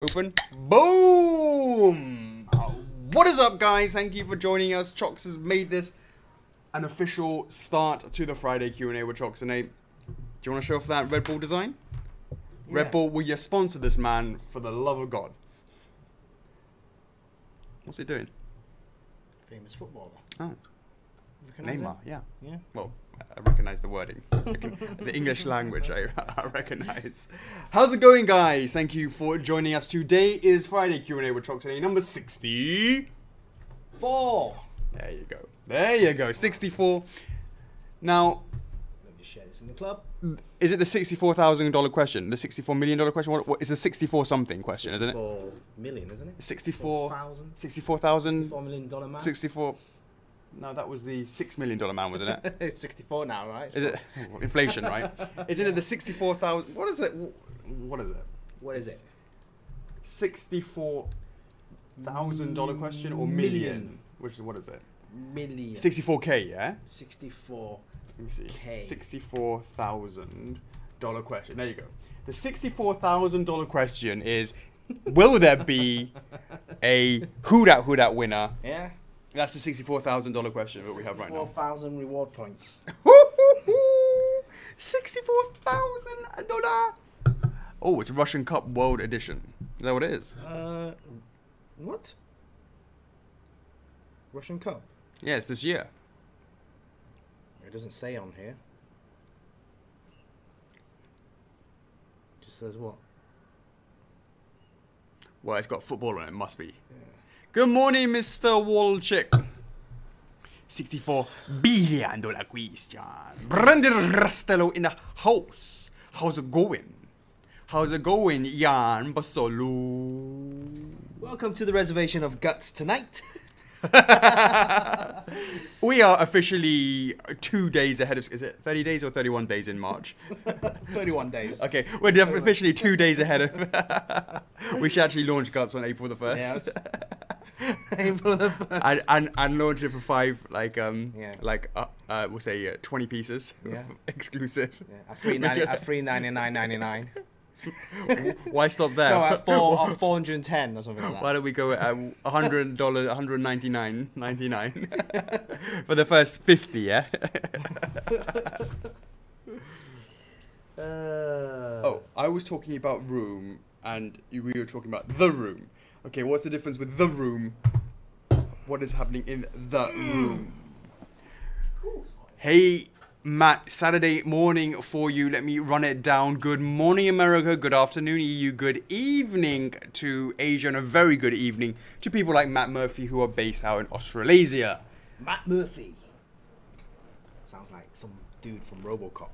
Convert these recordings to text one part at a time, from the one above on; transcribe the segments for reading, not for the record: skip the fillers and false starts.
Open. Boom! What is up, guys? Thank you for joining us. Chocks has made this an official start to the Friday Q&A with Chocks A. Do you want to show off that Red Bull design? Yeah. Red Bull, will you sponsor this man for the love of God? What's he doing? Famous footballer. Oh. Neymar, yeah. Yeah. Well, I recognize the wording. The English language I recognize. How's it going, guys? Thank you for joining us. Today is Friday Q&A with Chocks A, number 64. There you go. There you go. 64. Now, let me share this in the club. Is it the $64,000 question? The $64 million question? What is the 64 something question, isn't it? 64 million, isn't it? 64,000. 64,000. $64 million man. 64. No, that was the $6 million man, wasn't it? It's 64 now, right? Is it inflation, right? Isn't it the 64,000? What is it? What is it? What is it? $64,000 question or million? Which is, what is it? Million. 64K, yeah? 64. Let me see. $64,000 question. There you go. The $64,000 question is: will there be a who dat winner? Yeah. That's the $64,000 question that we have right now. 64,000 reward points. $64,000. Oh, it's Russian Cup World Edition. Is that what it is? What? Russian Cup? Yeah, it's this year. It doesn't say on here. It just says what? Well, it's got football on it. Must be. Yeah. Good morning, Mr. Walchick. $64 billion question. Brandon Rastello in the house. How's it going? How's it going, Jan Basolu? Welcome to the reservation of guts tonight. We are officially 2 days ahead of... Is it 30 days or 31 days in March? 31 days. Okay, we're officially 2 days ahead of... We should actually launch Guts on April the 1st. Yes. April the 1st. And launch it for 5, like, yeah. We'll say 20 pieces. Yeah. Exclusive. Yeah. At $399.99. Why stop there? No, at 410 or something like that. Why don't we go at $100, $199.99 for the first 50? Yeah. Oh, I was talking about room, and we were talking about the room. Okay, what's the difference with the room? What is happening in the room? Hey, Matt, Saturday morning for you. Let me run it down. Good morning, America. Good afternoon, EU. Good evening to Asia, and a very good evening to people like Matt Murphy, who are based out in Australasia. Matt Murphy. Sounds like some dude from RoboCop.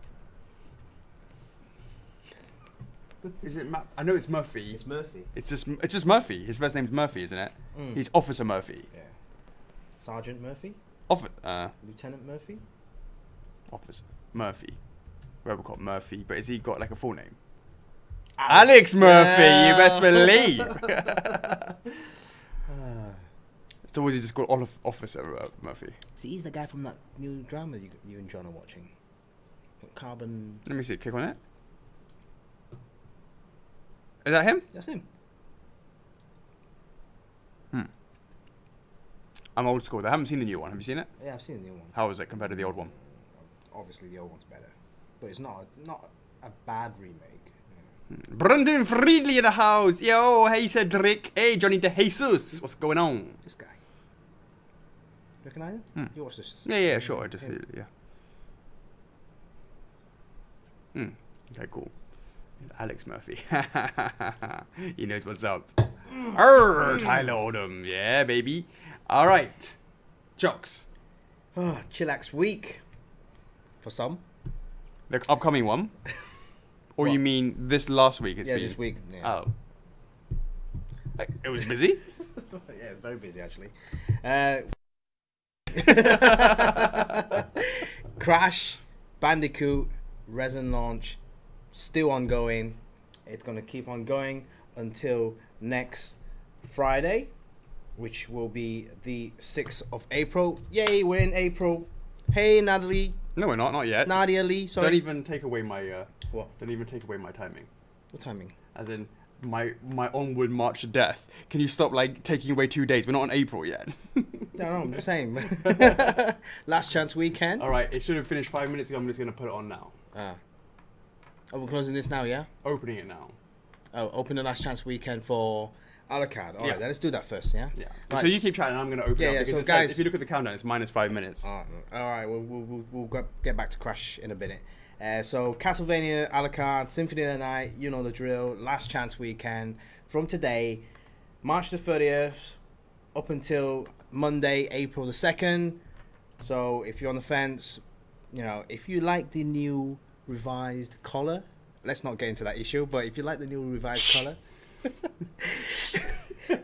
Is it Matt? I know it's Murphy. It's Murphy. It's just Murphy. His first name's Murphy, isn't it? Mm. He's Officer Murphy. Yeah. Sergeant Murphy. Lieutenant Murphy. Officer Murphy. RoboCop Murphy. But has he got like a full name? Alex Murphy. Yeah. You best believe. It's always just called Officer Murphy. See, he's the guy from that new drama you and John are watching. Carbon. Let me see. Click on it. Is that him? That's him. I'm old school. I haven't seen the new one. Have you seen it? Yeah, I've seen the new one. How is it compared to the old one? Obviously, the old one's better, but it's not a bad remake. Yeah. Brendan Friedley in the house. Yo, hey Cedric. Hey Johnny De Jesus. What's going on? This guy. Recognize him? You watch this? Yeah, sure. I just yeah. Okay, cool. Alex Murphy. He knows what's up. Tyler Oldham. Yeah, baby. All right. Chocks. Chillax week. For some. The upcoming one? Or you mean this last week? It's been... this week. Yeah. Oh. It was busy? Yeah, very busy actually. Crash, Bandicoot, Resin launch, still ongoing. It's going to keep on going until next Friday, which will be the 6th of April. Yay, we're in April. Hey, Natalie. No, we're not. Not yet. Nadia Lee, sorry. Don't even take away my... What? Don't even take away my timing. What timing? As in, my onward march to death. Can you stop like taking away 2 days? We're not on April yet. No, I'm just saying. Last chance weekend. All right, it should have finished 5 minutes ago. I'm just gonna put it on now. Oh, we're closing this now, yeah? Opening it now. Oh, open the last chance weekend for Alucard. All Yeah. right, then let's do that first, yeah? Yeah. Right. So you keep chatting, and I'm gonna open it up because so it guys, says, if you look at the countdown, it's -5 minutes. All right, we'll get back to Crash in a minute. So Castlevania, Alucard, Symphony of the Night, you know the drill. Last chance weekend from today, March the 30th, up until Monday, April the 2nd. So if you're on the fence, you know, if you like the new revised color, let's not get into that issue, but if you like the new revised color,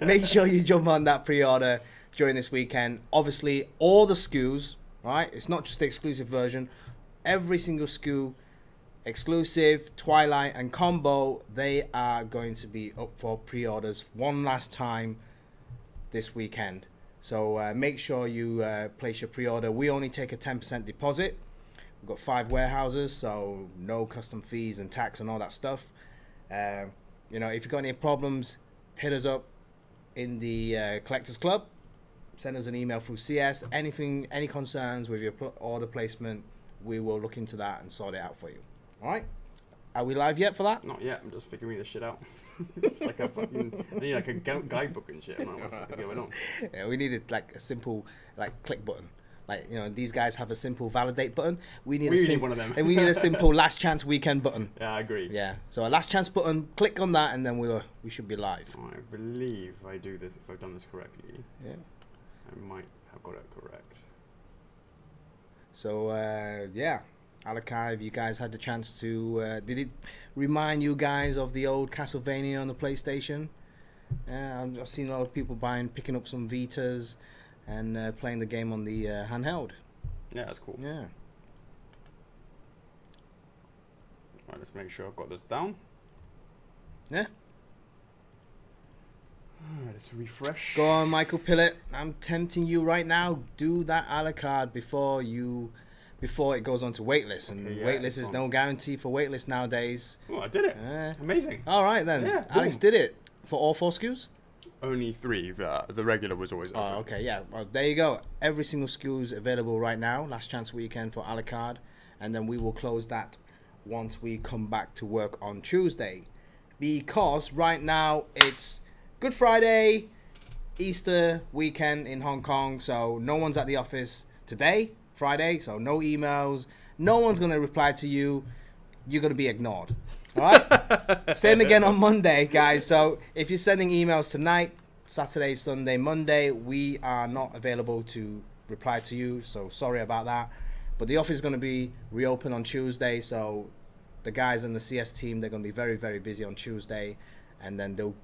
make sure you jump on that pre-order during this weekend. Obviously, all the SKUs, right? It's not just the exclusive version. Every single SKU, exclusive, Twilight, and combo, they are going to be up for pre-orders one last time this weekend. So make sure you place your pre-order. We only take a 10% deposit. We've got 5 warehouses, so no custom fees and tax and all that stuff. You know, if you've got any problems, hit us up in the Collectors Club. Send us an email through CS. Anything, any concerns with your order placement, we will look into that and sort it out for you. All right? Are we live yet for that? Not yet. I'm just figuring this shit out. It's like a fucking, I need like a guidebook and shit. I don't know what the fuck is going on. Yeah, we needed like a simple like click button. Like, you know, these guys have a simple validate button. We need one of them. And we need a simple last chance weekend button. Yeah, I agree. Yeah. So a last chance button, click on that, and then we should be live. I believe I do this if I've done this correctly. Yeah. I might have got it correct. So yeah, Alucard, you guys had the chance to. Did it remind you guys of the old Castlevania on the PlayStation? I've seen a lot of people picking up some Vitas, and playing the game on the handheld. Yeah, that's cool. Yeah. Right, let's make sure I've got this down. Yeah. Alright, let's refresh. Go on, Michael Pillett. I'm tempting you right now. Do that Alucard before it goes on to waitlist. And Okay, yeah, waitlist is no guarantee for waitlist nowadays. Oh, I did it. Amazing. All right then. Yeah, Alex boom. did it for all 4 SKUs. Only 3. The regular was always open. Oh, okay, yeah. Well, there you go. Every single SKU is available right now. Last chance weekend for Alucard, and then we will close that once we come back to work on Tuesday, because right now it's Good Friday, Easter weekend in Hong Kong, so no one's at the office today, Friday, so no emails. No one's gonna reply to you. You're gonna be ignored. All right. Same again on Monday, guys. So if you're sending emails tonight, Saturday, Sunday, Monday, we are not available to reply to you. So sorry about that. But the office is going to be reopened on Tuesday. So the guys in the CS team, they're going to be very, very busy on Tuesday. And then they'll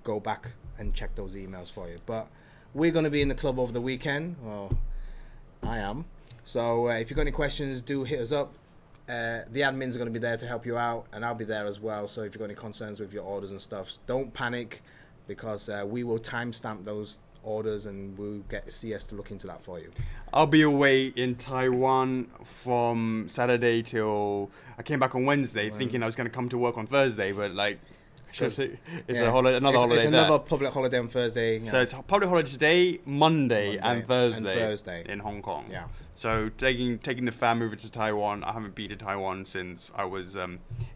go back and check those emails for you. But we're going to be in the club over the weekend. Well, I am. So if you've got any questions, do hit us up. The admins are going to be there to help you out, and I'll be there as well. So if you've got any concerns with your orders and stuff, don't panic, because we will timestamp those orders and we'll get CS to look into that for you. I'll be away in Taiwan from Saturday till I came back on Wednesday, thinking I was going to come to work on Thursday, but like it's yeah. Another holiday. It's another public holiday on Thursday. You know. So it's a public holiday today, Monday and Thursday in Hong Kong. Yeah. So taking the fam over to Taiwan. I haven't been to Taiwan since I was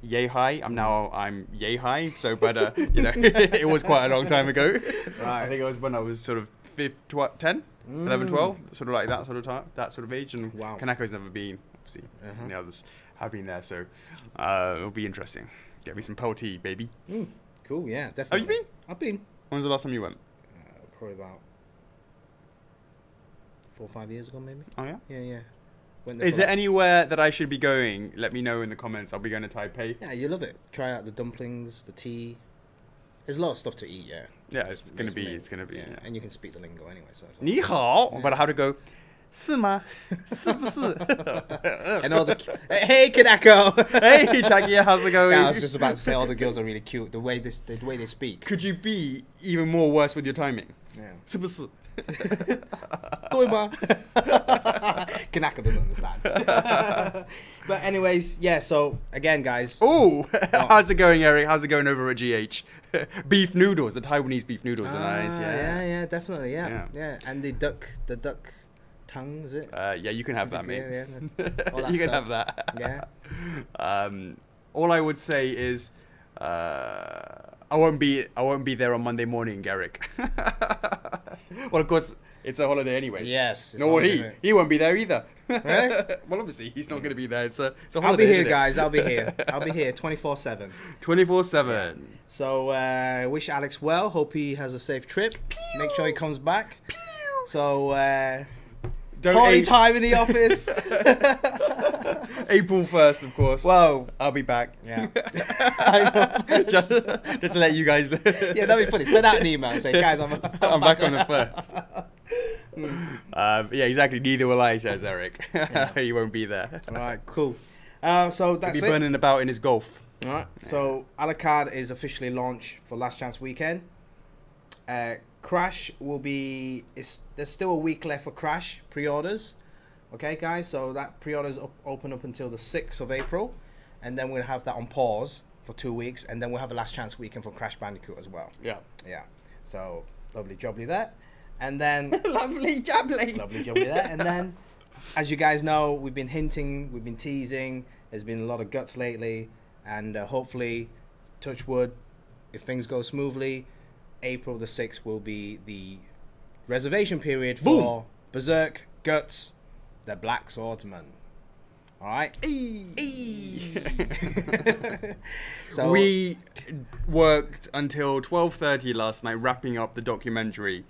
yay high. I'm yay high. So, but you know, it was quite a long time ago. Right. I think it was when I was sort of 10, 11, 12, sort of like that sort of time, that sort of age. And wow. Kanako's never been. Obviously, and the others have been there. So it'll be interesting. Get me some Pelty, baby. Cool. Yeah, definitely. Have you been? I've been. When was the last time you went? Probably about 4 or 5 years ago, maybe. Oh yeah. Yeah. Is there anywhere that I should be going? Let me know in the comments. I'll be going to Taipei. Yeah, you love it. Try out the dumplings, the tea. There's a lot of stuff to eat. Yeah. Yeah, it's gonna be. Yeah. And you can speak the lingo anyway. So. 你好, but how to go? 是吗? 是不是? And all the hey Kanako. Hey Chaggy, how's it going? Yeah, I was just about to say all the girls are really cute. The way they speak. Could you be even more worse with your timing? Yeah. 是不是? Toima. Kanaka doesn't understand. But anyways, yeah, so again, guys. Oh, how's it going, Eric? How's it going over at GH? Beef noodles, the Taiwanese beef noodles are nice. Yeah, definitely, yeah. And the duck tongue, is it? Yeah, you can have that, mate. All You can have that. Yeah. All I would say is, I won't be there on Monday morning, Eric. Well, of course, it's a holiday anyway. Yes. No, he won't be there either. Really? Well, obviously, he's not going to be there. It's a holiday. I'll be here, guys. I'll be here. I'll be here 24/7. 24/7. So, wish Alex well. Hope he has a safe trip. Pew! Make sure he comes back. Pew! So, Don't party time in the office. April 1st, of course. Whoa. I'll be back. Yeah. just to let you guys know. Yeah, that'd be funny. Send out an email and say, guys, I'm back on the 1st. Yeah, exactly. Neither will I, says Eric. Yeah. He won't be there. All right, cool. So He'll that's be it. burning about in his golf. All right. So Alucard is officially launched for Last Chance Weekend. Crash will be. There's still a week left for Crash pre-orders. Okay, guys. So that pre-orders open up until the 6th of April, and then we'll have that on pause for 2 weeks, and then we'll have a Last Chance Weekend for Crash Bandicoot as well. Yeah. Yeah. So lovely jubbly there, and then Lovely jubbly. lovely jubbly there, and then as you guys know, we've been hinting, we've been teasing. There's been a lot of guts lately, and hopefully, touch wood, if things go smoothly, April the 6th will be the reservation period for Berserk Guts, the Black Swordsman. All right. So we worked until 12:30 last night, wrapping up the documentary.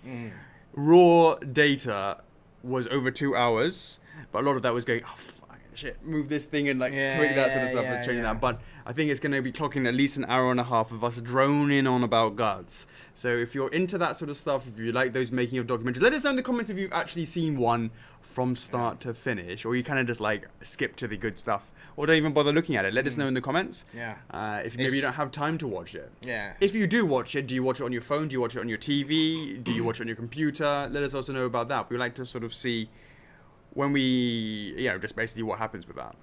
Raw data was over 2 hours, but a lot of that was going, oh, fuck, shit, move this thing and like tweak that sort of stuff and change that. But I think it's going to be clocking at least an hour and a half of us droning on about guts. So if you're into that sort of stuff, if you like those making of documentaries, let us know in the comments if you've actually seen one from start to finish, or you kind of just like skip to the good stuff, or don't even bother looking at it. Let us know in the comments. If maybe you don't have time to watch it. If you do watch it, do you watch it on your phone? Do you watch it on your TV? Do you watch it on your computer? Let us also know about that. We like to sort of see when we, just basically what happens with that.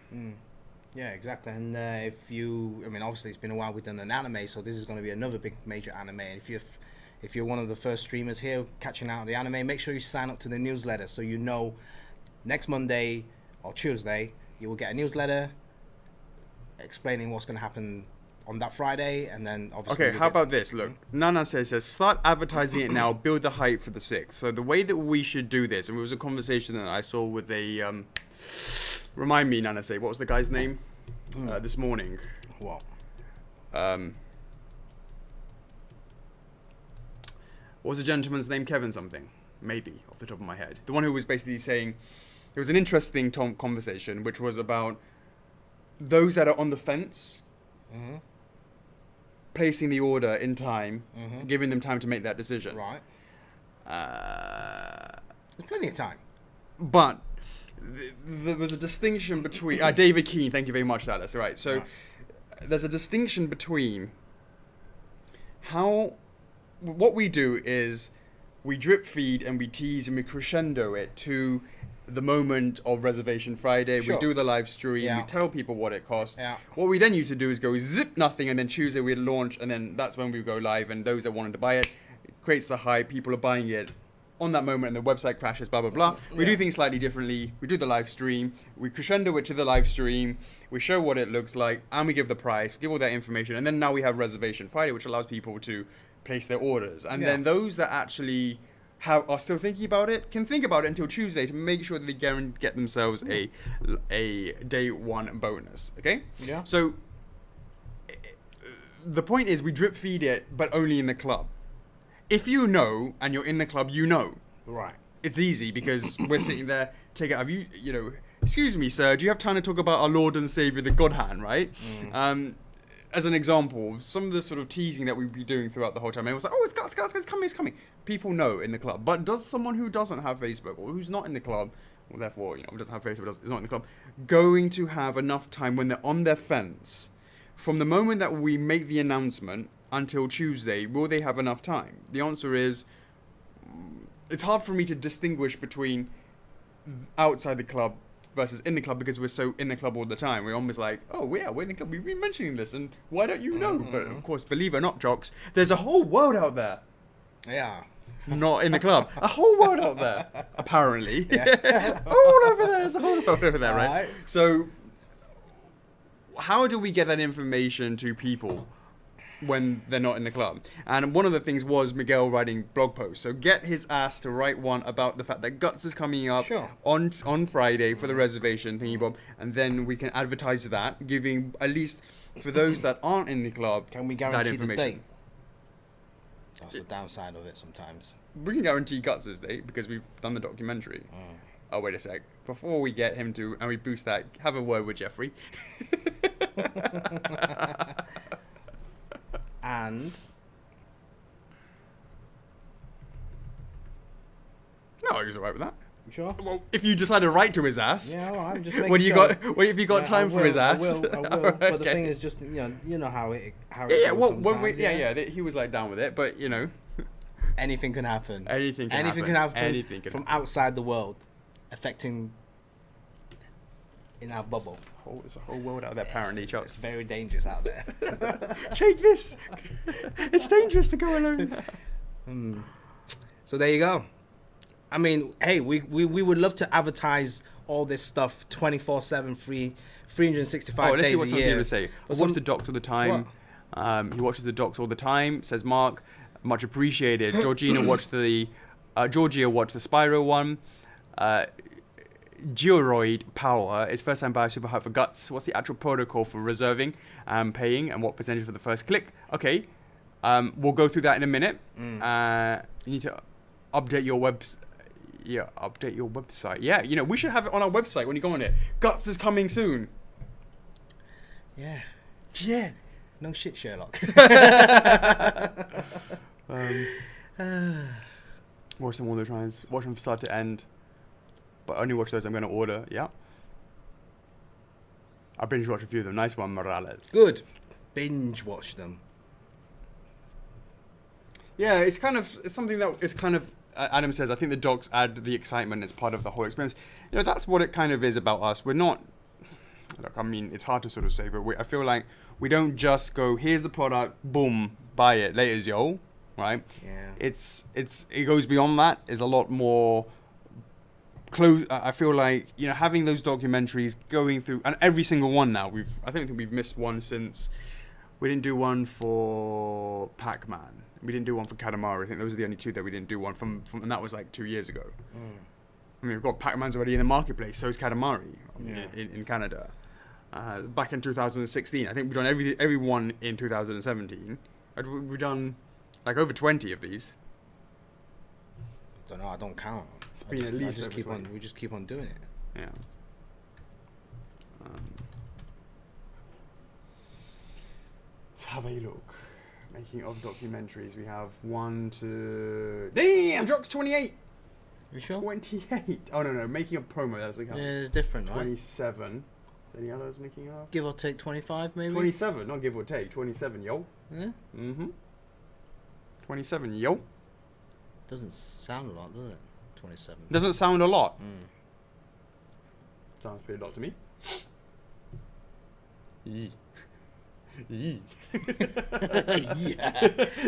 Yeah, exactly. And I mean, obviously it's been a while we've done an anime, so this is going to be another big major anime. And if you're one of the first streamers here catching out the anime, make sure you sign up to the newsletter so you know next Monday or Tuesday you will get a newsletter explaining what's going to happen on that Friday, and then obviously. Okay, how about this? Look, Nana says start advertising it now, build the hype for the 6th. So the way that we should do this, and it was a conversation that I saw with a remind me, Nana, say what was the guy's name this morning? What? What was the gentleman's name? Kevin something, maybe off the top of my head. The one who was basically saying it was an interesting conversation, which was about those that are on the fence. Placing the order in time, giving them time to make that decision. Right. There's plenty of time. But there was a distinction between... David Keane, thank you very much, that's right. So there's a distinction between how... What we do is we drip feed and we tease and we crescendo it to the moment of Reservation Friday. We do the live stream, we tell people what it costs. What we then used to do is go zip nothing, and then Tuesday we'd launch, and then that's when we go live, and those that wanted to buy it, it creates the hype, people are buying it on that moment, and the website crashes, blah blah blah. We do things slightly differently. We do the live stream, we crescendo it to the live stream, we show what it looks like, and we give the price, we give all that information, and then now we have Reservation Friday, which allows people to place their orders, and then those that actually are still thinking about it can think about it until Tuesday to make sure that they get themselves a day one bonus. Okay. Yeah. So the point is, we drip feed it, but only in the club. If you know and you're in the club, you know. Right. It's easy because we're sitting there. Excuse me, sir. Do you have time to talk about our Lord and Savior, the God Hand, right? As an example, some of the sort of teasing that we'd be doing throughout the whole time, and it was like, oh, it's coming. People know in the club. But does someone who doesn't have Facebook, or who's not in the club, or therefore, doesn't have Facebook, is not in the club, going to have enough time when they're on their fence, from the moment that we make the announcement until Tuesday, will they have enough time? The answer is it's hard for me to distinguish between outside the club versus in the club because we're so in the club all the time. We're almost like, oh yeah, we're in the club. We've been mentioning this, and why don't you know? But of course, believe it or not, Chocks, there's a whole world out there. Yeah. Not in the club. A whole world out there, apparently. Yeah. All over there. There's a whole world over there, right? So, how do we get that information to people when they're not in the club? And one of the things was Miguel writing blog posts. So get his ass to write one about the fact that Guts is coming up on Friday for the reservation thingy bob, and then we can advertise that, giving at least for those that aren't in the club. Can we guarantee the date? That's the downside of it sometimes. We can guarantee Guts' date because we've done the documentary. Oh, wait a sec. Before we get him to, and we boost that, have a word with Jeffrey. And no, he was alright with that. You sure? Well, if you decide to write to his ass. Yeah, well, I'm just making What have you got yeah, time for his ass? I will. Right, but the thing is, just you know how it yeah, goes well, sometimes, he was like down with it, but you know, anything can happen. Anything can happen. Anything can from happen. outside the world, affecting in our bubble. There's a whole world out there, apparently, Chocks. It's very dangerous out there. Take this. It's dangerous to go alone. So there you go. I mean, hey, we would love to advertise all this stuff 24/7, 365 let's days see what a some year. people say. I watch the docs all the time. He watches the docs all the time, says Mark. Much appreciated. Georgia watched the Spyro one. Georoid Power is first time buyer super hype for Guts. What's the actual protocol for reserving and paying, and what percentage for the first click? Okay, we'll go through that in a minute. You need to update your update your website. Yeah, you know, we should have it on our website when you go on it. Guts is coming soon. Yeah. No shit, Sherlock. Watch them all the times. Watch them from start to end. But only watch those I'm going to order. Yeah. I binge watch a few of them. Nice one, Morales. Good. Binge watch them. Yeah, it's something that it's kind of, Adam says, I think the docs add the excitement as part of the whole experience. You know, that's what it kind of is about us. We're not, look, I mean, it's hard to sort of say, but I feel like we don't just go, here's the product, boom, buy it, laters, yo, right? Yeah. It goes beyond that. It's a lot more close. I feel like, you know, having those documentaries going through, and every single one now, I don't think we've missed one since, we didn't do one for Pac-Man. We didn't do one for Katamari. I think those are the only two that we didn't do one from and that was like 2 years ago. I mean, we've got Pac-Man's already in the marketplace, so is Katamari in Canada. Back in 2016, I think we've done every one in 2017. We've done like over 20 of these. I don't know. I don't count. It's been at least we just keep on doing it. Yeah. Let's have a look. Making of documentaries, we have 1, 2. Damn, Chocks 28. You sure? 28. Oh no, making a promo. That's like yeah, it's different, right? 27. Any others making up? Give or take 25, maybe. 27, not give or take. 27, yo. Yeah. 27, yo. Doesn't sound a lot, does it? 27. Doesn't sound a lot. Sounds pretty a lot to me. Yee. Yee. Yeah.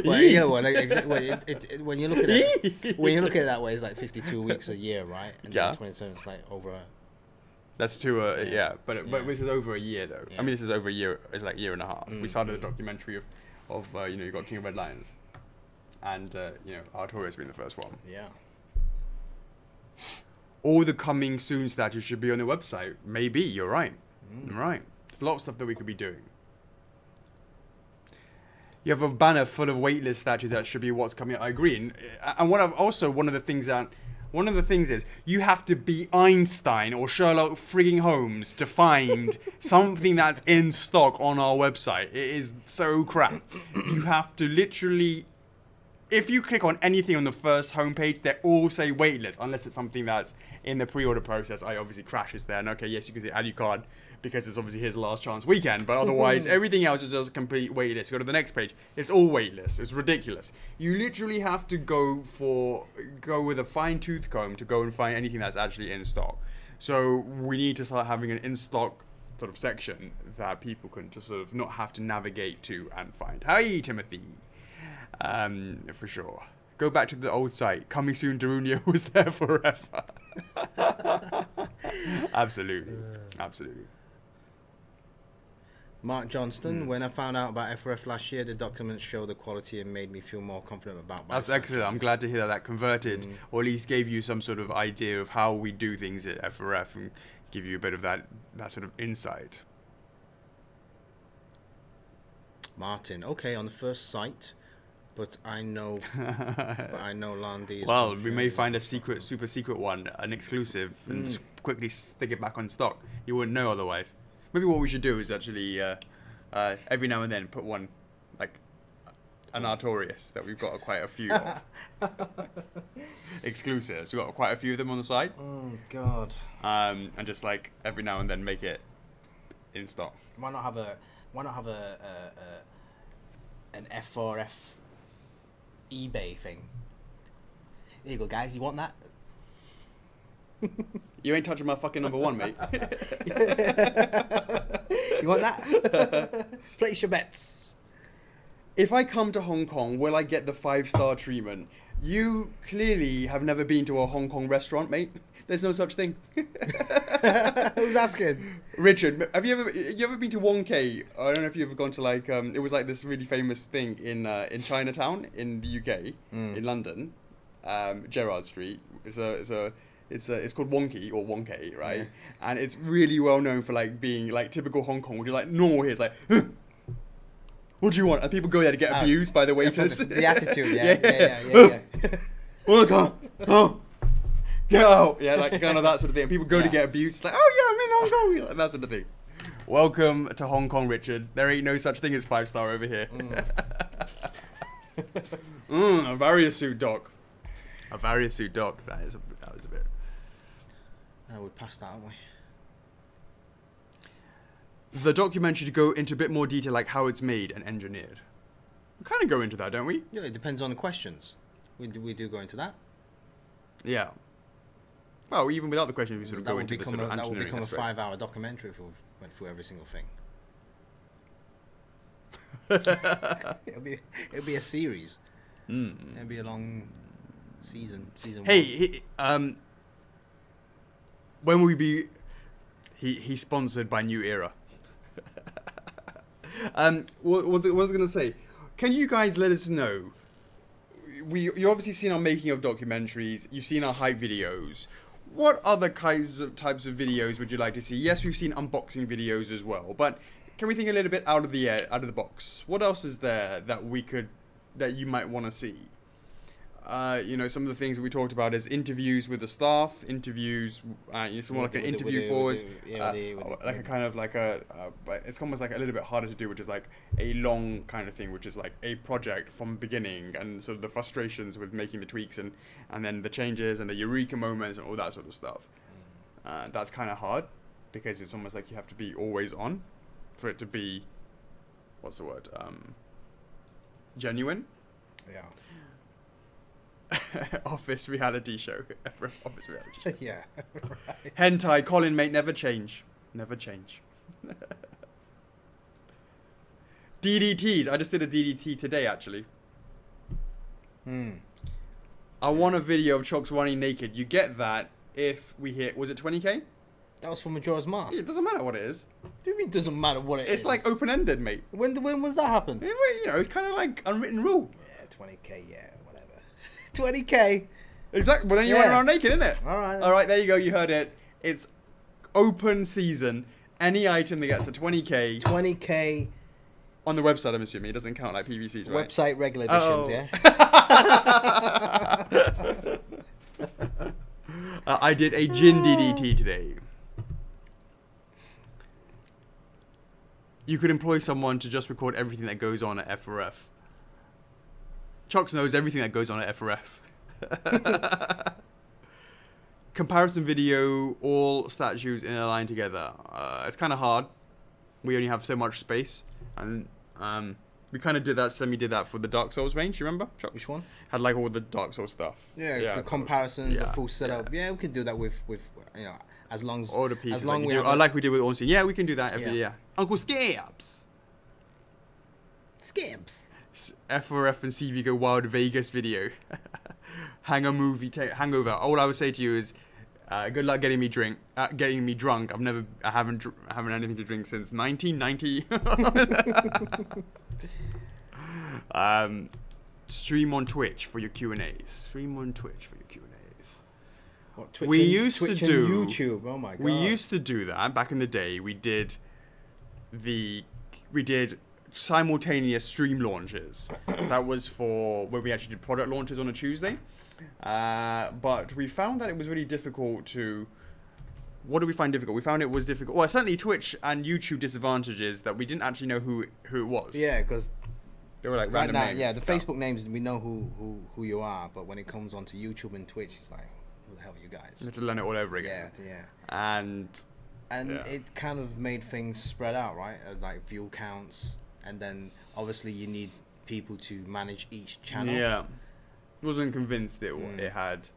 Well, yeah. Well, when you look at it, that way, it's like 52 weeks a year, right? And yeah. 27 is like over. That's two. But this is over a year though. Yeah. I mean, this is over a year. It's like a year and a half. We started a documentary of you know, you got King of Red Lions, and you know, Arturio's been the first one. Yeah. All the coming soon statues should be on the website. Maybe you're right. Right. There's a lot of stuff that we could be doing. You have a banner full of waitlist statues that should be what's coming up. I agree. And one of the things is you have to be Einstein or Sherlock frigging Holmes to find something that's in stock on our website. It is so crap. You have to literally if you click on anything on the first homepage, they all say waitlist, unless it's something that's in the pre-order process. I obviously crashes there, and okay, yes, you can say add your card because it's obviously his last chance weekend, but otherwise everything else is just a complete waitlist. Go to the next page, it's all waitlist. It's ridiculous. You literally have to go with a fine-tooth comb to go and find anything that's actually in stock. So we need to start having an in-stock sort of section that people can just sort of not have to navigate to and find. Hi, Timothy. For sure. Go back to the old site. Coming soon, Darunia was there forever. Absolutely. Absolutely. Mark Johnston, when I found out about F4F last year, the documents show the quality and made me feel more confident about That's excellent. I'm glad to hear that converted, or at least gave you some sort of idea of how we do things at F4F and give you a bit of that sort of insight. Martin, okay, on the first site, but I know Landy is... Well, we may find a super secret one, an exclusive, and just quickly stick it back on stock. You wouldn't know otherwise. Maybe what we should do is actually, every now and then, put one, like, an Artorias that we've got quite a few of. Exclusives. We've got quite a few of them on the site. Oh, God. And just, like, every now and then make it in stock. Why not have an F4F eBay thing? There you go, guys. You want that? You ain't touching my fucking number one, mate. You want that? Place your bets. If I come to Hong Kong, will I get the 5-star treatment? You clearly have never been to a Hong Kong restaurant, mate. There's no such thing. Who's asking? Richard, have you ever been to Wong Kei? I don't know if you've ever gone to like it was like this really famous thing in Chinatown in the UK, in London, Gerrard Street. It's called Wonky or Wonkai, right? Yeah. And it's really well known for like being like typical Hong Kong, which is like normal here. It's like, huh, what do you want? And people go there to get abused by the waiters. The attitude, yeah. Oh God, oh, get out, yeah, like kind of that sort of thing. And people go to get abused. It's like, oh yeah, I'm in Hong Kong, like that sort of thing. Welcome to Hong Kong, Richard. There ain't no such thing as 5-star over here. A various suit doc. A various suit doc. That was a bit. We're past that, aren't we? The documentary to go into a bit more detail, like how it's made and engineered. We kind of go into that, don't we? Yeah, it depends on the questions. We do go into that. Yeah. Well, even without the questions, we sort of go into the sort of engineering That would become aspect. a 5-hour documentary if we went through every single thing. It'll be a series. It'll be a long season. Hey, when will we be? He's sponsored by New Era. What was I gonna say? Can you guys let us know? You obviously seen our making of documentaries. You've seen our hype videos. What other types of videos would you like to see? Yes, we've seen unboxing videos as well, but can we think a little bit out of the box? What else is there that you might want to see? You know, some of the things that we talked about is interviews with the staff, interviews, someone like an interview for us, like a kind of like it's almost like a little bit harder to do, which is like a long kind of thing, which is like a project from beginning and sort of the frustrations with making the tweaks and then the changes and the eureka moments and all that sort of stuff. That's kind of hard because it's almost like you have to be always on for it to be, what's the word, genuine. Yeah. Office reality show. Office reality show. Yeah. Right. Hentai, Colin, mate, never change. Never change. DDTs. I just did a DDT today, actually. I want a video of Chocks running naked. You get that if we hit, was it 20k? That was for Majora's Mask. It doesn't matter what it is. What do you mean it doesn't matter what it is? It's like open-ended, mate. When was that happen? You know, it's kind of like unwritten rule. Yeah, 20k, yeah, whatever. 20k. Exactly. Well, then you run around naked, isn't it? All right. All right, there you go. You heard it. It's open season. Any item that gets a 20k. 20k. On the website, I'm assuming. It doesn't count like PVCs, right? Website regular editions, yeah? I did a gin DDT today. You could employ someone to just record everything that goes on at F4F. Chocks knows everything that goes on at F4F. Comparison video, all statues in a line together. It's kind of hard. We only have so much space, and we kind of did that. Did that for the Dark Souls range. You remember? Chocks? Which one? Had like all the Dark Souls stuff. Yeah, the comparisons, the full setup. Yeah, we can do that with as long as all the pieces. As long like, like we did with Ornstein. Yeah, we can do that every year. Uncle Skips. F4F and CV go wild Vegas video. Hangover. All I would say to you is, good luck getting me drunk. I haven't anything to drink since 1990. Stream on Twitch for your Q&As. What, Twitch we used Twitch to do YouTube. Oh my god. We used to do that back in the day. We did simultaneous stream launches. That was for where we actually did product launches on a Tuesday. But we found that it was really difficult to. What did we find difficult? We found it was difficult. Well, certainly Twitch and YouTube disadvantages that we didn't actually know who it was. Yeah, because they were like right random now, names. yeah, the Facebook names we know who you are, but when it comes onto YouTube and Twitch, it's like, who the hell are you guys? You have to learn it all over again. Yeah. And it kind of made things spread out, right? Like view counts, and then obviously you need people to manage each channel. Yeah. Wasn't convinced it had.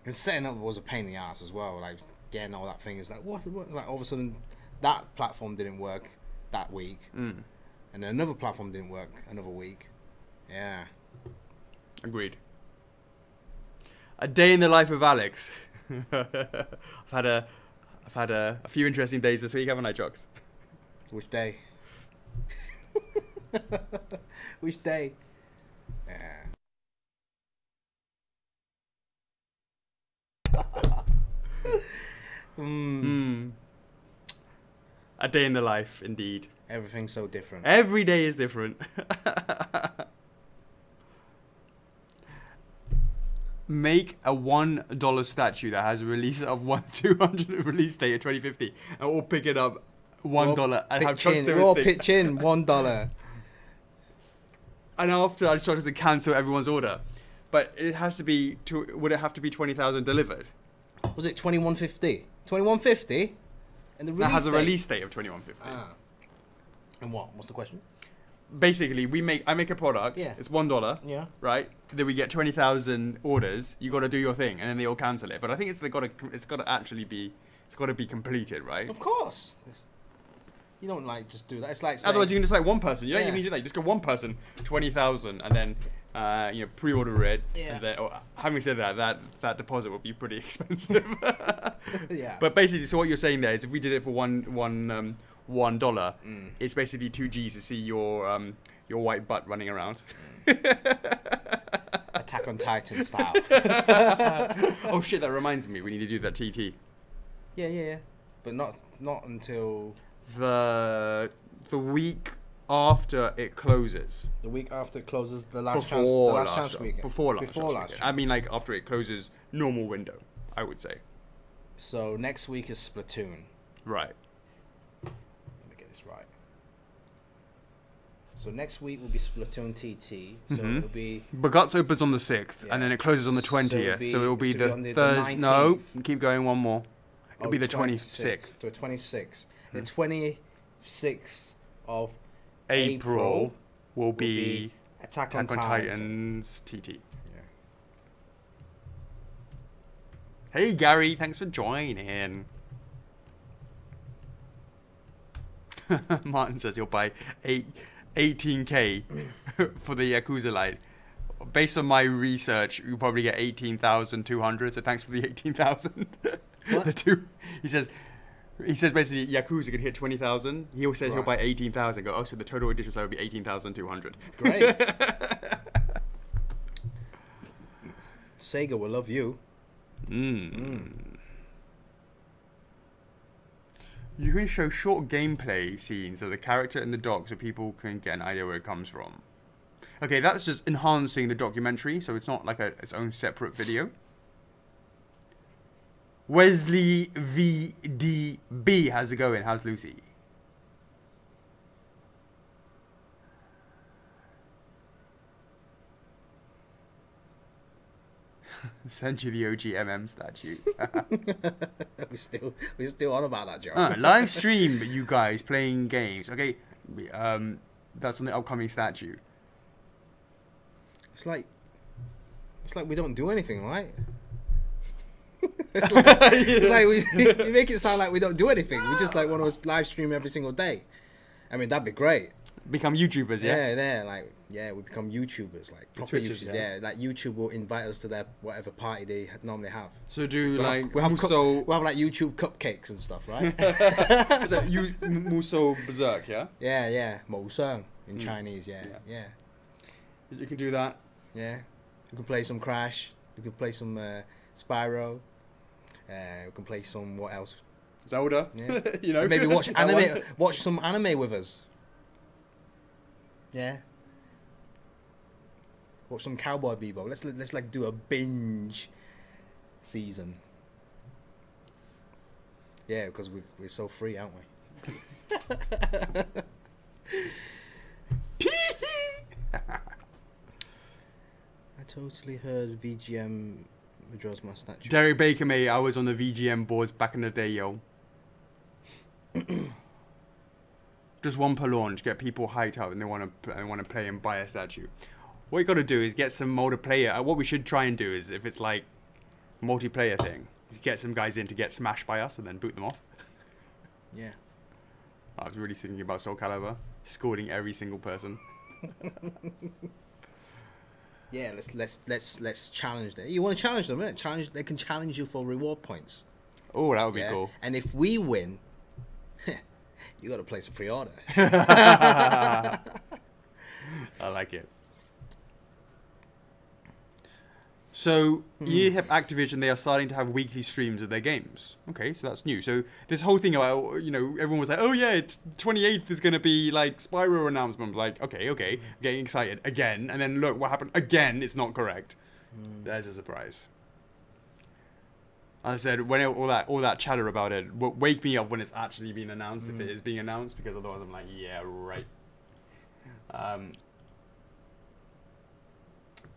And setting up was a pain in the ass as well. Like getting all that thing is like what? Like all of a sudden, that platform didn't work that week, and then another platform didn't work another week. Yeah. Agreed. A day in the life of Alex. I've had a few interesting days this week, haven't I, Chocks? Which day? Which day? Yeah. A day in the life, indeed. Everything's so different. Every day is different. Make a $1 statue that has a release of 200 release date of 2050, and we'll pick it up $1 and have Chocks do we'll his thing. pitch in $1. And after I started to cancel everyone's order, but it has to be. Would it have to be 20,000 delivered? Was it 2150? 2150? And the release that has a date? release date of 2150. Ah. And what's the question? Basically, I make a product. Yeah. It's $1. Yeah. Right. Then we get 20,000 orders. You got to do your thing, and then they all cancel it. But I think it's got to be completed, right? Of course. You don't like just do that. It's like saying, otherwise you can just like one person. You don't even need to do that. You just go one person, 20,000, and then pre-order it. Yeah. And then, having said that deposit would be pretty expensive. Yeah. But basically, so what you're saying there is, if we did it for $1, it's basically 2 G's to see your white butt running around. Attack on Titan style. Oh shit! That reminds me, we need to do that TT. Yeah. But not until the week after it closes. The week after it closes, the last Before chance weekend. Before last chance. I mean, like after it closes, normal window, I would say. So next week is Splatoon. Right. Let me get this right. So next week will be Splatoon TT. So it'll be. But Guts opens on the 6th, and then it closes on the 20th. So it'll be the Thursday. No, keep going. One more. It'll be the 26th. The 26th. The 26th of April will be Attack on Titans TT. Yeah. Hey Gary, thanks for joining. Martin says he'll buy 18k for the Yakuza Light. Based on my research, you'll probably get 18,200. So thanks for the 18,000. What? The two. He says basically Yakuza could hit 20,000. He said he'll buy 18,000. Go, so the total edition size would be 18,200. Great. Sega will love you. You can show short gameplay scenes of the character and the dog so people can get an idea where it comes from. Okay, that's just enhancing the documentary, so it's not like its own separate video. Wesley VDB, how's it going? How's Lucy? Send you the OG MM statue. we're still on about that, Joe. Live stream you guys playing games. Okay, that's on the upcoming statue. It's like we don't do anything, right? it's like we make it sound like we don't do anything. We just like want to live stream every single day. I mean, that'd be great. Become YouTubers, yeah. We become YouTubers, like proper Twitchers, YouTubers. Yeah, like YouTube will invite us to their whatever party they normally have. So do we'll like have Muso... we'll have like YouTube cupcakes and stuff, right? Is that Muso Berserk, yeah? Yeah. Mo Sung in Chinese, yeah. You can do that. Yeah. You can play some Crash. You can play some Spyro. We can play some what else? Zelda. Yeah. You know. Maybe watch anime. Watch some anime with us. Yeah. Watch some Cowboy Bebop. Let's like do a binge season. Yeah, because we're so free, aren't we? I totally heard VGM withdraws my statue. Derek Baker, mate, I was on the VGM boards back in the day, yo. Just one per launch, get people hyped up and they want to play and buy a statue. What you got to do is get some multiplayer. What we should try and do is, if it's like multiplayer thing, get some guys in to get smashed by us and then boot them off. Yeah. I was really thinking about Soul Calibur, scoring every single person. Yeah, let's challenge them. You want to challenge them, right? They can challenge you for reward points. Oh, that would be cool. And if we win, you got to place a pre-order. I like it. So, you have Activision, they are starting to have weekly streams of their games. Okay, so that's new. So, this whole thing about, you know, everyone was like, oh yeah, 28th is going to be like Spyro announcement. Like, okay, getting excited again. And then look, what happened again, it's not correct. There's a surprise. As I said, when all that chatter about it, wake me up when it's actually being announced, if it is being announced, because otherwise I'm like, yeah, right.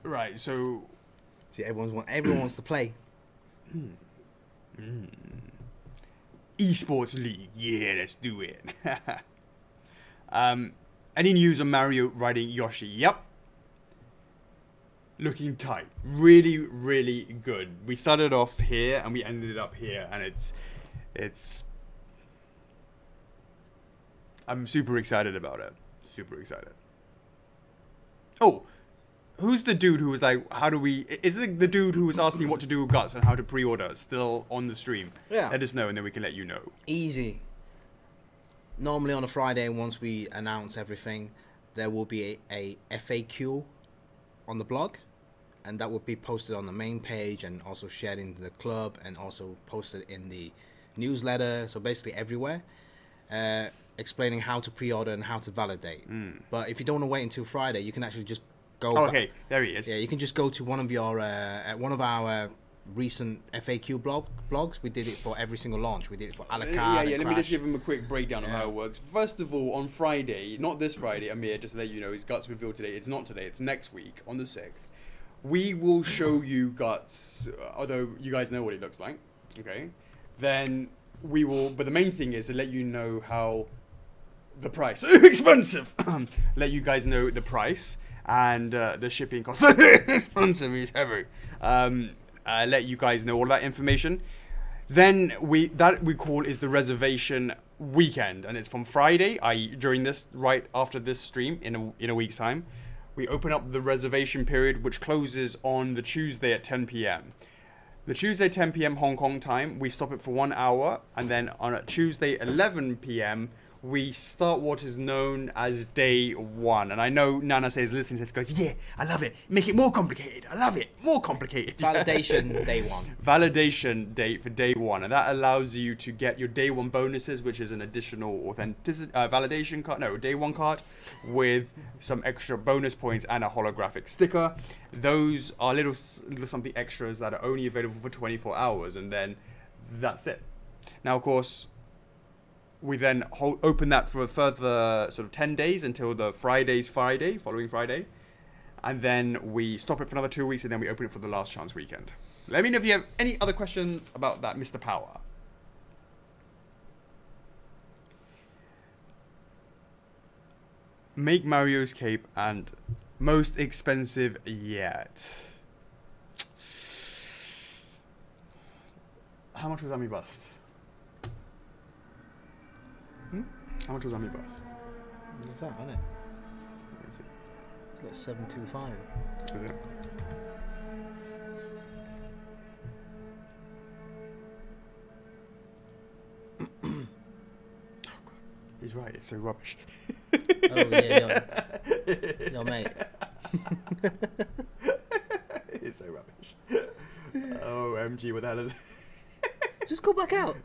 Right, so... See, everyone wants to play. Esports League, yeah, let's do it. Any news on Mario riding Yoshi? Yep. Looking tight. Really, really good. We started off here and we ended up here, and it's I'm super excited about it. Super excited. Oh, who's the dude who was like, how do we... Is it the dude who was asking what to do with Guts and how to pre-order still on the stream? Yeah. Let us know and then we can let you know. Easy. Normally on a Friday, once we announce everything, there will be a FAQ on the blog. And that will be posted on the main page and also shared in the club and also posted in the newsletter. So basically everywhere. Explaining how to pre-order and how to validate. But if you don't want to wait until Friday, you can actually just go... Oh, okay, there he is. Yeah, you can just go to one of our recent FAQ blogs. We did it for every single launch. We did it for a la carte. Yeah, let me just give him a quick breakdown of how it works. First of all, on Friday, not this Friday, Amir, just to let you know, his Guts revealed today. It's not today, it's next week, on the 6th. We will show you Guts, although you guys know what he looks like, okay? Then we will, but the main thing is to let you know how the price, expensive, let you guys know the price and the shipping cost, expensive, is heavy. Let you guys know all that information. Then we call is the reservation weekend, and it's from Friday, i.e. during this, right after this stream in a week's time. We open up the reservation period, which closes on the Tuesday at 10 p.m. The Tuesday 10 p.m. Hong Kong time, we stop it for 1 hour, and then on a Tuesday 11 p.m. we start what is known as day one. And I know Nana says, listening to this, goes, yeah, I love it. Make it more complicated. I love it. More complicated. Validation day one. Validation date for day one. And that allows you to get your day one bonuses, which is an additional validation card, no, day one card with some extra bonus points and a holographic sticker. Those are little something extras that are only available for 24 hours. And then that's it. Now, of course, we then open that for a further sort of 10 days until the following Friday. And then we stop it for another 2 weeks, and then we open it for the last chance weekend. Let me know if you have any other questions about that, Mr. Power. Make Mario's cape and most expensive yet. How much was Ami Bust? How much was Ami Bust? What's that, isn't it? Where is it? It's like 725. Is it? He's right, it's so rubbish. Oh, yeah, yo, mate. It's so rubbish. Oh, MG, what the hell is it? Just go back out.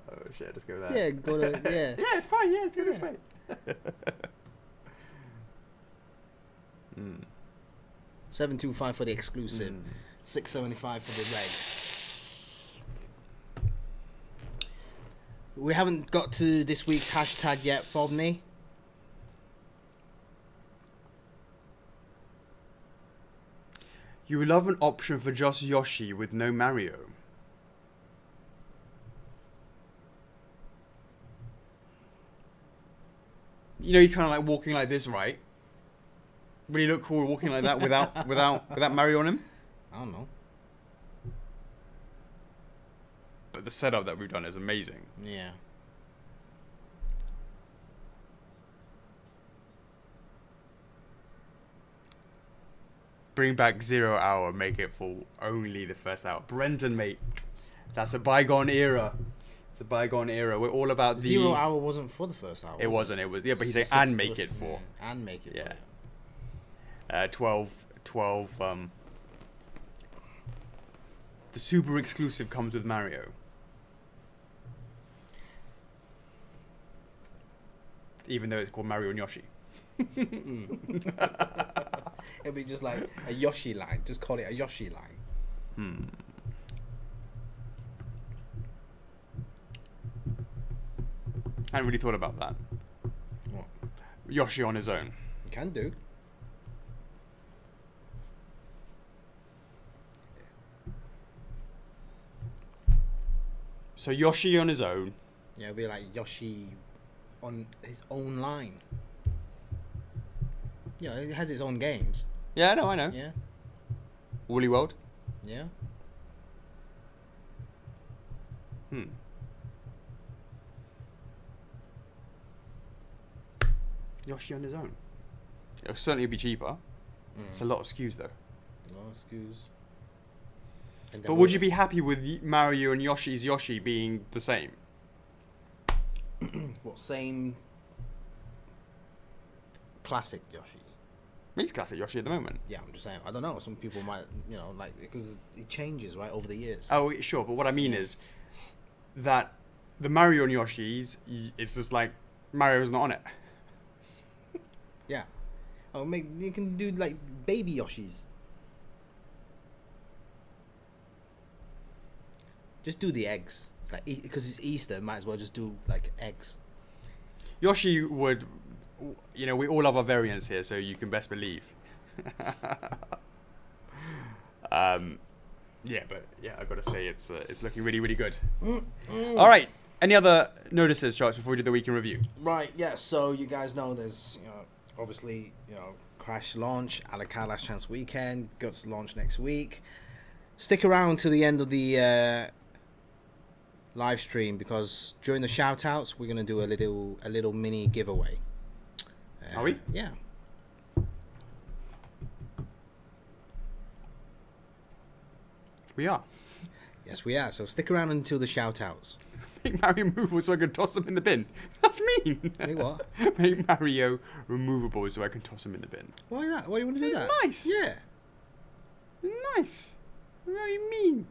Oh, shit, just go there. Yeah, go to, yeah. Yeah, it's fine, yeah, let's go this way. 725 for the exclusive. 675 for the reg. We haven't got to this week's hashtag yet, Fobney. You will love an option for just Yoshi with no Mario. You know, you're kind of like walking like this, right? Really look cool walking like that without Mario on him. I don't know. But the setup that we've done is amazing. Yeah. Bring back 0 hour, make it for only the first hour. Brendan, mate, that's a bygone era. It's a bygone era. We're all about the 0 hour wasn't for the first hour. It wasn't. It was, yeah, but he's saying and make it for. Yeah, and make it. Yeah. 12. The super exclusive comes with Mario. Even though it's called Mario and Yoshi. It'll be just like a Yoshi line. Just call it a Yoshi line. I hadn't really thought about that. What? Yoshi on his own. You can do. So Yoshi on his own. Yeah, it'll be like Yoshi on his own line. Yeah, it has its own games. Yeah, I know. Yeah. Woolly World. Yeah. Yoshi on his own. It'll certainly be cheaper. It's a lot of SKUs though. No excuse. But would you be happy with Mario and Yoshi's Yoshi being the same? What, same classic Yoshi? He's classic Yoshi at the moment. Yeah, I'm just saying. I don't know. Some people might, you know, like, because it changes, right, over the years. Oh, sure. But what I mean is that the Mario and Yoshi's, it's just like Mario's not on it. Yeah. Oh, you can do like baby Yoshis. Just do the eggs. It's like, because it's Easter, might as well just do like eggs. Yoshi would, you know, we all love our variants here, so you can best believe. Yeah, but yeah, I've got to say it's looking really, really good. All right. Any other notices, Chocks, before we do the week in review? Right. Yeah. So you guys know there's, you know, obviously, you know, Crash launch, Alakar Last Chance Weekend, Guts launch next week. Stick around to the end of the live stream, because during the shout outs we're gonna do a little mini giveaway. Are we? Yeah. We are. Yes, we are. So stick around until the shout outs. Make Mario removable so I can toss him in the bin. That's mean. Make what? Make Mario removable so I can toss him in the bin. Why is that? Why do you want to do that? It's nice. Yeah. Nice. Very mean.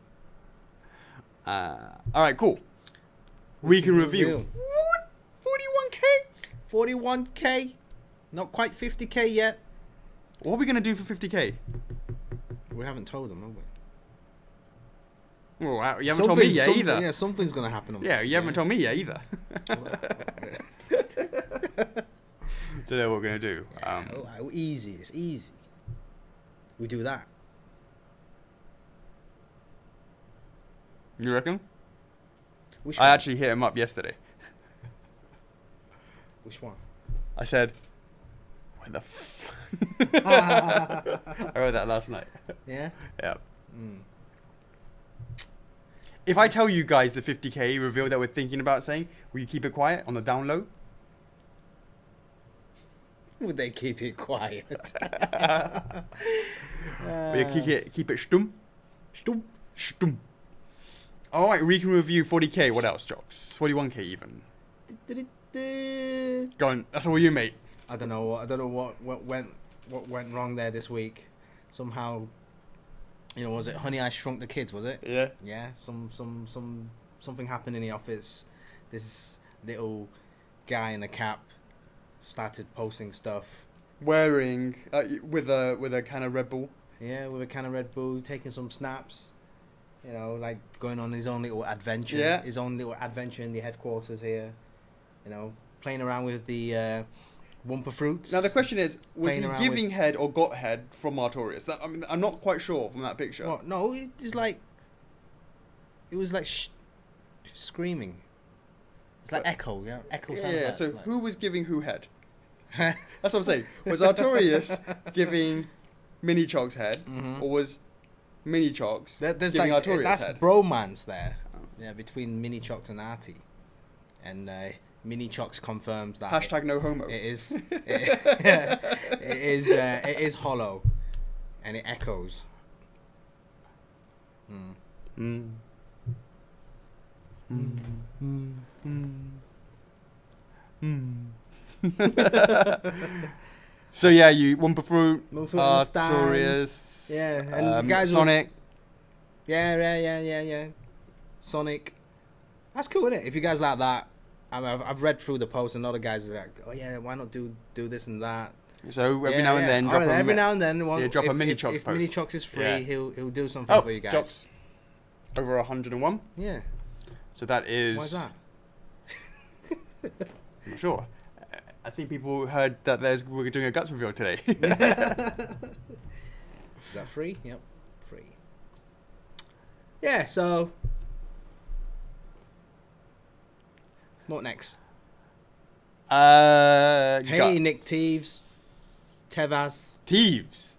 Alright, cool. Week in review. What? 41k? 41k. Not quite 50k yet. What are we going to do for 50k? We haven't told them, have we? Well, you haven't told me yet either. Yeah, something's going to happen. Yeah, you haven't told me yet either. Don't know what we're going to do. Easy. It's easy. We do that. You reckon? Which I one? actually hit him up yesterday. Which one? I said, "Where the f?" I wrote that last night. Yeah. Yeah. Mm. If I tell you guys the 50k reveal that we're thinking about saying, will you keep it quiet on the down low? Would they keep it quiet? Will you keep it stumm? Stump. Stumm. All right, we can review 40k. What else, Chocks? 41k even. Go on. That's all you, mate. I don't know what went wrong there this week. Somehow, you know, was it Honey I Shrunk the Kids? Was it? Yeah. Yeah. Something happened in the office. This little guy in a cap started posting stuff. Wearing with a can of Red Bull. Yeah, with a can of Red Bull, taking some snaps. You know, like going on his own little adventure. Yeah. His own little adventure in the headquarters here. You know, playing around with the Wumpa fruits. Now the question is, was Playing he around giving head or got head from Artorias? That, I mean, I'm not quite sure from that picture. What? No, it's like it was like screaming. It's like echo, yeah, echo sound. Yeah. effects, So like. who was giving who head? That's what I'm saying. Was Artorias giving Mini Chocks head, or was Mini Chocks There's giving like Artorias that's head? bromance there. Yeah, between Mini Chocks and Artie, and Mini Chocks confirms that Hashtag no homo. it is it is hollow, and it echoes. Mm. So yeah, you Wumpa Fruit, Wumpa Fruit on the stand. Artorias, Yeah, and the guys were- Sonic. Yeah. Sonic. That's cool, isn't it? If you guys like that, I've read through the post, and other guys are like, oh yeah, why not do this and that. So every now and then, drop every now and then, drop a Mini if Chocks Mini post. Chocks is free, Yeah. he'll do something for you guys. Chocks. Over 101. Yeah. So that is. Why's that? I'm not sure. I think people heard that we're doing a guts reveal today. Is that free? Yep, free. Yeah. So, what next? Hey, Nick Teves, Tevez, Thieves.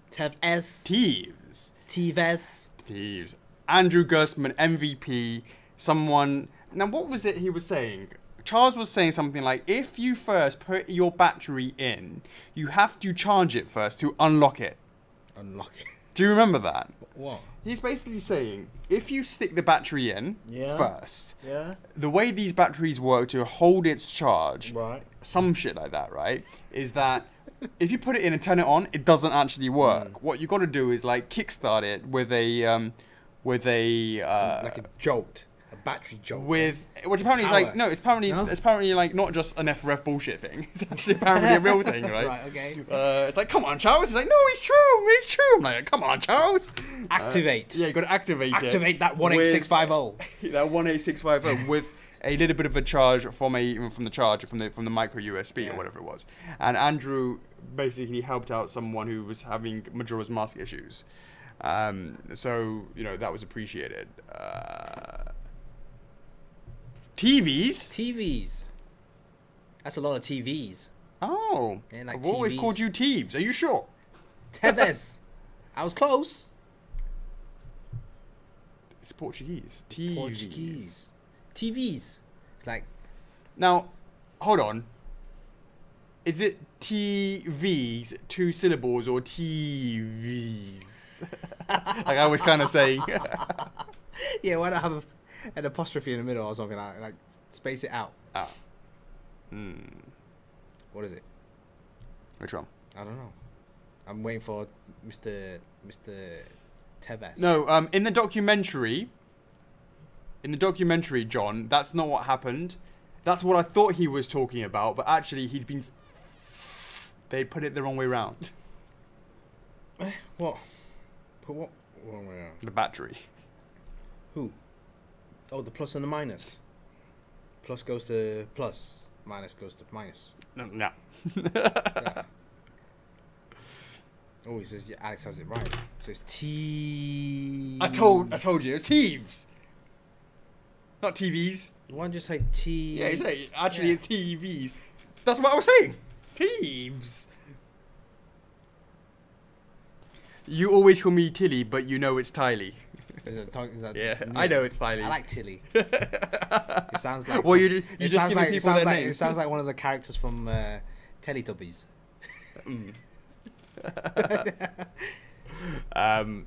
Andrew Gersman, MVP. Someone. Now, what was it he was saying? Charles was saying something like, if you first put your battery in, you have to charge it first to unlock it. Unlock it. Do you remember that? What? He's basically saying, if you stick the battery in first, Yeah. the way these batteries work to hold its charge, Right. some shit like that, right, is that if you put it in and turn it on, it doesn't actually work. What you got to do is like kickstart it with a like a jolt, a battery jolt. which apparently is like Power. it's apparently like not just an F4F bullshit thing. It's actually apparently a real thing, right? Right. Okay. It's like, come on, Charles. It's like, no, it's true. I'm like, come on, Charles. Activate. Yeah, you got to activate it. Activate that 18650. That 18650 with a little bit of a charge from the charger from the micro USB or whatever it was. And Andrew basically helped out someone who was having Majora's Mask issues. So that was appreciated. TVs. That's a lot of TVs. Oh, Yeah, like I've always TVs. called you Teves. Are you sure? Tevez. I was close. It's Portuguese. TVs. Portuguese. TVs. It's like Now, hold on. Is it TVs, 2 syllables, or TVs? Like I was kind of saying. yeah. Why not have an apostrophe in the middle or something like space it out? Ah. What is it? Which one? I don't know. I'm waiting for Mr. Tevez. No, in the documentary, John, that's not what happened. That's what I thought he was talking about, but actually they put it the wrong way around. What? Put what wrong way around? The battery. Who? Oh, the plus and the minus. Plus goes to plus. Minus goes to minus. No. Yeah. Oh, he says Alex has it right. So it's T. I told you, it's TVs. Not TVs. Why don't you say T? Yeah, actually it's TVs. That's what I was saying. TVs. You always call me Tilly, but you know it's Tylee. Is that Yeah, I know it's Tylee. I like Tilly. It sounds like. Well, you just giving people their names. It sounds like one of the characters from Teletubbies.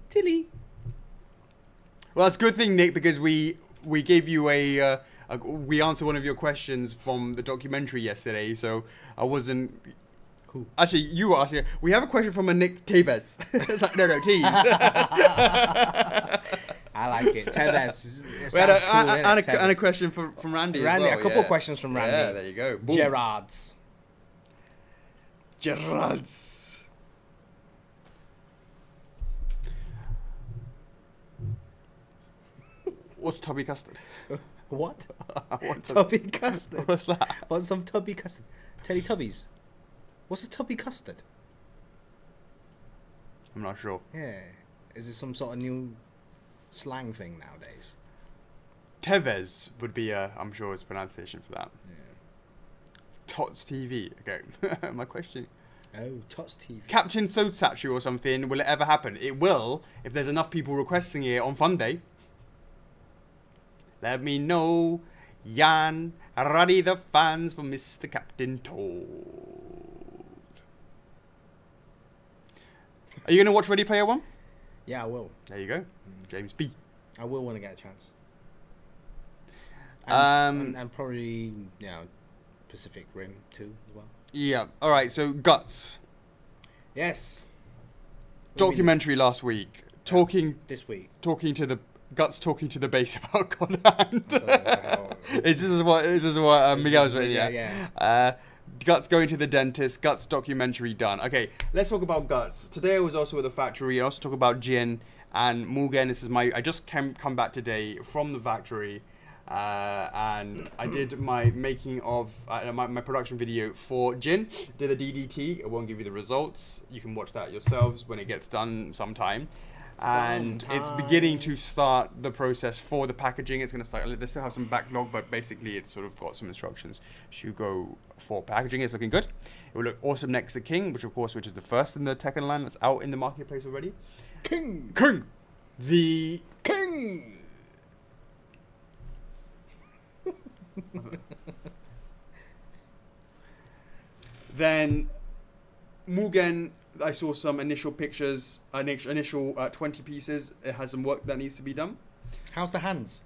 Tilly. Well, that's a good thing, Nick, because we gave you we answered one of your questions from the documentary yesterday, so I wasn't. Who? Actually, you were asking. We have a question from a Nick Tevez. It's like, no, Teves. I like it. Tevez. We had and a question from Randy. Randy, as well, a couple of questions from Randy. Yeah, there you go. Boom. Gerard's. What's tubby custard? What? What's Tubby custard. What's that? Want some tubby custard? Teletubbies. What's a tubby custard? I'm not sure. Yeah. Is it some sort of new slang thing nowadays? Tevez would be I'm sure it's pronunciation for that. Yeah. Tots TV. Okay. My question. Oh, Tots TV. Captain Sosachu or something. Will it ever happen? It will if there's enough people requesting it on Fun Day. Let me know. Jan, ready the fans for Mr. Captain Toad. Are you going to watch Ready Player One? Yeah, I will. There you go. James B. I will when I get a chance. And probably, Pacific Rim 2 as well. Yeah. All right. So Guts. Yes. Documentary last week. This week. Talking to the base about God Hand. This is what Miguel's written. Yeah. Guts going to the dentist. Guts documentary done. Okay, let's talk about Guts. Today I was also at the factory. I also talk about Jin and Mugen. This is I just come back today from the factory, and I did my making of my production video for Jin. Did a DDT. I won't give you the results. You can watch that yourselves when it gets done sometime. And it's beginning to start the process for the packaging. It's going to start. They still have some backlog, but basically it's sort of got some instructions to go for packaging. It's looking good. It will look awesome next to King, which is the first in the Tekken line that's out in the marketplace already. King. The King. Then Mugen, I saw some initial pictures, initial 20 pieces. It has some work that needs to be done. How's the hands?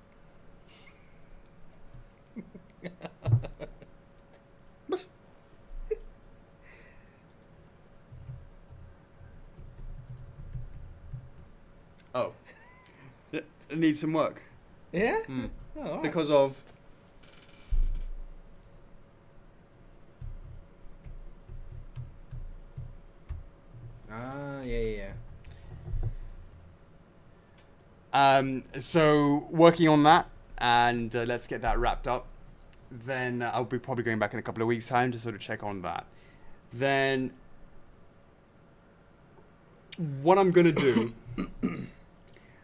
What? Oh. It needs some work. Yeah? Mm. Oh, all right. Because of... Yeah. So working on that, and let's get that wrapped up. Then I'll be probably going back in a couple of weeks' time to sort of check on that. Then what I'm gonna do,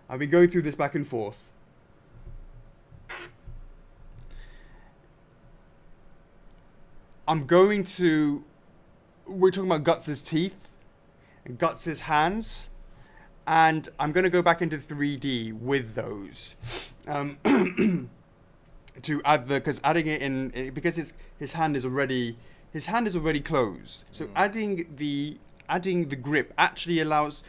I've been going through this back and forth. We're talking about Guts' teeth and Guts' hands, and I'm going to go back into 3D with those to add because adding it in because his hand is already closed. So adding the grip actually allows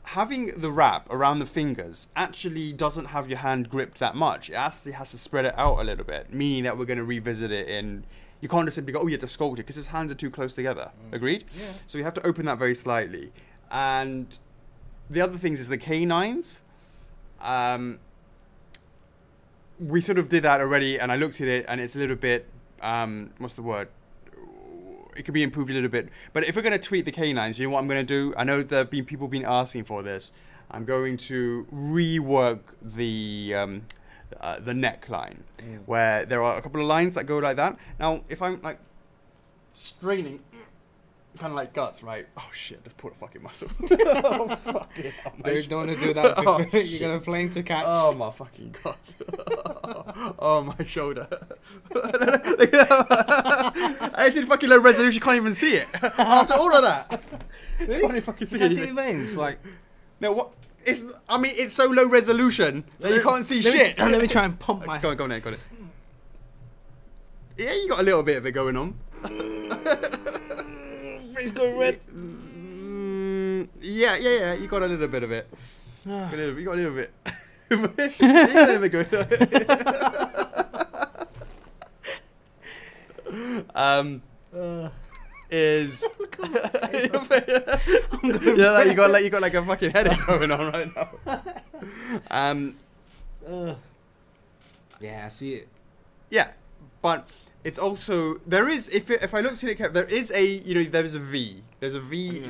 having the wrap around the fingers actually doesn't have your hand gripped that much. It actually has to spread it out a little bit, meaning that we're going to revisit it in. You can't just simply go, oh, you have to sculpt it, because his hands are too close together. Agreed? Yeah. So you have to open that very slightly. And the other things is the canines. We sort of did that already, and I looked at it, and it's a little bit, what's the word? It could be improved a little bit. But if we're going to tweak the canines, you know what I'm going to do? I know there have been people been asking for this. I'm going to rework the neckline, where there are a couple of lines that go like that. Now, if I'm like straining, kind of like guts, right? Oh shit! Just pull a fucking muscle. Oh fuck it! Don't want to do that. Oh, You're shit. gonna flame to catch. Oh my fucking god! Oh my shoulder! It's in fucking low resolution. You can't even see it. After all of that, Really? you can't even fucking see You can't see anything. the veins. Like, No, what? It's. I mean, it's so low resolution that you can't see shit. Let me try and pump my. Go on, there, got it. Yeah, you got a little bit of it going on. Face going red. Yeah. You got a little bit of it. You got a little bit. You got a little bit going on. Is yeah, like you got like a fucking headache going on right now. Yeah, I see it. Yeah, but it's also there is if I look to it, there is there's a V. There's a V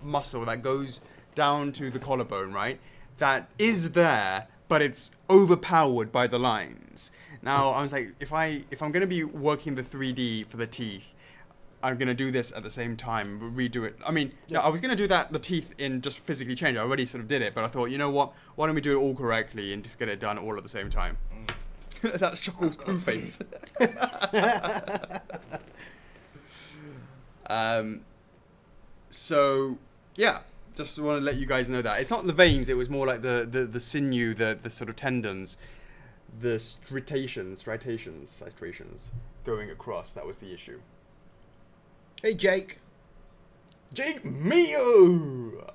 muscle that goes down to the collarbone, right? That is there, but it's overpowered by the lines. Now I was like, if I'm gonna be working the 3D for the teeth, I'm gonna do this at the same time, redo it. I mean, yeah, I was gonna do the teeth in just physically change. I already sort of did it, but I thought, you know what? Why don't we do it all correctly and just get it done all at the same time? That's Chuckle's poo face. So yeah, just want to let you guys know that it's not the veins. It was more like the sinew, the sort of tendons, the striations going across. That was the issue. Hey, Jake. Jake Mio.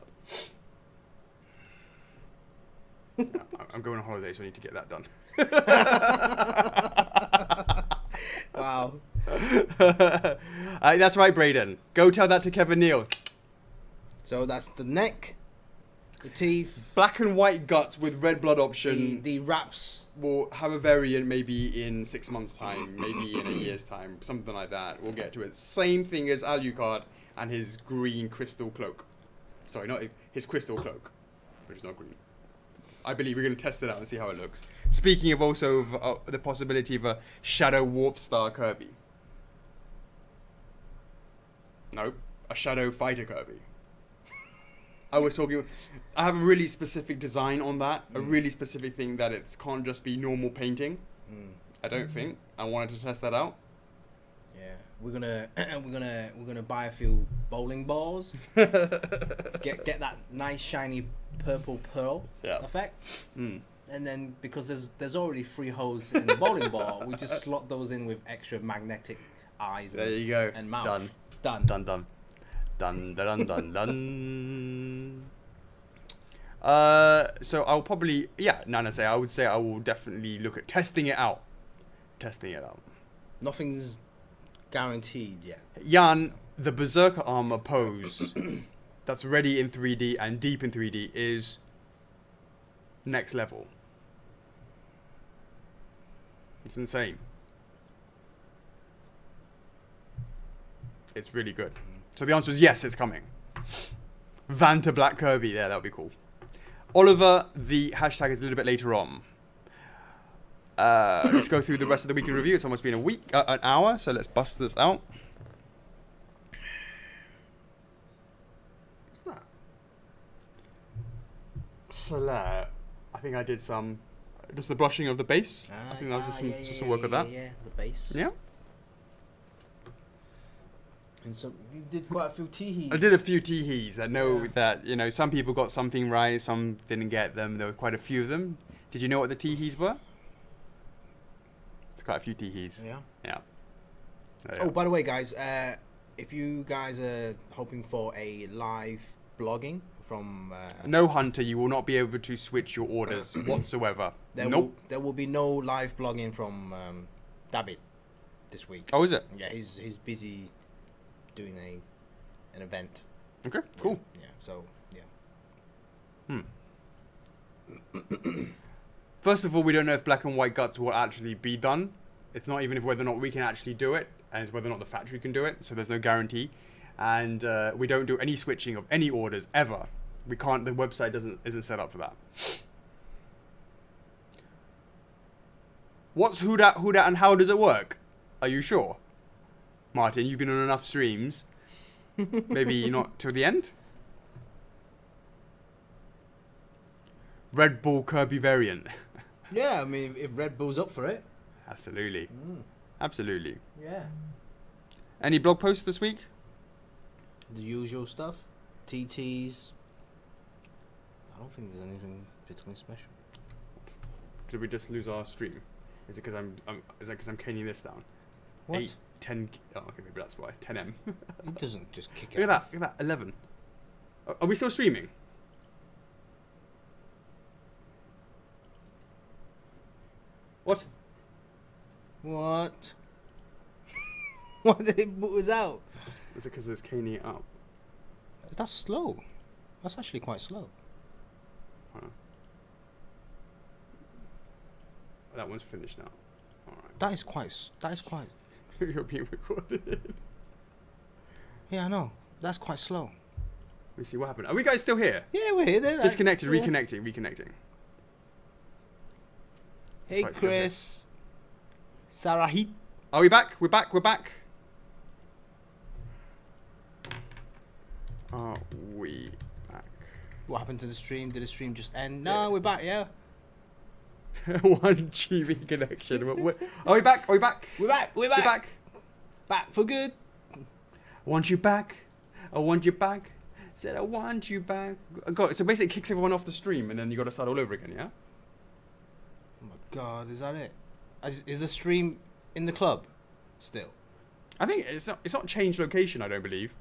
I'm going on holiday, so I need to get that done. Wow. That's right, Braden. Go tell that to Kevin Neal. So that's the neck, the teeth, Black and white guts with red blood option. the wraps. We'll have a variant maybe in 6 months' time, maybe in a year's time, something like that. We'll get to it. Same thing as Alucard and his green crystal cloak. Sorry, not his crystal cloak, which is not green. I believe we're going to test it out and see how it looks. Speaking of also of, the possibility of a Shadow Warp Star Kirby. Nope, a Shadow Fighter Kirby. I was talking. I have a really specific design on that. A really specific thing that it can't just be normal painting. I don't think. I wanted to test that out. Yeah, we're gonna buy a few bowling balls. get that nice shiny purple pearl effect. And then because there's already 3 holes in the bowling ball, we just slot those in with extra magnetic eyes. There you go. And mouth. Done. Dun. So I'll probably I would say I will definitely look at testing it out. Nothing's guaranteed yet. Jan, the Berserker armor pose that's ready in 3D and deep in 3D is next level. It's insane. It's really good. So the answer is yes, it's coming. Vanta Black Kirby, yeah, that would be cool. Oliver, the hashtag is a little bit later on. Let's go through the rest of the week in review. It's almost been an hour, so let's bust this out. What's that? Soler. I think I did just the brushing of the base. I think that was just some work with that. Yeah, the base. Yeah. And so you did quite a few teehees. I did a few teehees that that, some people got something right, some didn't get them. There were quite a few of them. Did you know what the teehees were? There's quite a few teehees. Yeah. Yeah. Oh, by the way, guys, if you guys are hoping for a live blogging from... no, Hunter, you will not be able to switch your orders whatsoever. Nope. There will be no live blogging from David this week. Oh, is it? Yeah, he's busy doing an event. Okay, cool. Yeah, so yeah. First of all, we don't know if black and white guts will actually be done. It's not even if whether or not we can actually do it, and it's whether or not the factory can do it. So there's no guarantee, and we don't do any switching of any orders ever. We can't. The website isn't set up for that. What's Who Dat, and how does it work? Are you sure? Martin, you've been on enough streams. Maybe not till the end. Red Bull Kirby variant. Yeah, I mean, if Red Bull's up for it. Absolutely. Absolutely. Yeah. Any blog posts this week? The usual stuff. TTs. I don't think there's anything particularly special. Did we just lose our stream? Is it because is that because I'm caning this down? What? 8, 10. Oh, okay, maybe that's why. 10M. It doesn't just kick it. Look at that. Look at that. 11. Are we still streaming? What? What? What did it boot us out? Is it because it's caning it up? That's slow. That's actually quite slow. Huh. That one's finished now. Alright. That is quite. You're being recorded. Yeah, I know. That's quite slow. Let me see what happened. Are we guys still here? Yeah, we're here. They're Disconnected, like, reconnecting. Hey, Right, still here. Chris. Sarahit. Are we back? We're back. Are we back? What happened to the stream? Did the stream just end? No, we're back. Yeah. 1 GB connection. Are we back? We're back. We're back. Back for good. I want you back. I want you back. Said I want you back. So basically it kicks everyone off the stream and then you got to start all over again, yeah? Oh my god, is that it? Is the stream in the club still? I think it's not changed location, I don't believe.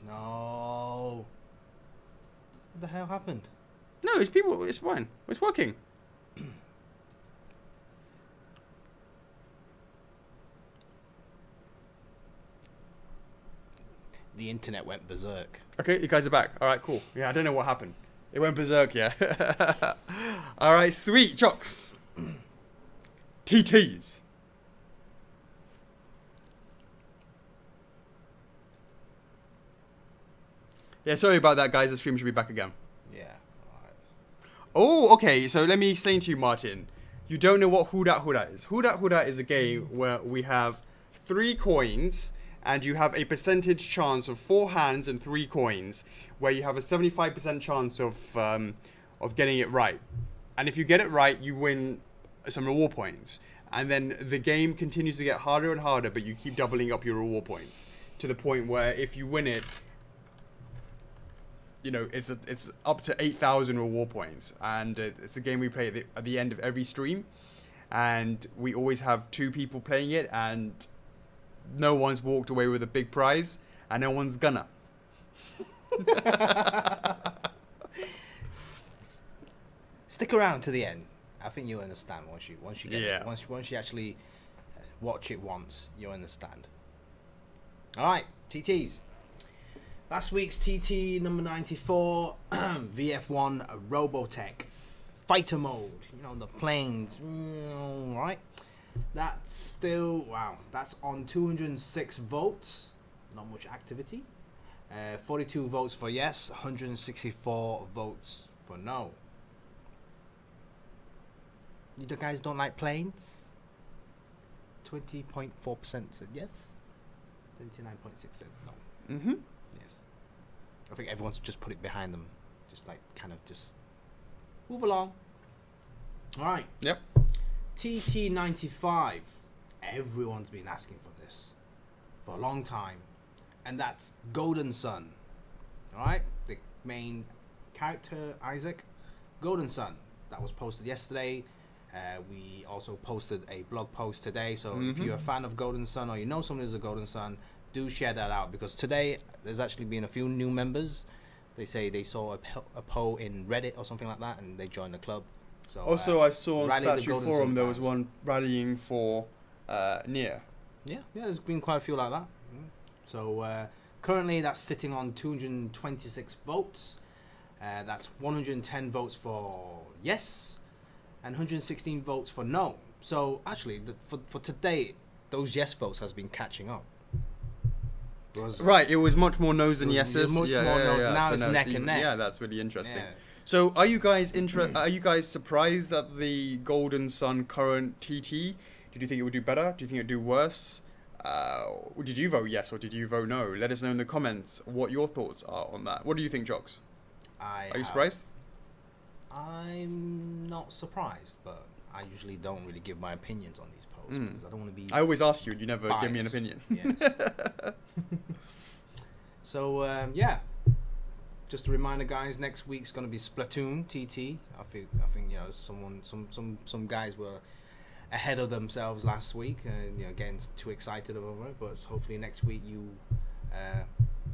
No. What the hell happened? No, it's fine. It's working. The internet went berserk. Okay, you guys are back. All right, cool. Yeah, I don't know what happened. It went berserk, yeah. All right, sweet. Chocks. TTs. Yeah, sorry about that, guys. The stream should be back again. Yeah. Alright. Oh, okay. So let me explain to you, Martin. You don't know what Who Dat Who Dat is. Who Dat Who Dat is a game where we have 3 coins and you have a percentage chance of 4 hands and 3 coins, where you have a 75% chance of getting it right. And if you get it right, you win some reward points. And then the game continues to get harder and harder, but you keep doubling up your reward points to the point where if you win it, you know, it's up to 8,000 reward points, and it's a game we play at the end of every stream, and we always have 2 people playing it, and no one's walked away with a big prize, and no one's gonna. Stick around to the end. I think you'll understand once you get Yeah. it. Once you actually watch it once, you'll understand. All right, TTs. Last week's TT number 94, VF1 Robotech fighter mode. You know, the planes, right? That's still, wow, that's on 206 votes. Not much activity. 42 votes for yes, 164 votes for no. You guys don't like planes? 20.4% said yes. 79.6 says no. Mm-hmm. Yes. I think everyone's just put it behind them. Just like kind of just move along. Alright. Yep. TT95. Everyone's been asking for this for a long time. And that's Golden Sun. Alright? The main character, Isaac. Golden Sun. That was posted yesterday. We also posted a blog post today. So if you're a fan of Golden Sun or you know someone who's a Golden Sun, do share that out, because today there's actually been a few new members. They say they saw a poll in Reddit or something like that, and they joined the club. So Also, I saw on rally the Statue Golden Forum Sun there was fans. one rallying for Nier. Yeah, there's been quite a few like that. So currently that's sitting on 226 votes. That's 110 votes for yes, and 116 votes for no. So actually, for today, those yes votes has been catching up. Right, it was much more no's than yeses. Much more no's. Now So it's neck and neck. Yeah, that's really interesting. Yeah. So, are you guys surprised at the Golden Sun current TT? Do Did you think it would do better? Do you think it would do worse? Did you vote yes or did you vote no? Let us know in the comments what your thoughts are on that. What do you think, Chocks? Are you surprised? I'm not surprised, but I usually don't really give my opinions on these polls because I don't want to be. I always ask you, and you never biased. give me an opinion. Yes. So yeah, just a reminder, guys. Next week's going to be Splatoon TT. I think you know some guys were ahead of themselves last week, and you know getting too excited over it. But hopefully next week you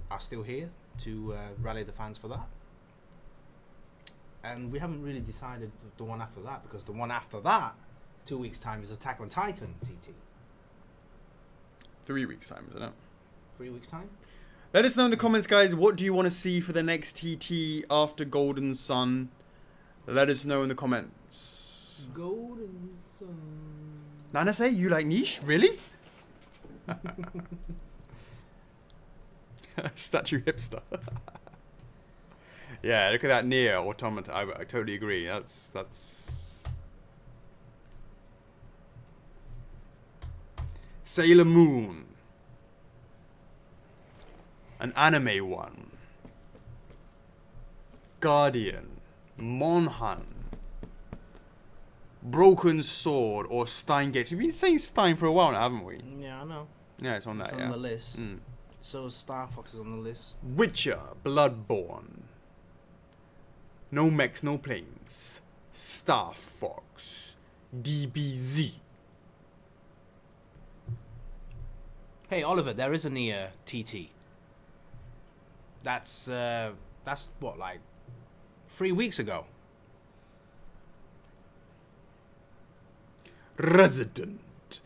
are still here to rally the fans for that. And we haven't really decided the one after that, because the one after that, 2 weeks time, is Attack on Titan TT. 3 weeks time, isn't it? 3 weeks time. Let us know in the comments, guys. What do you want to see for the next TT after Golden Sun? Let us know in the comments. Golden Sun. Nanase, you like niche? Really? Statue hipster. Yeah, look at that Nier Automata. I totally agree. That's Sailor Moon. An anime one. Guardian. Monhan. Broken Sword or Stein Gates. We've been saying Stein for a while now, haven't we? Yeah, I know. Yeah, it's on that. It's on yeah. the list. Mm. So Star Fox is on the list. Witcher, Bloodborne. No mechs, no planes. Star Fox. DBZ. Hey Oliver, there is a Nier TT. That's what, like 3 weeks ago. Resident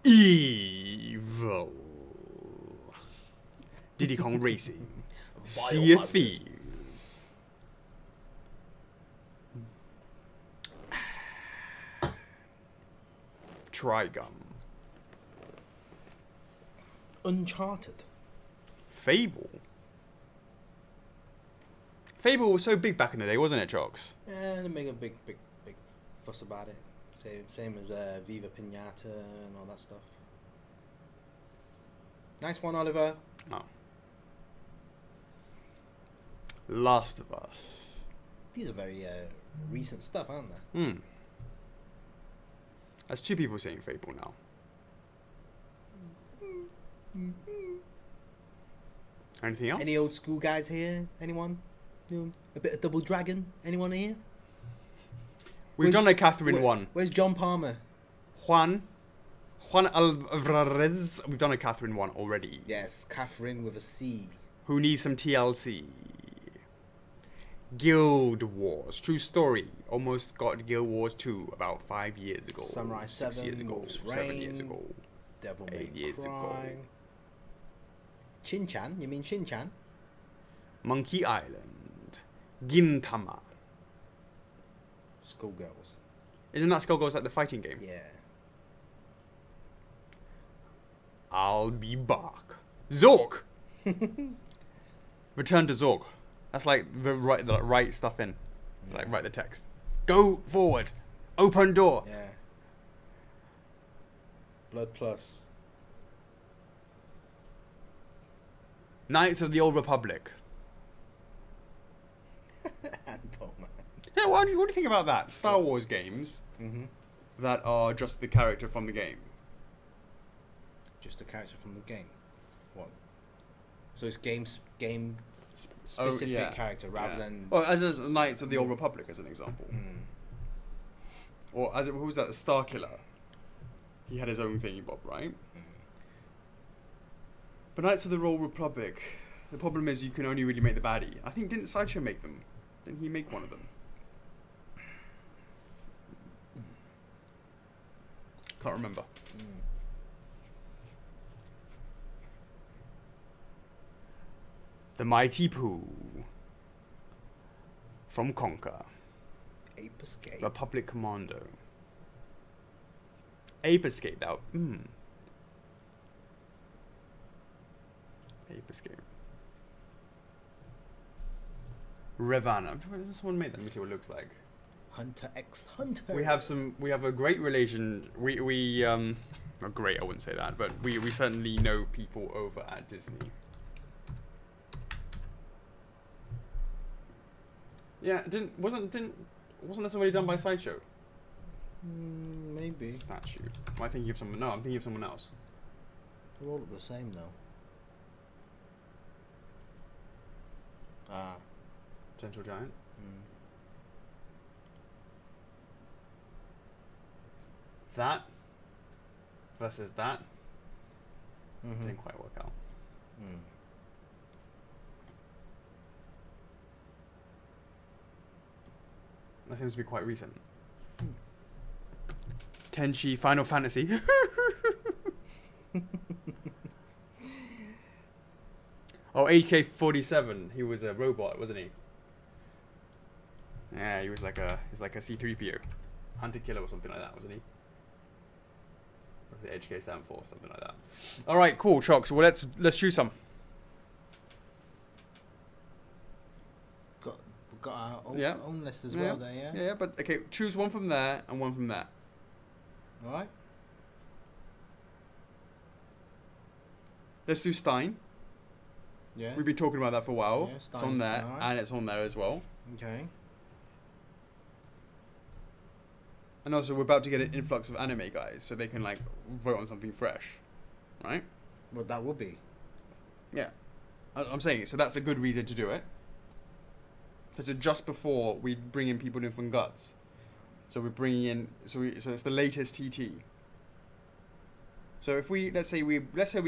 Evil. Diddy Kong Racing. Sea of Thieves. Trigun. Uncharted. Fable. Fable was so big back in the day, wasn't it, Chocks? Yeah, they make a big fuss about it. Same as Viva Pinata and all that stuff. Nice one, Oliver. Oh. Last of Us. These are very recent stuff, aren't they? Hmm. That's 2 people saying Fable now. Anything else? Any old school guys here? Anyone? A bit of Double Dragon? Anyone here? We've done a Catherine one. Where's John Palmer? Juan Alvarez. We've done a Catherine one already. Yes, Catherine with a C. Who needs some TLC? Guild Wars. True story. Almost got Guild Wars 2 about 5 years ago. Samurai 6 years ago. Wolf's 7 Rain, years ago. Devil 8 May years Cry. ago. Shin-chan? You mean Shin-chan? Monkey Island. Gintama. Skullgirls. Isn't that Skullgirls like the fighting game? Yeah. I'll be back. Zork! Return to Zork. That's like write stuff in. Yeah. Like write the text. Go forward. Open door. Yeah. Blood Plus. Knights of the Old Republic. And Bowman. Yeah, what do you think about that? Star Wars games that are just the character from the game. Just a character from the game. What? So it's game specific character rather than. Well, as Knights of the Old Republic, as an example. Or as who was that? The Star Killer. He had his own thingy bob, right? But Knights of the Old Republic, the problem is you can only really make the baddie. I think didn't Sideshow make them? Didn't he make one of them? Can't remember. The Mighty Pooh. From Conquer. Ape Escape. Republic Commando. Ape Escape, that. Ape Escape. Revana. Someone made that. Let me see what it looks like. Hunter X Hunter. We have a great relation. Not great, I wouldn't say that, but we certainly know people over at Disney. Yeah, wasn't that somebody done by Sideshow? Maybe. Statue. Am I thinking of someone? No, I'm thinking of someone else. They're all the same though. Ah. Gentle Giant. That versus that didn't quite work out. That seems to be quite recent. Tenchi Final Fantasy. Oh, AK-47. He was a robot, wasn't he? Yeah, he was like a C-3PO, hunter killer or something like that, wasn't he? What does the HK stand for? Something like that. All right, cool, Chocks. Well, let's choose some. Got our own list as well there, yeah? Yeah, but okay, choose one from there and one from there. Alright. Let's do Stein. Yeah. We've been talking about that for a while. Yeah, it's on there, and it's on there as well. Okay. And also, we're about to get an influx of anime guys, so they can like vote on something fresh, right? Well, that would be. Yeah, I'm saying it. So that's a good reason to do it. Because just before we bring in people in from Guts, so we're bringing in so it's the latest TT. So if let's say we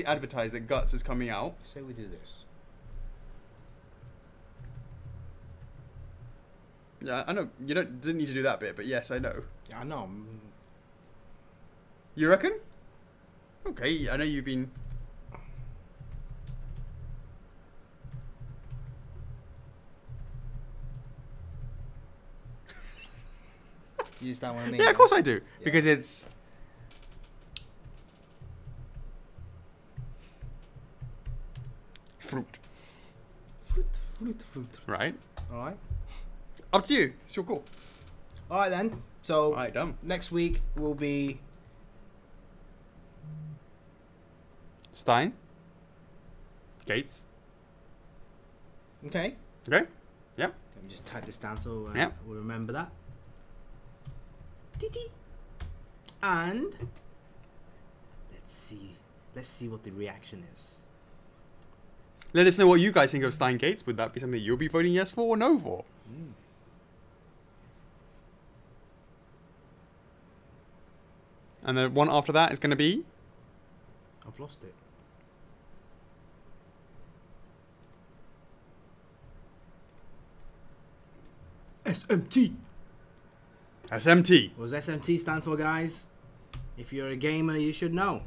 advertise that Guts is coming out. Say we do this. Yeah, I know you didn't need to do that bit, but yes, I know. Yeah, I know. You reckon? Okay, I know you've been. You understand what I mean? Yeah, of course I do. Yeah. Because it's fruit. Fruit. Right? Alright. Up to you. It's your call. Alright then. So alright, done. Next week will be Stein. Gates. Okay. Okay. Yep. Let me just type this down so yep. we'll remember that. And let's see what the reaction is. Let us know what you guys think of Stein Gates. Would that be something you'll be voting yes for or no for? And the one after that is going to be? I've lost it. SMT. SMT. What does SMT stand for, guys? If you're a gamer, you should know.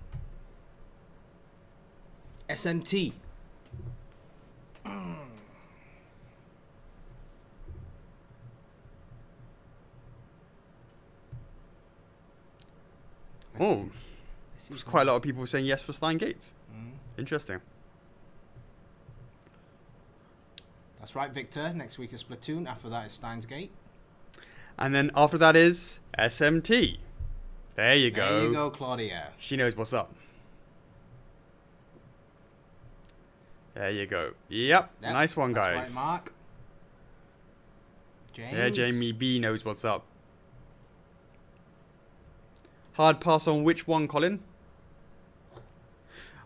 SMT. Oh, there's quite a lot of people saying yes for Stein Gates. Interesting. That's right, Victor. Next week is Splatoon. After that is Steins Gate. And then after that is SMT. There you go. There you go, Claudia. She knows what's up. There you go. Yep. Nice one, guys. That's right, Mark. James. Yeah, Jamie B knows what's up. Hard pass on which one, Colin?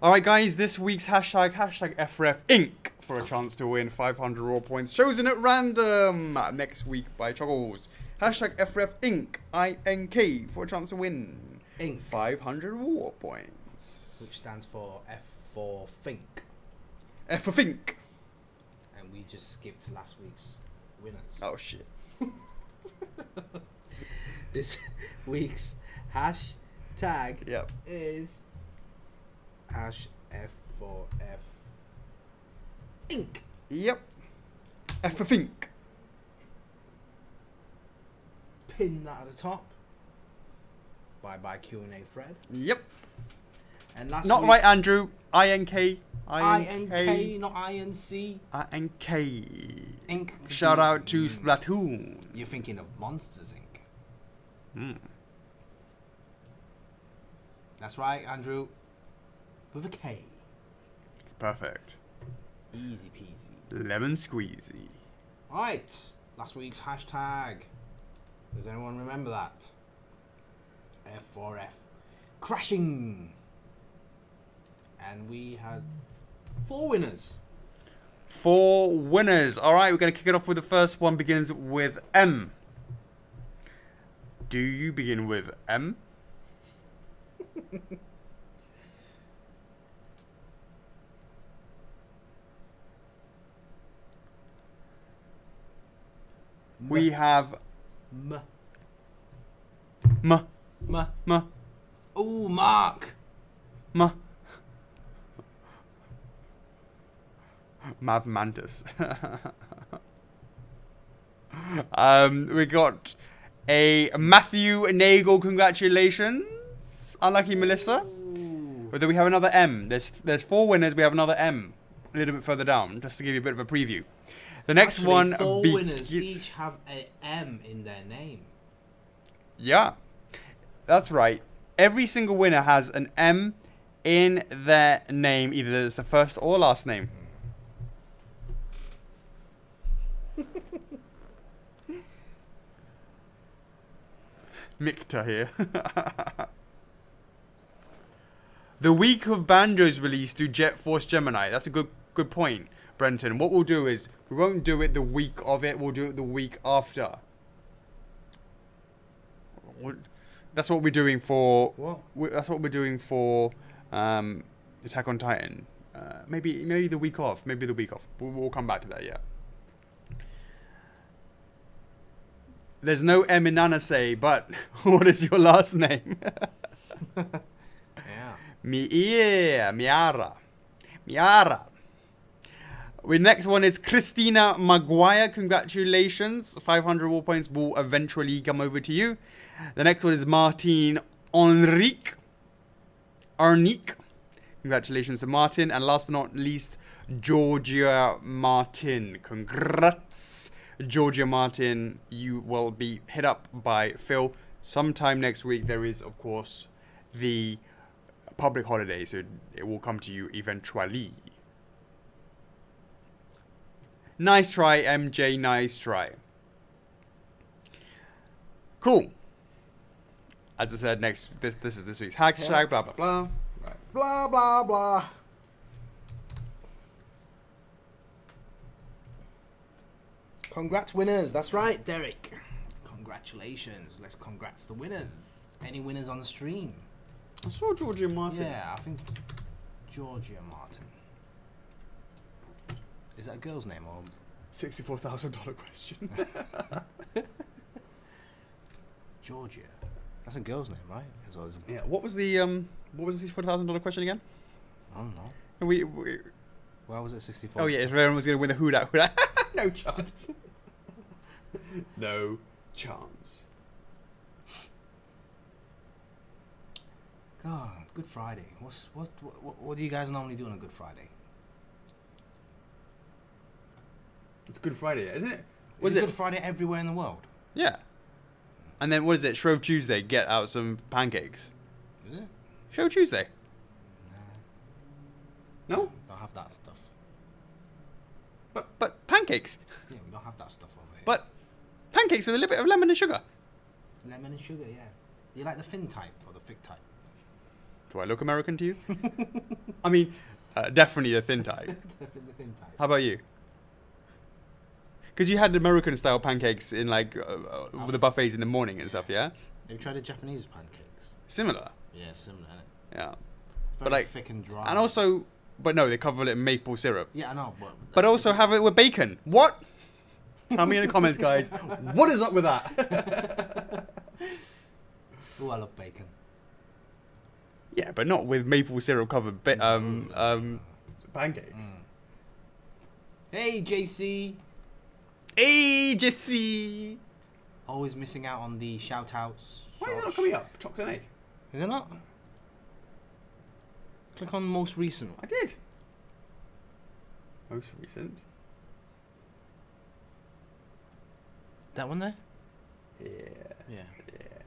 Alright guys, this week's hashtag F4F Inc. for a chance to win 500 raw points chosen at random next week by Chocks. Hashtag F4F Inc. INK for a chance to win Inc. 500 raw points. Which stands for F for Think. F for Think. And we just skipped last week's winners. Oh shit. This week's hashtag is hash F4F Inc. Yep. F for Think. Pin that at the top. Bye bye Q&A Fred. Yep. And last Not week, right, Andrew. INK. I-N-K, not I-N-C. I-N-K. Ink. Shout out to Splatoon. You're thinking of Monsters Inc. Mm. That's right, Andrew. With a K. Perfect. Easy peasy. Lemon squeezy. Alright. Last week's hashtag. Does anyone remember that? F4F. Crashing. And we had 4 winners. 4 winners. All right, we're going to kick it off with the first one. Begins with M. Do you begin with M? We have M. M. M. M. Oh, Mark. M. Mad Mantis. We got a Matthew Nagel. Congratulations, unlucky Melissa. Whether we have another M. There's 4 winners. We have another M a little bit further down, just to give you a bit of a preview. The next Actually, one. 4 winners each have a M in their name. Yeah, that's right. Every single winner has an M in their name, either it's the first or last name. Mikta here. The week of Banjo's release to Jet Force Gemini. That's a good point, Brenton. What we'll do is we won't do it the week of it. We'll do it the week after. That's what we're doing for. What? That's what we're doing for Attack on Titan. Maybe the week off. Maybe the week off. We'll come back to that. Yeah. There's no M in Nanase, but what is your last name? Yeah. Miara. The next one is Christina Maguire. Congratulations. 500 war points will eventually come over to you. The next one is Martin Arnique. Congratulations to Martin. And last but not least, Georgia Martin. Congrats, Georgia Martin. You will be hit up by Phil sometime next week. There is, of course, the public holiday, so it will come to you eventually. Nice try, MJ. Nice try. Cool. As I said, this is this week's hashtag. Yeah. Blah blah blah. Right. Blah, blah, blah. Congrats, winners. That's right, Derek. Congratulations. Let's congrats the winners. Any winners on the stream? I saw Georgia Martin. Yeah, I think Georgia Martin. Is that a girl's name or $64,000 question. Georgia? That's a girl's name, right? As well as Yeah. What was the $64,000 question again? I don't know. We Why was it 64? Oh yeah, if everyone was going to win the who dat. No chance. No chance. God, Good Friday. What do you guys normally do on a Good Friday? It's Good Friday, isn't it? Is it Good Friday everywhere in the world? Yeah. And then what is it? Shrove Tuesday. Get out some pancakes. Is it? Shrove Tuesday. No. No? Don't have that stuff. But pancakes. Yeah, we don't have that stuff over here. But pancakes with a little bit of lemon and sugar. Lemon and sugar, yeah. You like the thin type or the thick type? Do I look American to you? I mean, definitely the thin type. The thin type. How about you? Because you had American style pancakes in like with the buffets in the morning and stuff, yeah? Have you tried the Japanese pancakes? Similar. Yeah, similar, innit? Yeah. Very like thick and dry. And also, but no, they cover it in maple syrup. Yeah, I know, But also have it with bacon. What? Tell me in the comments, guys. What is up with that? Oh, I love bacon. Yeah, but not with maple syrup covered pancakes. Hey, JC. Hey, Jesse. Always missing out on the shout-outs. Why is it not coming up? Chocks A. Is it not? Click on most recent. I did. Most recent. That one there? Yeah. Yeah. Yeah.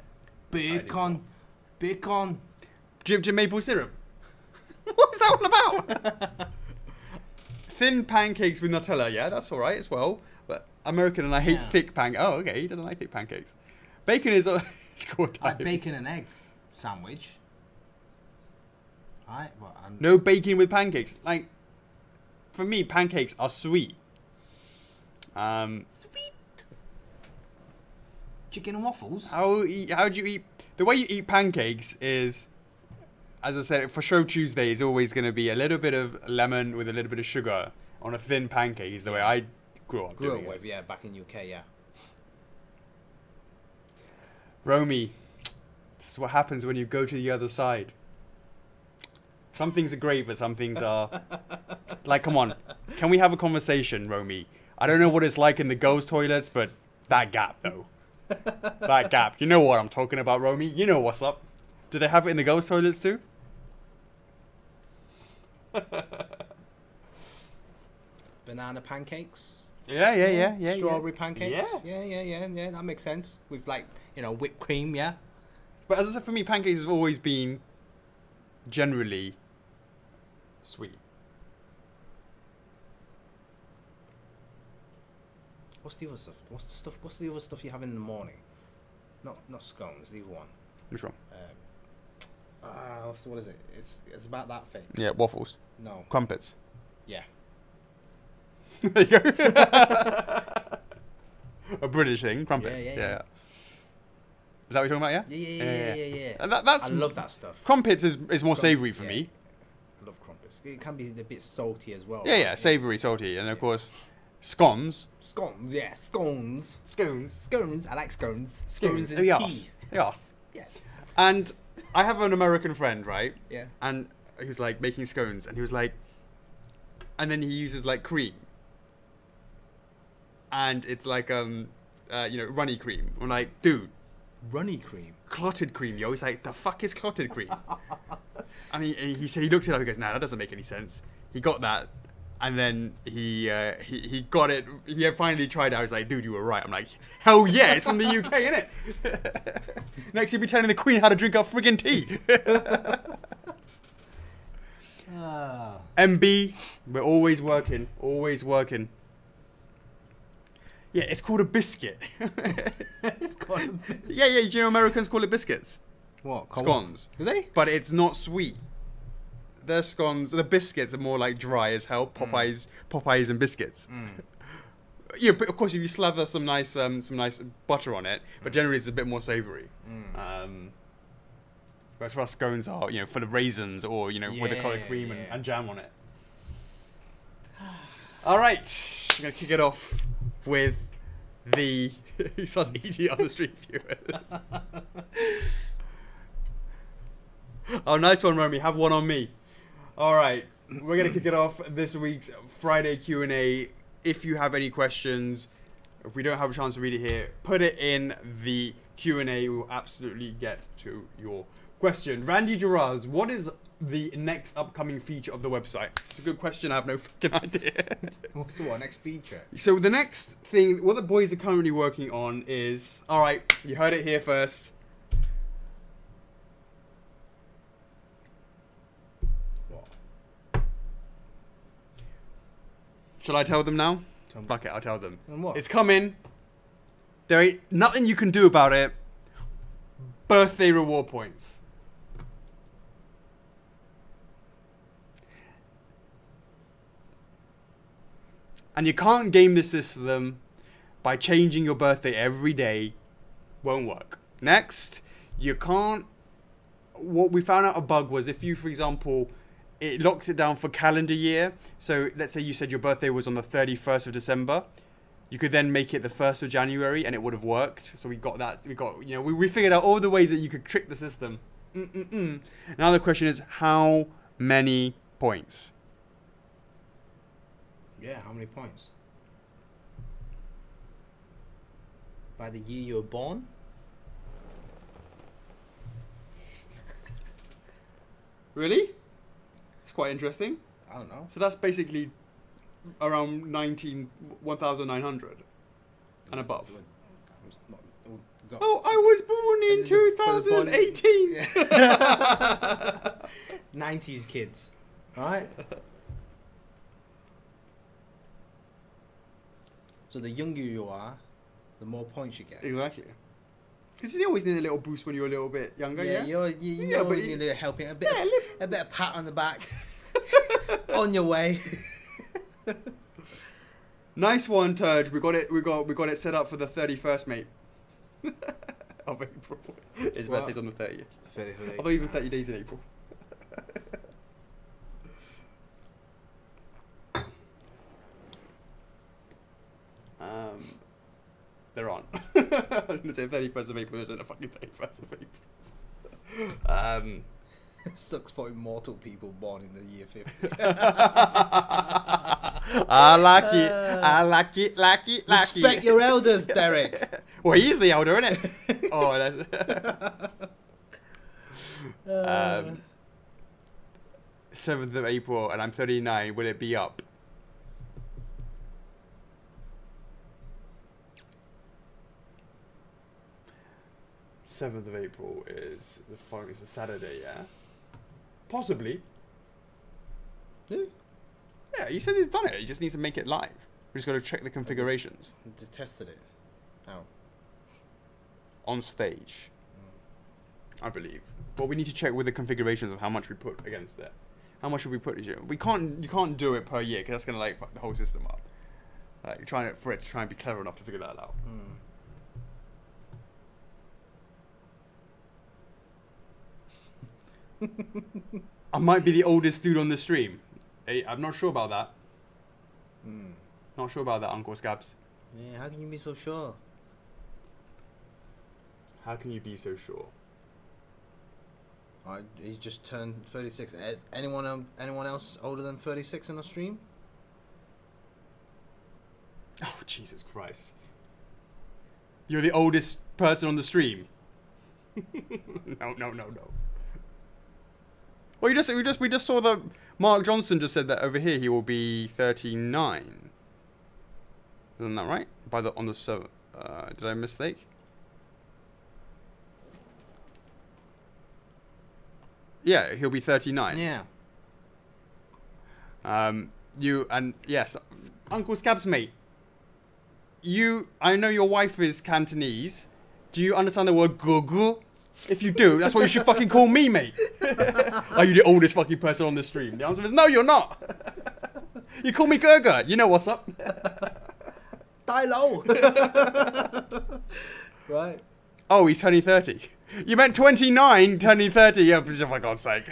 Bacon. Bacon. Dripped in maple syrup. What's that all about? Thin pancakes with Nutella. Yeah, that's all right as well. But American and I hate thick Oh, okay. He doesn't like thick pancakes. Bacon is it's called Like bacon and egg sandwich. Alright, well, no bacon with pancakes. Like, for me, pancakes are sweet. Sweet. Chicken and waffles. How do you eat? The way you eat pancakes is, as I said, for Show Tuesday is always going to be a little bit of lemon with a little bit of sugar on a thin pancake. Is the way I grew up. Grew up with, yeah, back in UK, yeah. Romy, this is what happens when you go to the other side. Some things are great, but some things are like, come on, can we have a conversation, Romy? I don't know what it's like in the girls' toilets, but that gap though. That gap. You know what I'm talking about, Romy. You know what's up. Do they have it in the girls' toilets too? Banana pancakes. Yeah. Strawberry pancakes. Yeah. Yeah. That makes sense. With like, whipped cream, yeah. But as I said, for me, pancakes have always been generally sweet. What's the other stuff? What's the other stuff you have in the morning? Not scones, the other one. Which one? What is it? It's about that thing. Yeah, waffles. No. Crumpets. Yeah. There you go. A British thing, crumpets. Yeah. Is that what you're talking about? Yeah. That's I love that stuff. Crumpets is more savoury for me. I love crumpets. It can be a bit salty as well. Yeah, savoury, salty, and of course, scones. Scones, yeah, scones. Scones. I like scones. Scones and tea. Yes. Yes. And I have an American friend, right? Yeah. And he's like making scones, and he was like, and then he uses like cream, and it's like runny cream. I'm like, dude, runny cream, clotted cream, yo. He's like, the fuck is clotted cream? and he said he looked it up. He goes, nah, that doesn't make any sense. He got that, and then he got it. He finally tried it. I was like, dude, you were right. I'm like, hell yeah, it's from the UK, innit? Next, you'll be telling the Queen how to drink our friggin' tea. MB, we're always working. Yeah, it's called a biscuit. It's called a biscuit. Yeah, do you know Americans call it biscuits? What? Scones. Do they? But it's not sweet. Their scones, the biscuits are more like dry as hell. Popeyes and biscuits. Yeah, but of course if you slather some nice butter on it, but generally it's a bit more savoury. Whereas for us, scones are full of raisins or with a colored cream and jam on it. All right, I'm gonna kick it off with the he starts eating other street viewers. Oh, nice one, Romy. Have one on me. All right, we're gonna kick it off this week's Friday Q&A. If you have any questions, if we don't have a chance to read it here, put it in the Q&A. We will absolutely get to your question. Randy Giraz, what is the next upcoming feature of the website? It's a good question. I have no fucking idea. What's the next feature? So the next thing, what the boys are currently working on is, all right, you heard it here first. What? Shall I tell them now? Fuck it, I'll tell them. And what? It's coming. There ain't nothing you can do about it. Birthday reward points. And you can't game the system by changing your birthday every day. Won't work. Next, you can't... What we found out a bug was if you, for example, it locks it down for calendar year. So let's say you said your birthday was on the 31st of December. You could then make it the 1st of January and it would have worked. So we got that. We figured out all the ways that you could trick the system. Now the question is, how many points? Yeah, how many points? By the year you were born? Really? It's quite interesting. I don't know. So that's basically around 1,900 and above. Oh, I was born in 2018. 90s kids, right? So the younger you are, the more points you get. Exactly. Because you always need a little boost when you're a little bit younger. Yeah, you know, but you need a helping, a bit of pat on the back. On your way. Nice one, Turge. We got it set up for the 31st, mate. Of April. His birthday's on the 30th. Although even 30 days in April. They're on. I was going to say 31st of April. There's not a fucking 31st of April. Sucks for immortal people born in the year 50. I like it. I like it. Like it. Like it. Respect your elders, Derek. Well, he's the elder, isn't it? Oh, that's 7th of April, and I'm 39. Will it be up? Seventh of April is it's a Saturday, yeah. Possibly. Really? Yeah, he says he's done it. He just needs to make it live. We just got to check the configurations. Just tested it. Oh. On stage, I believe. But we need to check with the configurations of how much we put against it. How much should we put? You can't do it per year because that's gonna like fuck the whole system up. Like you're trying for it to try and be clever enough to figure that out. I might be the oldest dude on the stream. Hey, I'm not sure about that. Not sure about that, Uncle Scabs. Yeah, how can you be so sure? How can you be so sure? He just turned 36. Anyone else older than 36 in the stream? Oh, Jesus Christ. You're the oldest person on the stream. No. Well, we just saw that Mark Johnson just said that over here he will be 39. Isn't that right? On the 7th. Did I mistake? Yeah, he'll be 39. Yeah. Yes, Uncle Scabs, mate. I know your wife is Cantonese. Do you understand the word gugu? If you do, that's what you should fucking call me, mate. Are you the oldest fucking person on the stream? The answer is no, you're not. You call me Gurga. You know what's up. Die low. Right. Oh, he's turning 30. You meant 29 turning 30. Yeah, for God's sake.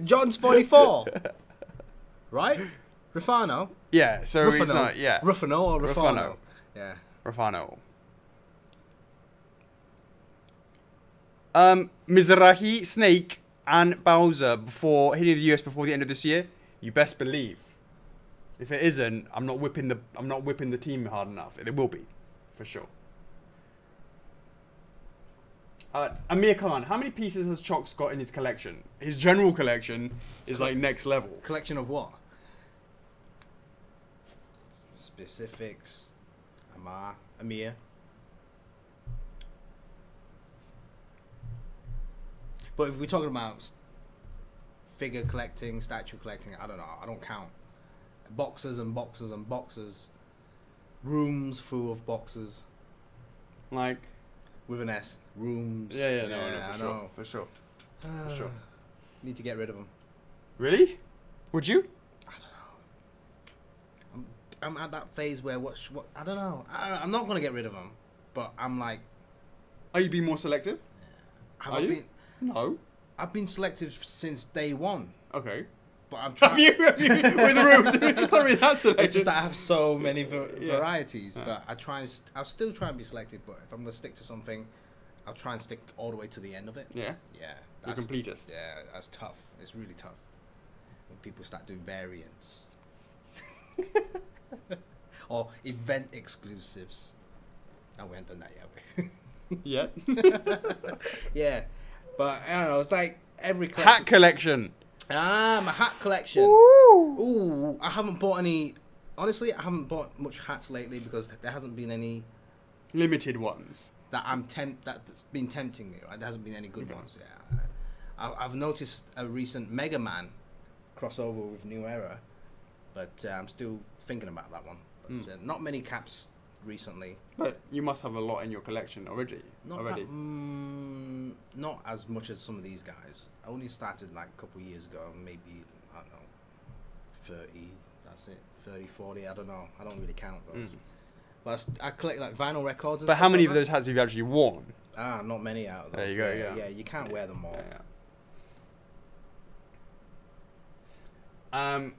John's 44. Right? Rufano? Yeah, so Rufano. he's not, yeah. Rufano or Rufano? Yeah. Rufano. Mizrahi, Snake, and Bowser before hitting the US before the end of this year. You best believe. If it isn't, I'm not whipping the team hard enough. It will be, for sure. Amir Khan, how many pieces has Chocks got in his collection? His general collection is like next level. Collection of what? Specifics. Amir. But if we're talking about figure collecting, statue collecting, I don't know. I don't count. Boxes and boxes and boxes. Rooms full of boxes. Like? With an S. Rooms. Yeah, no, for sure. For sure. Need to get rid of them. Really? Would you? I don't know. I'm at that phase where I don't know. I'm not gonna get rid of them, but I'm like. Are you being more selective? Have I been? No. I've been selective since day one. Okay. But I'm trying. Have you with the rooms? You can't be that selective. It's just that I have so many varieties, but I'll still try and be selective. But if I'm gonna stick to something, I'll try and stick all the way to the end of it. Yeah. Yeah. You're completist. Yeah, that's tough. It's really tough when people start doing variants or event exclusives. Oh, we haven't done that yet. Yeah. Yeah, but I don't know. It's like every collection. Hat collection. My hat collection. Woo. Ooh, I haven't bought any. Honestly, I haven't bought much hats lately because there hasn't been any Limited ones. that's been tempting me. Right? There hasn't been any good ones. Yeah, I've noticed a recent Mega Man crossover with New Era, but I'm still thinking about that one. But not many caps recently. But you must have a lot in your collection already. Not as much as some of these guys. I only started like a couple of years ago, maybe, I don't know, 30, that's it, 30, 40, I don't know. I don't really count those. But I collect like vinyl records and But stuff how many like of those hats have you actually worn? not many out of those. There you go, Yeah, you can't wear them all. Yeah.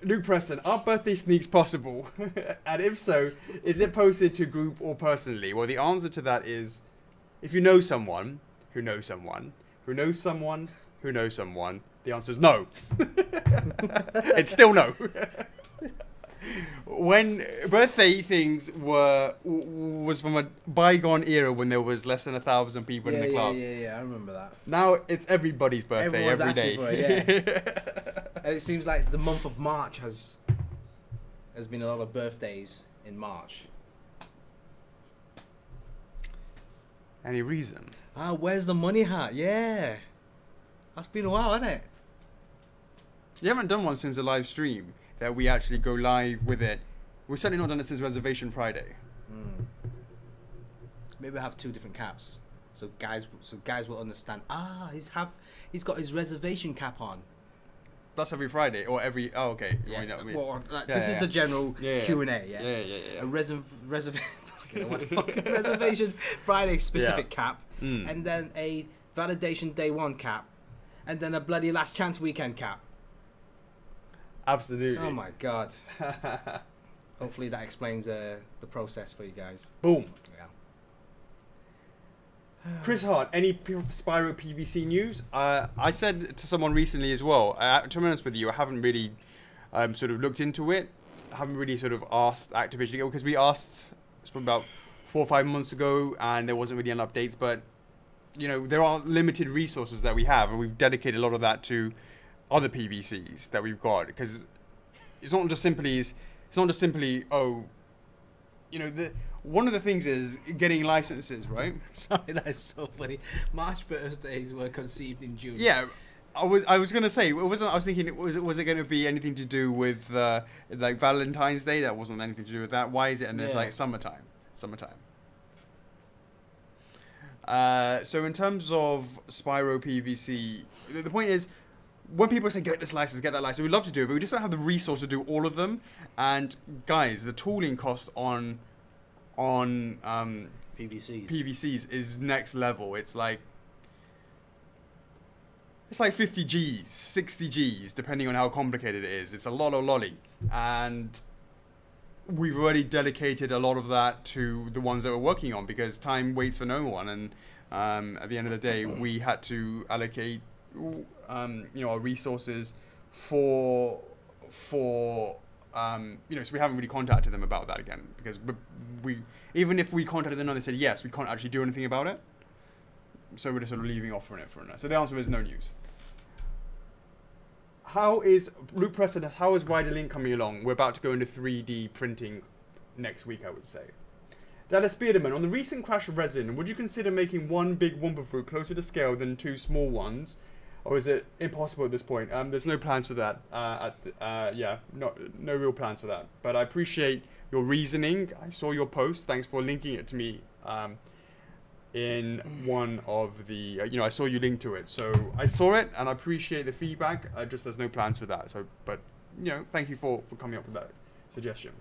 Luke Preston, are birthday sneaks possible? And if so, is it posted to group or personally? Well, the answer to that is, if you know someone who knows someone who knows someone who knows someone, the answer is no. It's still no. When birthday things was from a bygone era when there was less than 1,000 people in the club. Yeah, I remember that. Now it's everybody's birthday. Everyone's every day. asking for it, yeah. And it seems like the month of March has been a lot of birthdays in March. Any reason? Where's the money hat? Yeah. That's been a while, hasn't it? You haven't done one since the live stream that we actually go live with it. We've certainly not done it since Reservation Friday. Maybe I have two different caps, so guys will understand. He's got his reservation cap on. That's every Friday or every. Oh, okay. Yeah. You know what I mean? Well, this is the general Q&A. Yeah. A reservation Friday specific cap, and then a validation day one cap, and then a bloody last chance weekend cap. Absolutely. Oh my god. Hopefully that explains the process for you guys. Boom. Yeah. Chris Hart, any Spyro PVC news? I said to someone recently as well, to be honest with you, I haven't really sort of looked into it. I haven't really sort of asked Activision, because we asked about 4 or 5 months ago and there wasn't really any updates, but you know, there are limited resources that we have and we've dedicated a lot of that to other PVCs that we've got, because it's not just simply oh, you know, one of the things is getting licenses, right? Sorry, that is so funny. March birthdays were conceived in June. Yeah, I was gonna say, I was thinking, was it going to be anything to do with like Valentine's Day? That wasn't anything to do with that. Why is it? And it's like summertime. So in terms of Spyro PVC, the point is, when people say get this license, get that license, we'd love to do it, but we just don't have the resource to do all of them. And guys, the tooling cost on PVCs is next level. It's like 50 G's, 60 G's, depending on how complicated it is. It's a lot of lolly, and we've already dedicated a lot of that to the ones that we're working on, because time waits for no one, and at the end of the day, we had to allocate our resources for so we haven't really contacted them about that again, because we even if we contacted them and they said yes, we can't actually do anything about it, so we're just sort of leaving off on it for now. So the answer is no news. How is Luke Preston? How is Rider Link coming along? We're about to go into 3D printing next week, I would say. Dallas Spearderman, on the recent crash of resin, would you consider making one big Wumpa fruit closer to scale than two small ones? Or is it impossible at this point? There's no plans for that. No real plans for that. But I appreciate your reasoning. I saw your post. Thanks for linking it to me in one of the... I saw you link to it. So I saw it and I appreciate the feedback. Just there's no plans for that. So, but, thank you for coming up with that suggestion.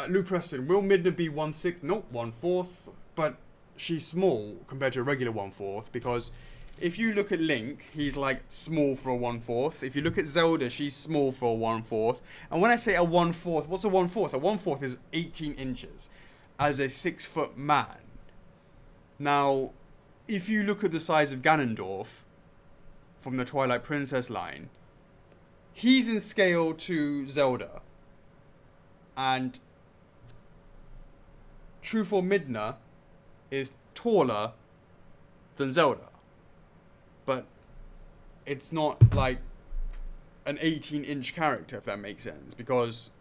Luke Preston, will Midna be 1/6? Not 1/4, but she's small compared to a regular 1/4, because if you look at Link, he's like small for a 1/4. If you look at Zelda, she's small for a 1/4. And when I say a 1/4, what's a 1/4? A 1/4 is 18 inches as a 6-foot man. Now, if you look at the size of Ganondorf from the Twilight Princess line, he's in scale to Zelda. And True for Midna is taller than Zelda. But it's not like an 18-inch character, if that makes sense, because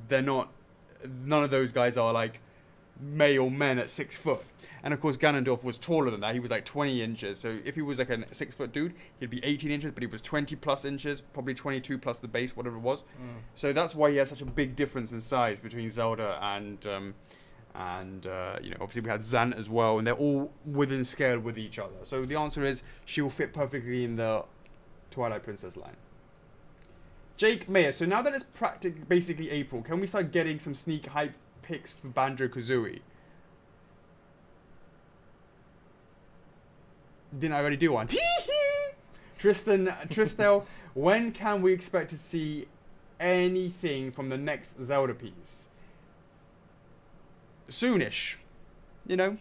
they're not. None of those guys are like male men at 6 foot. And of course, Ganondorf was taller than that. He was like 20 inches. So if he was like a 6 foot dude, he'd be 18 inches, but he was 20 plus inches, probably 22 plus the base, whatever it was. So that's why he has such a big difference in size between Zelda and you know, obviously we had Zant as well, and they're all within scale with each other. So the answer is she will fit perfectly in the Twilight Princess line. Jake Mayer, so now that it's basically April, can we start getting some sneak hype picks for Banjo-Kazooie? Didn't I already do one? Tristel, when can we expect to see anything from the next Zelda piece? Soonish. You know?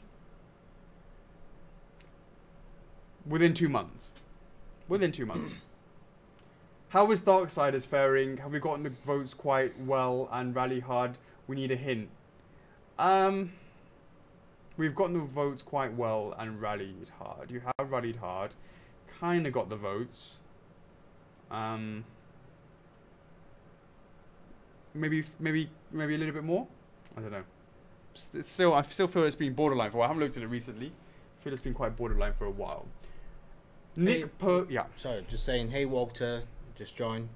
Within 2 months. Within 2 months. How is Darksiders faring? Have we gotten the votes quite well and rally hard? We need a hint. We've gotten the votes quite well and rallied hard. You have rallied hard. Kind of got the votes. Maybe a little bit more? I don't know. I still feel it's been borderline for a while. I haven't looked at it recently. I feel it's been quite borderline for a while. Yeah. Sorry, just saying, hey Walter, just join.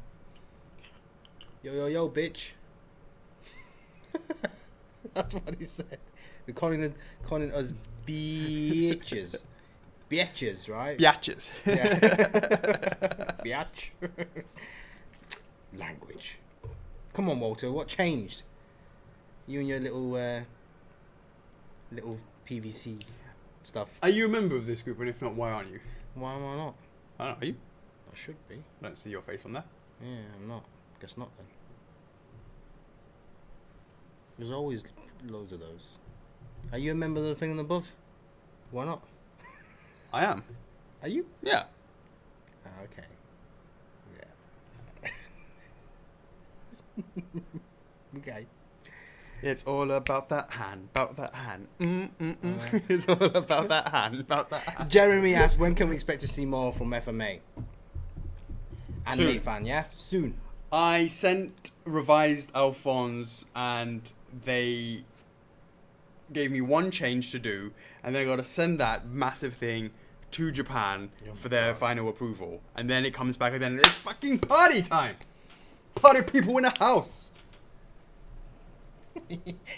Yo, bitch. That's what he said. They're calling us bitches. Bitches, right? Biatches. Yeah. Biatch. Language. Come on, Walter, what changed? You and your little PVC stuff. Are you a member of this group? And if not, why aren't you? Why am I not? I don't know. Are you? I should be. I don't see your face on there. Yeah, I'm not. Guess not then. There's always loads of those. Are you a member of the thing above? Why not? I am. Are you? Yeah. Oh, okay. Yeah. Okay. It's all about that hand, about that hand. It's all about that hand, about that hand. Jeremy asked, when can we expect to see more from FMA? And Soon. Nathan, yeah? Soon. I sent revised Alphonse and they gave me one change to do, and then I got to send that massive thing to Japan for their final approval. And then it comes back and then it's fucking party time. Party people in the house.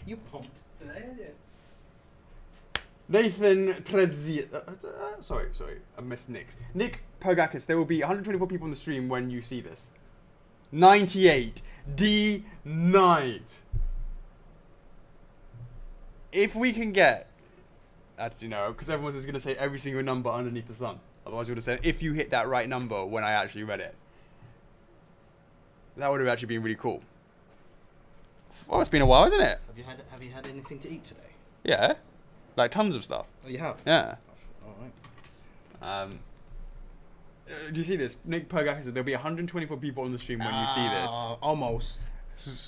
You pumped today, aren't you? Nathan Trezi... sorry, I missed Nick's. Nick Pergakis, there will be 124 people on the stream when you see this. 98. Denied. If we can get... Actually, no, because everyone's just going to say every single number underneath the sun. Otherwise, we would have said, if you hit that right number when I actually read it. That would have actually been really cool. Oh, it's been a while, isn't it? Have you had anything to eat today? Yeah. Like tons of stuff. Oh, you have? Yeah. Alright. Do you see this? Nick Pergakis said there'll be 124 people on the stream when you see this. Almost.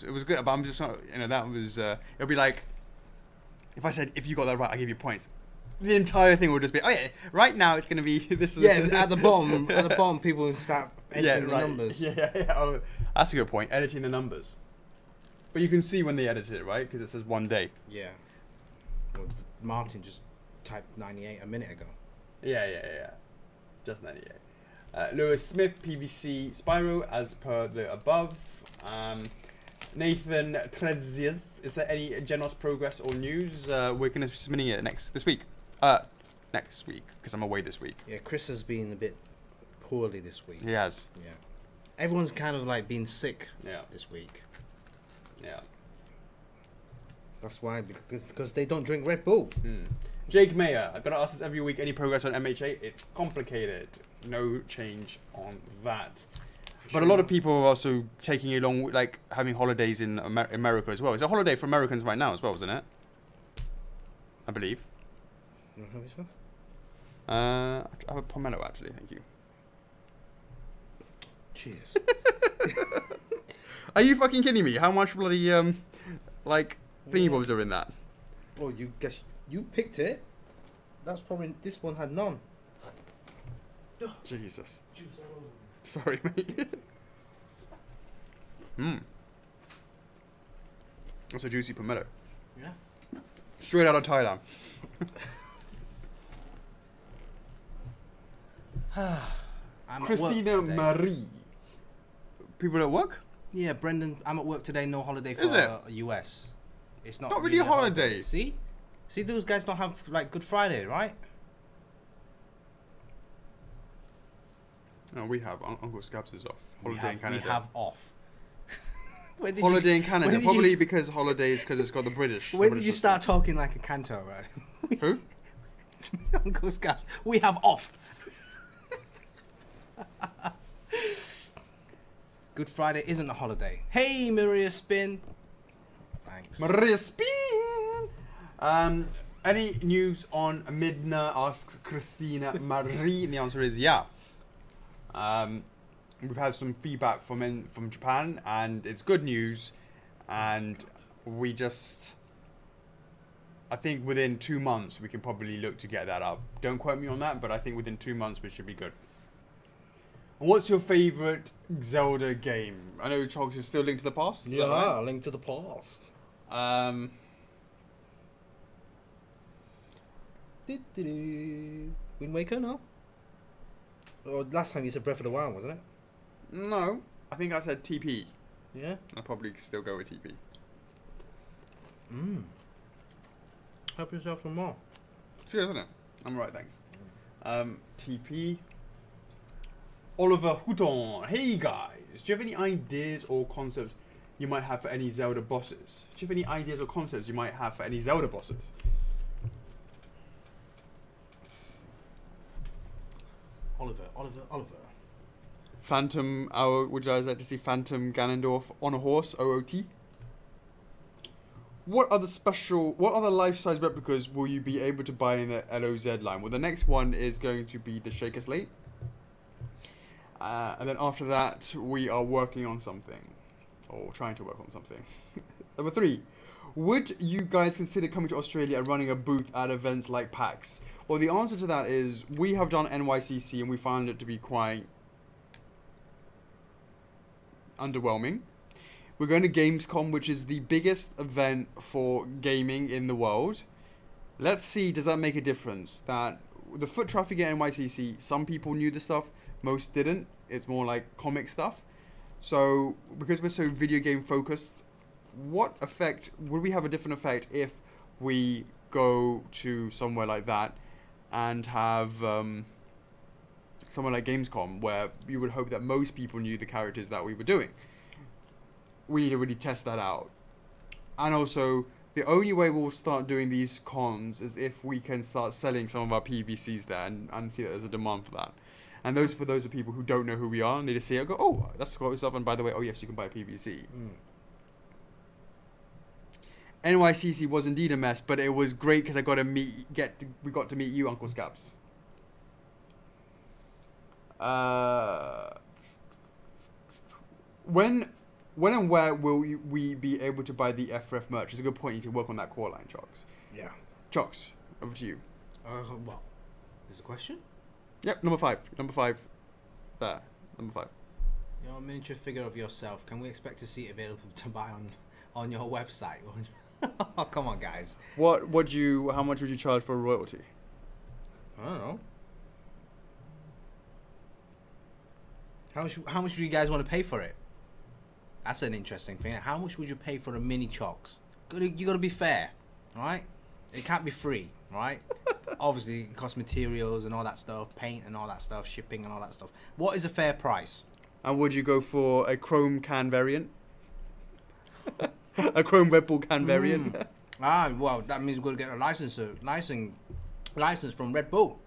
It was good, but I'm just not, you know, that was, it'll be like, if I said, if you got that right, I give you points. The entire thing will just be, oh yeah, right now it's going to be this. Yeah, at the bottom, people will start entering the numbers. Yeah. Oh, that's a good point, editing the numbers. But you can see when they edit it, right? Because it says 1 day. Yeah. Well, Martin just typed 98 a minute ago. Yeah. Just 98. Lewis Smith, PVC Spyro, as per the above. Nathan Treziz, is there any Genos progress or news? We're going to be submitting it this week. Next week, because I'm away this week. Yeah, Chris has been a bit poorly this week. He has. Yeah. Everyone's kind of like been sick this week. Yeah. That's why, because they don't drink Red Bull. Jake Mayer, I've got to ask this every week, any progress on MHA? It's complicated. No change on that. But a lot of people are also taking it along, like having holidays in America as well. It's a holiday for Americans right now as well, isn't it? I believe. You want to have yourself? I have a pomelo actually, thank you. Cheers. Are you fucking kidding me? How much bloody, like, thingy bobs are in that? Well, you picked it. That's probably, this one had none. Jesus. Juice all over. Sorry, mate. Mmm. That's a juicy pomelo. Yeah. Straight out of Thailand. I'm Christina at work today. Marie. People at work? Yeah, Brendan, I'm at work today, no holiday for Is it? US. It's Not really a holiday. See? See, those guys don't have, like, Good Friday, right? No, we have. Uncle Scabs is off. Holiday in Canada. We have off. Holiday in Canada. when Probably you- because holidays, because it's got the British. When the did British you system. start talking like a cantor, right? Who? Uncle Scabs. We have off. Good Friday isn't a holiday. Hey, Maria Spin. Thanks. Maria Spin. Any news on Midna? Asks Christina Marie. And the answer is yeah. We've had some feedback from Japan, and it's good news. And we just, I think within 2 months we can probably look to get that up. Don't quote me on that, but I think within 2 months we should be good. What's your favorite Zelda game? I know Chocks is still Link to the Past. Is that right? Link to the Past. Wind Waker, no? Or last time you said Breath of the Wild, wasn't it? No, I think I said TP. Yeah. I'll probably still go with TP. Help yourself some more. It's good, isn't it? I'm right, thanks. TP. Oliver Houton. Hey guys, do you have any ideas or concepts you might have for any Zelda bosses? Do you have any ideas or concepts you might have for any Zelda bosses? Oliver. Phantom, would you guys like to see Phantom Ganondorf on a horse, OOT? What other life-size replicas will you be able to buy in the LOZ line? Well, the next one is going to be the Shaker Slate. And then after that, we are working on something. Or trying to work on something. Number 3. Would you guys consider coming to Australia and running a booth at events like PAX? Well, the answer to that is we have done NYCC and we found it to be quite underwhelming. We're going to Gamescom, which is the biggest event for gaming in the world. Let's see, does that make a difference? That the foot traffic at NYCC, some people knew the stuff, most didn't. It's more like comic stuff. So, because we're so video game focused, what effect, would we have a different effect if we go to somewhere like that and have somewhere like Gamescom, where you would hope that most people knew the characters that we were doing? We need to really test that out. And also, the only way we'll start doing these cons is if we can start selling some of our PVCs there and see that there's a demand for that. And those for those of people who don't know who we are and they just see it and go, oh, that's close up, and by the way, oh yes, you can buy a PVC. NYCC was indeed a mess, but it was great because we got to meet you, Uncle Scabs. When and where will we be able to buy the F4F merch? It's a good point. You need to work on that core line, Chocks. Yeah. Chocks, over to you. Well, there's a question? Yep, number 5. Number 5. There. Number 5. Your miniature figure of yourself, can we expect to see it available to buy on your website? Oh, come on, guys. How much would you charge for a royalty? I don't know. How much do you guys want to pay for it? That's an interesting thing. How much would you pay for a mini Chocks? You got to be fair, all right? It can't be free, right? Obviously, it costs materials and all that stuff, paint and all that stuff, shipping and all that stuff. What is a fair price? And would you go for a chrome can variant? A chrome Red Bull can variant? Well, that means we're going to get a license from Red Bull.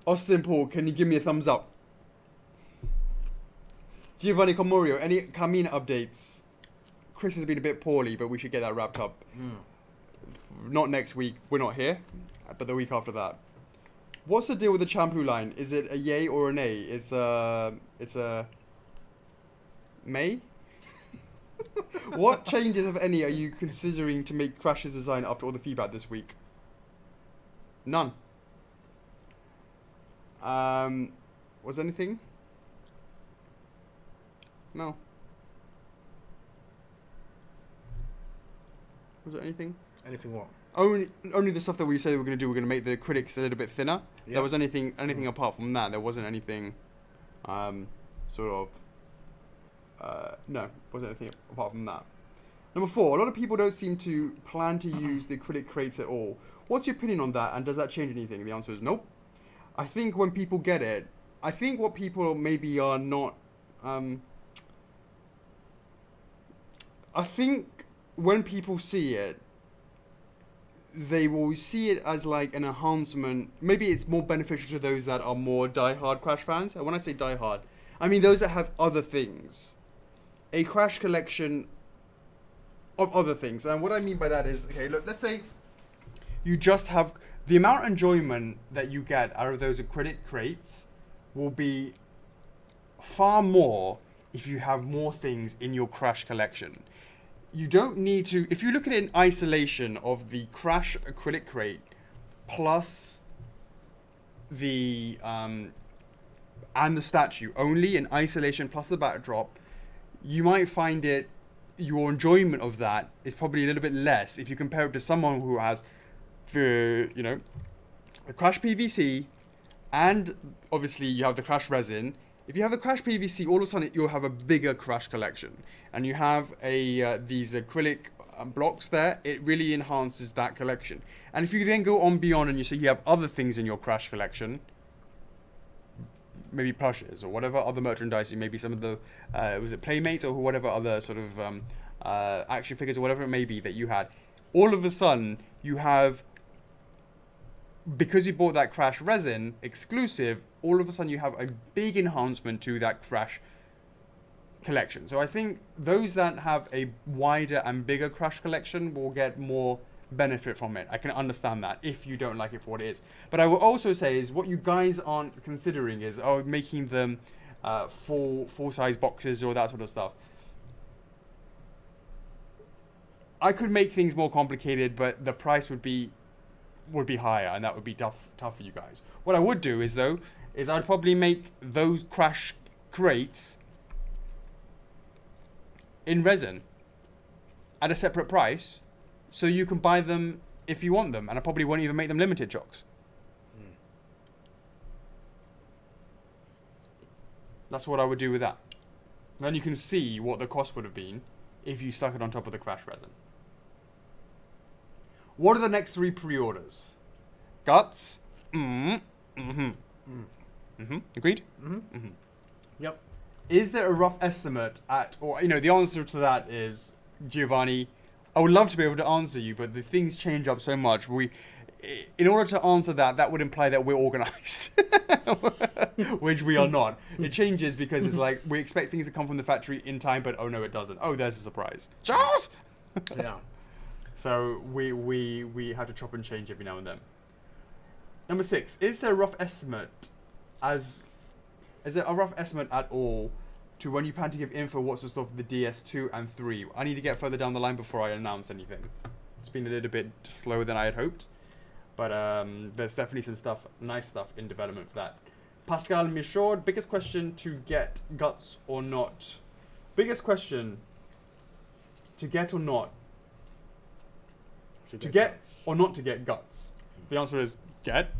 Austin Paul, can you give me a thumbs up? Giovanni Comorio, any Camina updates? Chris has been a bit poorly, but we should get that wrapped up. Not next week, we're not here, but the week after that. What's the deal with the shampoo line? Is it a yay or a nay? It's a May? What changes, if any, are you considering to make Crash's design after all the feedback this week? None. Was anything? No. Was there anything? Anything what? Only the stuff that we said we were going to do. We're going to make the critics a little bit thinner. Yep. There was anything apart from that. There wasn't anything, no, wasn't anything apart from that. Number 4, a lot of people don't seem to plan to use the critic crates at all. What's your opinion on that, and does that change anything? The answer is nope. I think when people get it, I think what people maybe are not, I think when people see it, they will see it as like an enhancement. Maybe it's more beneficial to those that are more die-hard Crash fans. And when I say die-hard, I mean those that have other things. A Crash collection of other things. And what I mean by that is, okay, look, let's say you just have the amount of enjoyment that you get out of those critic crates will be far more if you have more things in your Crash collection. You don't need to, if you look at it in isolation of the Crash acrylic crate plus the and the statue only in isolation plus the backdrop, you might find it, your enjoyment of that is probably a little bit less if you compare it to someone who has the, you know, the Crash PVC and obviously you have the Crash resin. If you have the Crash PVC, all of a sudden you'll have a bigger Crash collection, and you have a these acrylic blocks there. It really enhances that collection. And if you then go on beyond and you say you have other things in your Crash collection, maybe plushes or whatever other merchandising, maybe some of the was it Playmates or whatever other sort of action figures or whatever it may be that you had, all of a sudden you have, because you bought that Crash resin exclusive, all of a sudden you have a big enhancement to that Crash collection. So I think those that have a wider and bigger Crash collection will get more benefit from it. I can understand that if you don't like it for what it is. But I will also say is what you guys aren't considering is making them full size boxes or that sort of stuff. I could make things more complicated, but the price would be higher, and that would be tough for you guys. What I would do is I'd probably make those Crash crates in resin at a separate price, so you can buy them if you want them, and I probably won't even make them limited Chocks. That's what I would do with that. Then you can see what the cost would have been if you stuck it on top of the Crash resin. What are the next 3 pre-orders? Guts. Agreed? Yep. Is there a rough estimate or, you know, the answer to that is, Giovanni, I would love to be able to answer you, but the things change up so much. In order to answer that, that would imply that we're organized, which we are not. It changes because it's like, we expect things to come from the factory in time, but oh no, it doesn't. Oh, there's a surprise. Charles! Yeah. So we have to chop and change every now and then. Number 6, is there a rough estimate at all to when you plan to give info what's the stuff for the DS2 and 3? I need to get further down the line before I announce anything. It's been a little bit slower than I had hoped, but there's definitely some nice stuff in development for that. Pascal Michaud, biggest question to get Guts or not? Biggest question to get or not? To get or not to get Guts? The answer is get.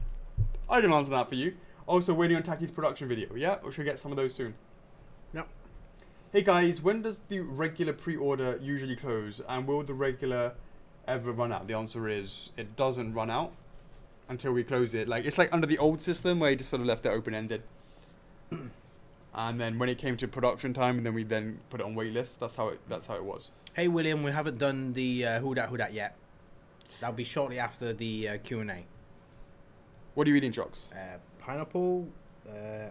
I can answer that for you. Also waiting on Taki's production video, yeah? Or should we get some of those soon? Yep. Hey guys, when does the regular pre-order usually close? And will the regular ever run out? The answer is it doesn't run out until we close it. Like, it's like under the old system where you just sort of left it open-ended. And then when it came to production time, and then we then put it on waitlist. That's how it was. Hey William, we haven't done the who dat yet. That'll be shortly after the Q&A. What are you eating, Chocks? Pineapple.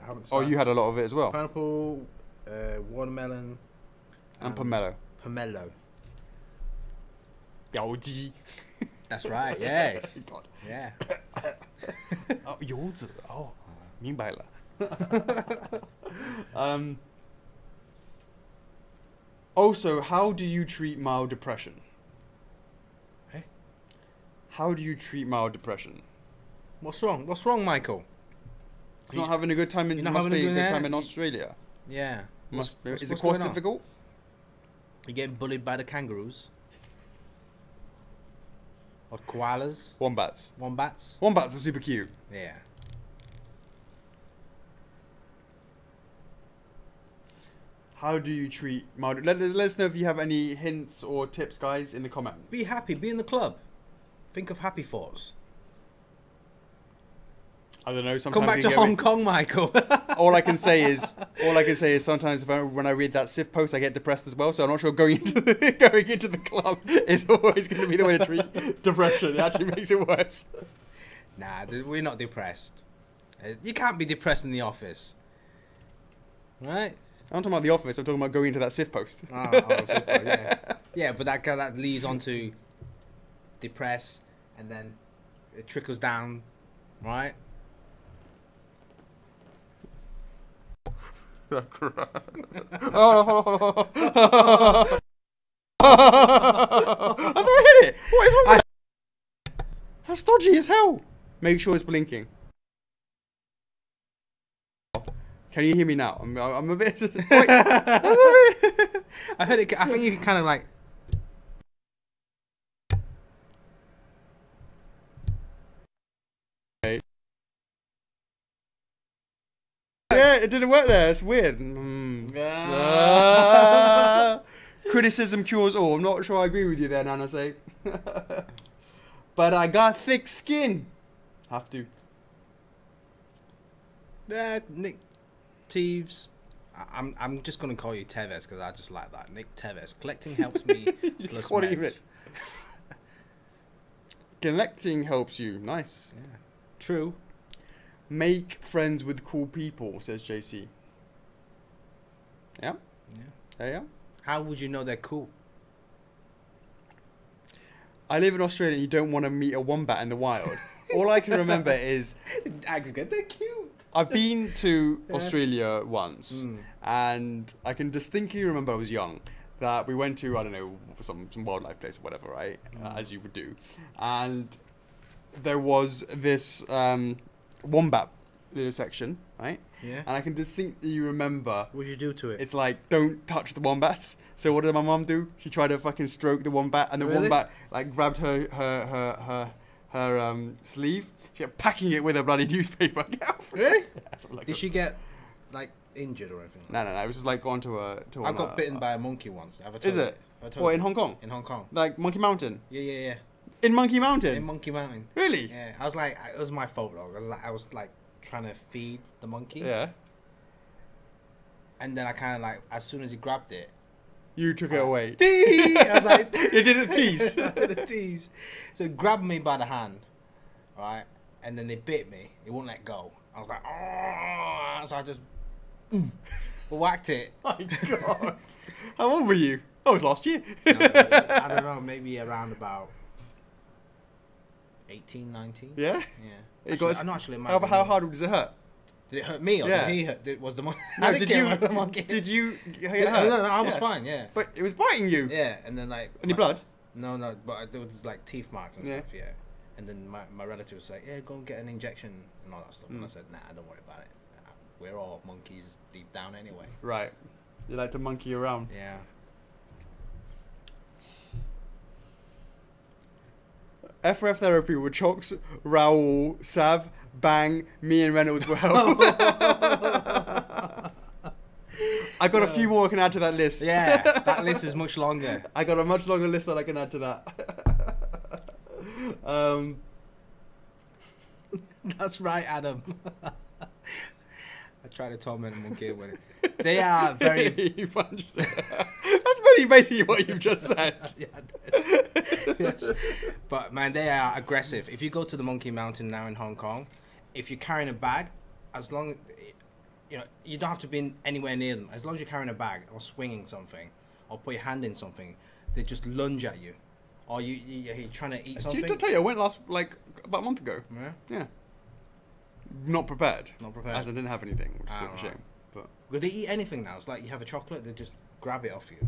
Haven't Oh, you had a lot of it as well. Pineapple, watermelon, and pomelo. Pomelo. 有机. That's right. Yeah. God. Yeah. 柚子. Oh, 明白了. Also, how do you treat mild depression? Hey? How do you treat mild depression? What's wrong? What's wrong, Michael? It's not having a good time in. You're not Must having a be a good good day? time in Australia. Yeah. Is the what's course going on? difficult? You're getting bullied by the kangaroos? Or koalas? Wombats. Wombats? Wombats are super cute. Yeah. How do you treat mild? Let us know if you have any hints or tips, guys, in the comments. Be happy. Be in the club. Think of happy thoughts. I don't know. Sometimes Come back you to get Hong Kong, Michael. all I can say is sometimes when I read that SIF post, I get depressed as well. So I'm not sure going into the club is always going to be the way to treat depression. It actually makes it worse. Nah, we're not depressed. You can't be depressed in the office, right? I'm talking about the office. I'm talking about going into that SIF post. Yeah, yeah, but that leads on to depress, and then it trickles down, right? Oh, hold on. I thought I hit it. What is wrong with that? That's dodgy as hell. Make sure it's blinking. Can you hear me now? I'm a bit. Wait, I heard it. I think you can kind of like. Yeah, it didn't work there. It's weird. Criticism cures all. I'm not sure I agree with you there, Nana. Say, but I got thick skin. Have to. Yeah, Nick Teves. I'm just gonna call you Tevez because I just like that. Nick Tevez. Collecting helps me. You plus call it meds. even. Collecting helps you. Nice. Yeah. True. Make friends with cool people, says JC. Yeah? Yeah. There you go. How would you know they're cool? I live in Australia and you don't want to meet a wombat in the wild. All I can remember is They're cute. I've been to Australia once and I can distinctly remember I was young that we went to, I don't know, some wildlife place or whatever, right? As you would do. And there was this wombat little section, right? Yeah. And I can distinctly remember What did you do to it? it's like, don't touch the wombats. So what did my mum do? She tried to fucking stroke the wombat and the Really? wombat like grabbed her sleeve. She kept packing it with a bloody newspaper. Really? Yeah, Did she get like injured or anything? No. It was just like gone to a. I got bitten by a monkey once. Have I told Is you? it? Have I told What, you? in Hong Kong? In Hong Kong. Like Monkey Mountain? Yeah. In Monkey Mountain? In Monkey Mountain. Really? Yeah. I was like, it was my fault, though. I was like trying to feed the monkey. Yeah. And then I kind of like, as soon as he grabbed it, You took it away. I was like, You did a tease. I did a tease. So it grabbed me by the hand, right? And then it bit me. It wouldn't let go. I was like, oh! So I just whacked it. My God. How old were you? Oh, it was last year. No, I don't know, maybe around about 18, 19. Yeah? Yeah. It got Actually, no, actually, it might how have been more. hard does it hurt? Did it hurt me or Yeah. did he hurt? Was the monkey? No, did you? The monkey. Did you? Get No, hurt? no, I was Yeah. fine. Yeah. But it was biting you. Yeah, and then like. Any blood? No, but there was like teeth marks and Yeah. stuff. Yeah. And then my relative was like, "Yeah, go and get an injection and all that stuff." And I said, "Nah, don't worry about it. We're all monkeys deep down anyway." Right. You like to monkey around. Yeah. F4F therapy with Chocks, Raoul, Sav, Bang, me and Reynolds will help. I got a few more I can add to that list. Yeah, that list is much longer. I got a much longer list that I can add to that. That's right, Adam. I tried to torment a monkey with it. They are very. You punched it. That's basically what you've just said. Yes. But man, they are aggressive. If you go to the Monkey Mountain now in Hong Kong, if you're carrying a bag, as long as you don't have to be anywhere near them. As long as you're carrying a bag or swinging something, or put your hand in something, they just lunge at you. Or you're trying to eat something. Did I tell you I went about a month ago? Yeah. Yeah. Not prepared. Not prepared. As I didn't have anything, which is a bit of a right. shame. But Would they eat anything now? It's like you have a chocolate, they just grab it off you.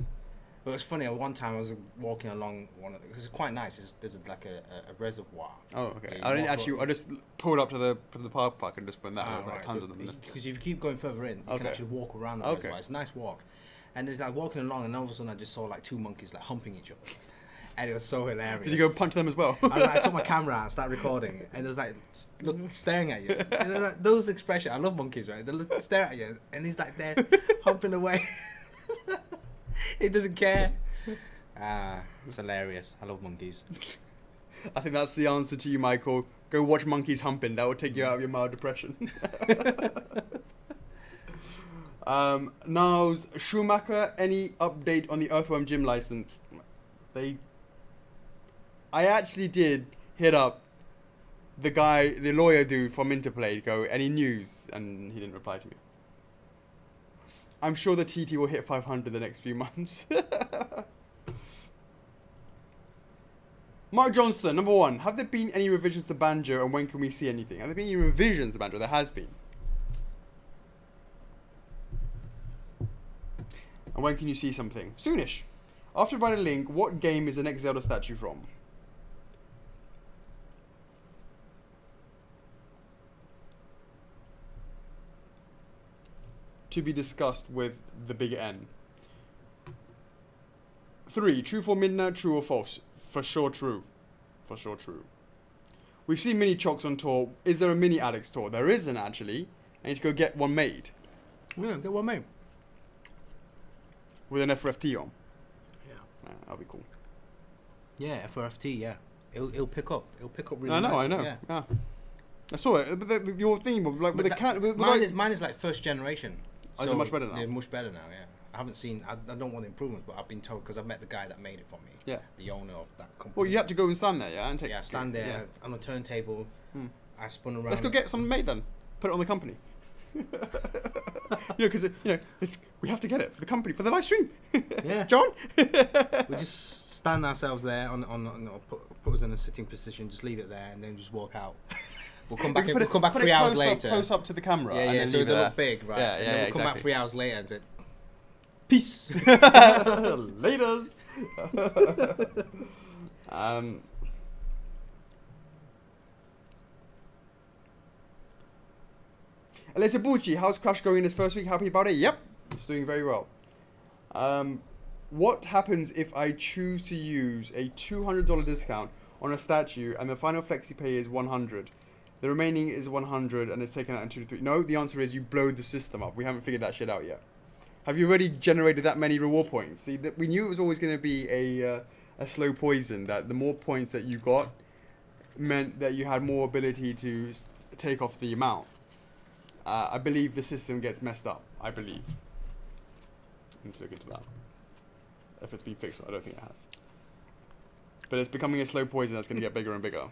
But it's funny. One time I was walking along one of because it's quite nice. There's like a reservoir. Oh, okay. Yeah, I didn't actually. I just pulled up to the park and just went that. There's like right. tons of them. Because if you keep going further in, you can actually walk around the reservoir. It's a nice walk. And there's like walking along, and all of a sudden I just saw like 2 monkeys like humping each other, and it was so hilarious. Did you go punch them as well? I took my camera out and started recording, and it was like staring at you. And like, those expressions, I love monkeys, right? They stare at you, and he's like there humping away. He doesn't care. It's hilarious. I love monkeys. I think that's the answer to you, Michael. Go watch monkeys humping. That will take you out of your mild depression. Niles Schumacher, any update on the Earthworm Jim license? I actually did hit up the lawyer dude from Interplay, go, any news? And he didn't reply to me. I'm sure the TT will hit 500 the next few months. Mark Johnston, number 1. Have there been any revisions to Banjo, and when can we see anything? Have there been any revisions to Banjo? There has been. And when can you see something? Soonish. After providing a link, what game is the next Zelda statue from? To be discussed with the big N. 3. True for Midna, true or false? For sure true. For sure true. We've seen mini Chocks on tour. Is there a mini Alex tour? There isn't actually. I need to go get one made. Yeah, get one made. With an F4F on. Yeah. That'll be cool. Yeah, F4FT, yeah. It'll pick up. It'll pick up really I know, nicely. I know. Yeah. I saw it. But your thing, like with the cat. Mine is like first generation. Oh, is it much better now? Yeah, much better now. Yeah. I haven't seen. I don't want the improvements, but I've been told because I've met the guy that made it for me. Yeah. The owner of that company. Well, you have to go and stand there, yeah, and take. Yeah, stand there on a turntable. I spun around. Let's go get something made then. Put it on the company. Because we have to get it for the company for the live stream. Yeah. John. We just stand ourselves there on put us in a sitting position, just leave it there, and then just walk out. We'll come back. We'll come back 3 hours later. Close up to the camera. Yeah, yeah. So it'll look big, right? Yeah, and then we'll come back 3 hours later and say, "Peace." Later. Alyssa Bucci, how's Crash going this first week? Happy about it? Yep, it's doing very well. What happens if I choose to use a $200 discount on a statue and the final flexi pay is 100? The remaining is 100 and it's taken out in 2 to 3. No, the answer is you blow the system up. We haven't figured that shit out yet. Have you already generated that many reward points? See, we knew it was always going to be a slow poison, that the more points that you got meant that you had more ability to take off the amount. I believe the system gets messed up. I believe. I'm just looking to that. If it's been fixed, I don't think it has. But it's becoming a slow poison that's going to get bigger and bigger.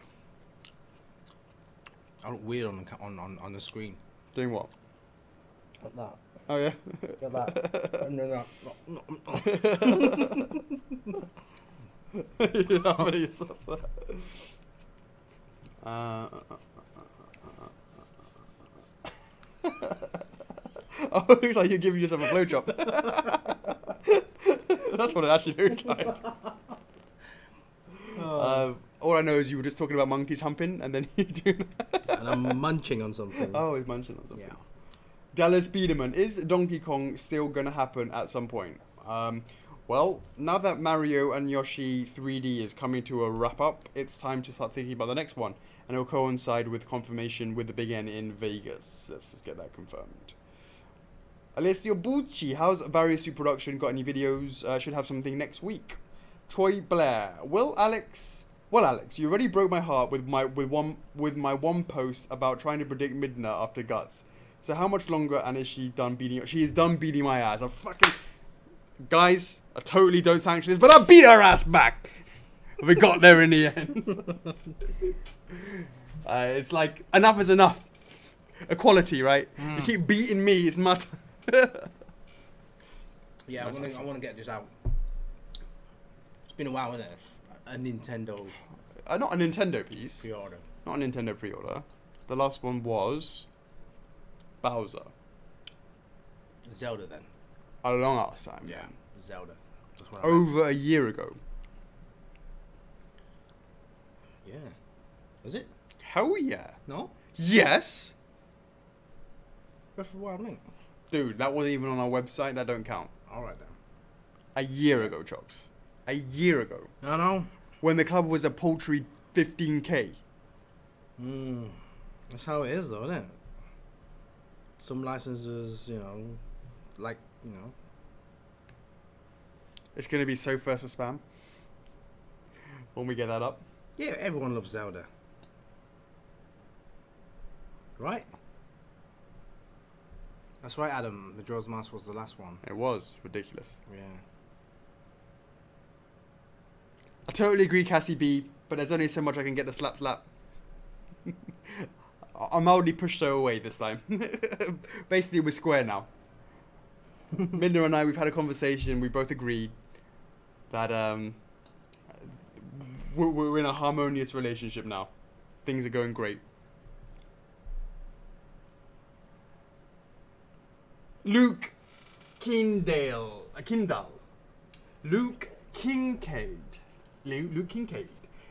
I look weird on the screen. Doing what? Like that. Oh yeah. Like that. No. You're laughing at yourself there. Oh, it looks like you're giving yourself a blowjob. That's what it actually looks like. All I know is you were just talking about monkeys humping, and then you do that. And I'm munching on something. Oh, he's munching on something. Yeah. Dallas Biederman, is Donkey Kong still going to happen at some point? Well, now that Mario and Yoshi 3D is coming to a wrap-up, it's time to start thinking about the next one. And it'll coincide with confirmation with the Big N in Vegas. Let's just get that confirmed. Alessio Bucci, how's Various Two Production? Got any videos? Should have something next week. Troy Blair, well, Alex, you already broke my heart with my one post about trying to predict Midna after Guts. So how much longer and is she done beating? She is done beating my ass. I fucking guys, I totally don't sanction this, but I beat her ass back. We got there in the end. It's like enough is enough. Equality, right? You keep beating me, it's my Yeah, I want to get this out. It's been a while, isn't it? A Nintendo. Not a Nintendo piece. Pre-order. Not a Nintendo pre-order. The last one was Bowser. Zelda then. A long ass time. Yeah, Zelda. That's what I meant. Over a year ago. Yeah. Was it? Hell yeah. No? Yes. Breath of the Wild link. Dude, that wasn't even on our website. That don't count. Alright then. A year ago, Chocks. A year ago. I know. When the club was a paltry 15k. That's how it is though, isn't it? Some licenses, you know, like, you know. It's going to be so first of spam. When we get that up. Yeah, everyone loves Zelda. Right? That's right, Adam. Majora's Mask was the last one. It was ridiculous. Yeah. I totally agree, Cassie B, but there's only so much I can get the slap slap. I mildly pushed her away this time. Basically, we're square now. Minna and I, we've had a conversation. We both agreed that we're in a harmonious relationship now. Things are going great. Luke Kindle. Luke Kincaid. Luke Kincaid.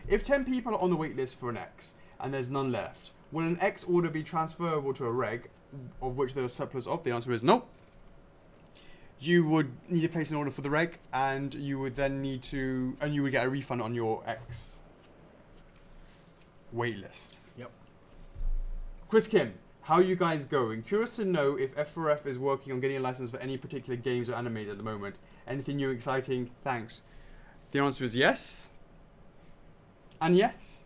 If 10 people are on the wait list for an X and there's none left, will an X order be transferable to a reg of which there is surplus of? The answer is no. You would need to place an order for the reg, and you would then need to, and you would get a refund on your X wait list. Yep. Chris Kim, how are you guys going? Curious to know if F4F is working on getting a license for any particular games or animes at the moment. Anything new, exciting? Thanks. The answer is yes. And yes.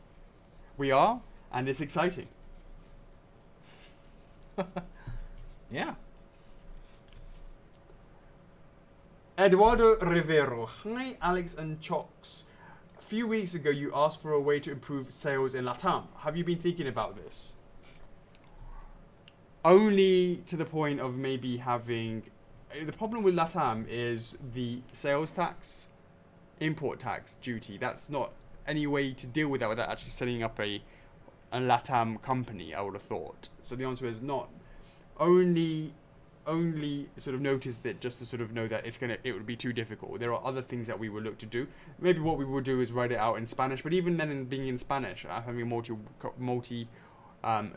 We are, and it's exciting. Yeah. Eduardo Rivero. Hi, Alex and Chocks. A few weeks ago, you asked for a way to improve sales in LATAM. Have you been thinking about this? Only to the point of maybe having... The problem with LATAM is the sales tax, import tax duty. That's not any way to deal with that without actually setting up a LATAM company, I would have thought. So the answer is not. Only sort of notice that just to sort of know that it would be too difficult. There are other things that we would look to do. Maybe what we would do is write it out in Spanish, but even then, in being in Spanish, having a multi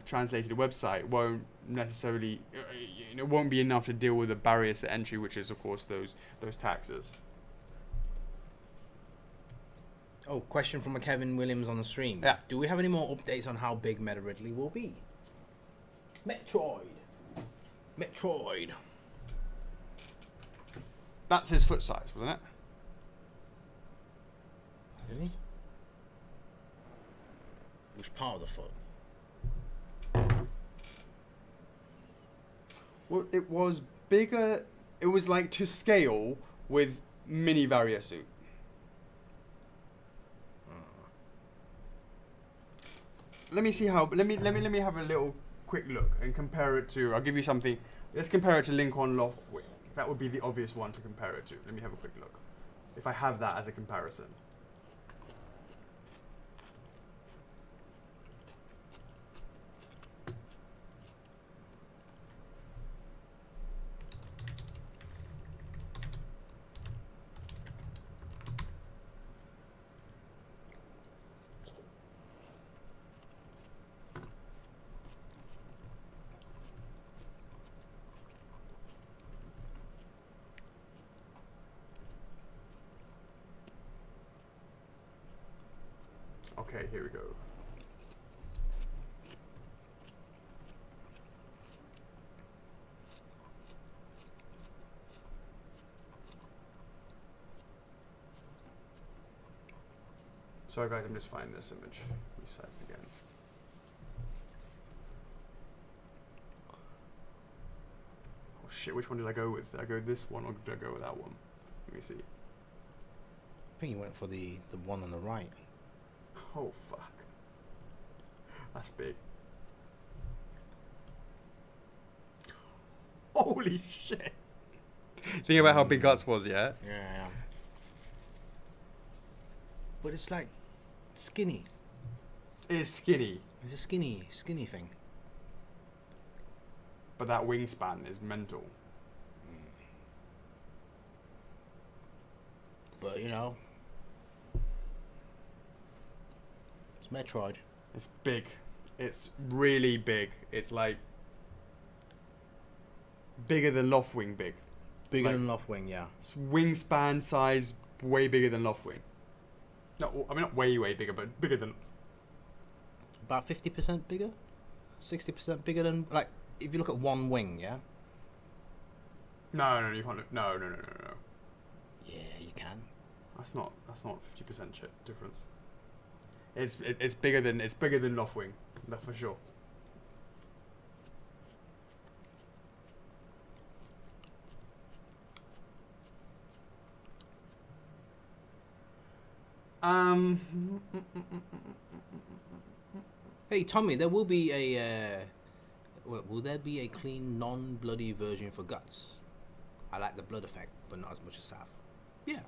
translated website won't necessarily, it won't be enough to deal with the barriers to entry, which is of course those taxes. Oh, question from a Kevin Williams on the stream. Yeah. Do we have any more updates on how big Meta Ridley will be? Metroid. That's his foot size, wasn't it? Is he? Which part of the foot? Well, it was bigger. It was like to scale with mini Variasuit. Let me see how. Let me have a little quick look and compare it to. I'll give you something. Let's compare it to Lincoln Loftwing. That would be the obvious one to compare it to. Let me have a quick look. If I have that as a comparison. Okay, here we go. Sorry guys, I'm just finding this image resized again. Oh shit, which one did I go with? Did I go with this one or did I go with that one? Let me see. I think you went for the one on the right. Oh fuck. That's big. Holy shit. Think about how big Guts was, yeah? Yeah. But it's like skinny. It is skinny, It's a skinny thing. but that wingspan is mental. but you know, it's Metroid. It's big. It's really big. It's like bigger than Loftwing big. Bigger Like- than Loftwing, yeah. It's wingspan size, way bigger than Loftwing. No, I mean not way bigger, but bigger than. About 50% bigger, 60% bigger than, like, if you look at one wing, yeah. No, you can't look. No. Yeah, you can. That's not 50% difference. It's bigger than Loftwing, that for sure. Hey Tommy, there will be a. Will there be a clean, non-bloody version for Guts? I like the blood effect, but not as much as Sav. Yeah.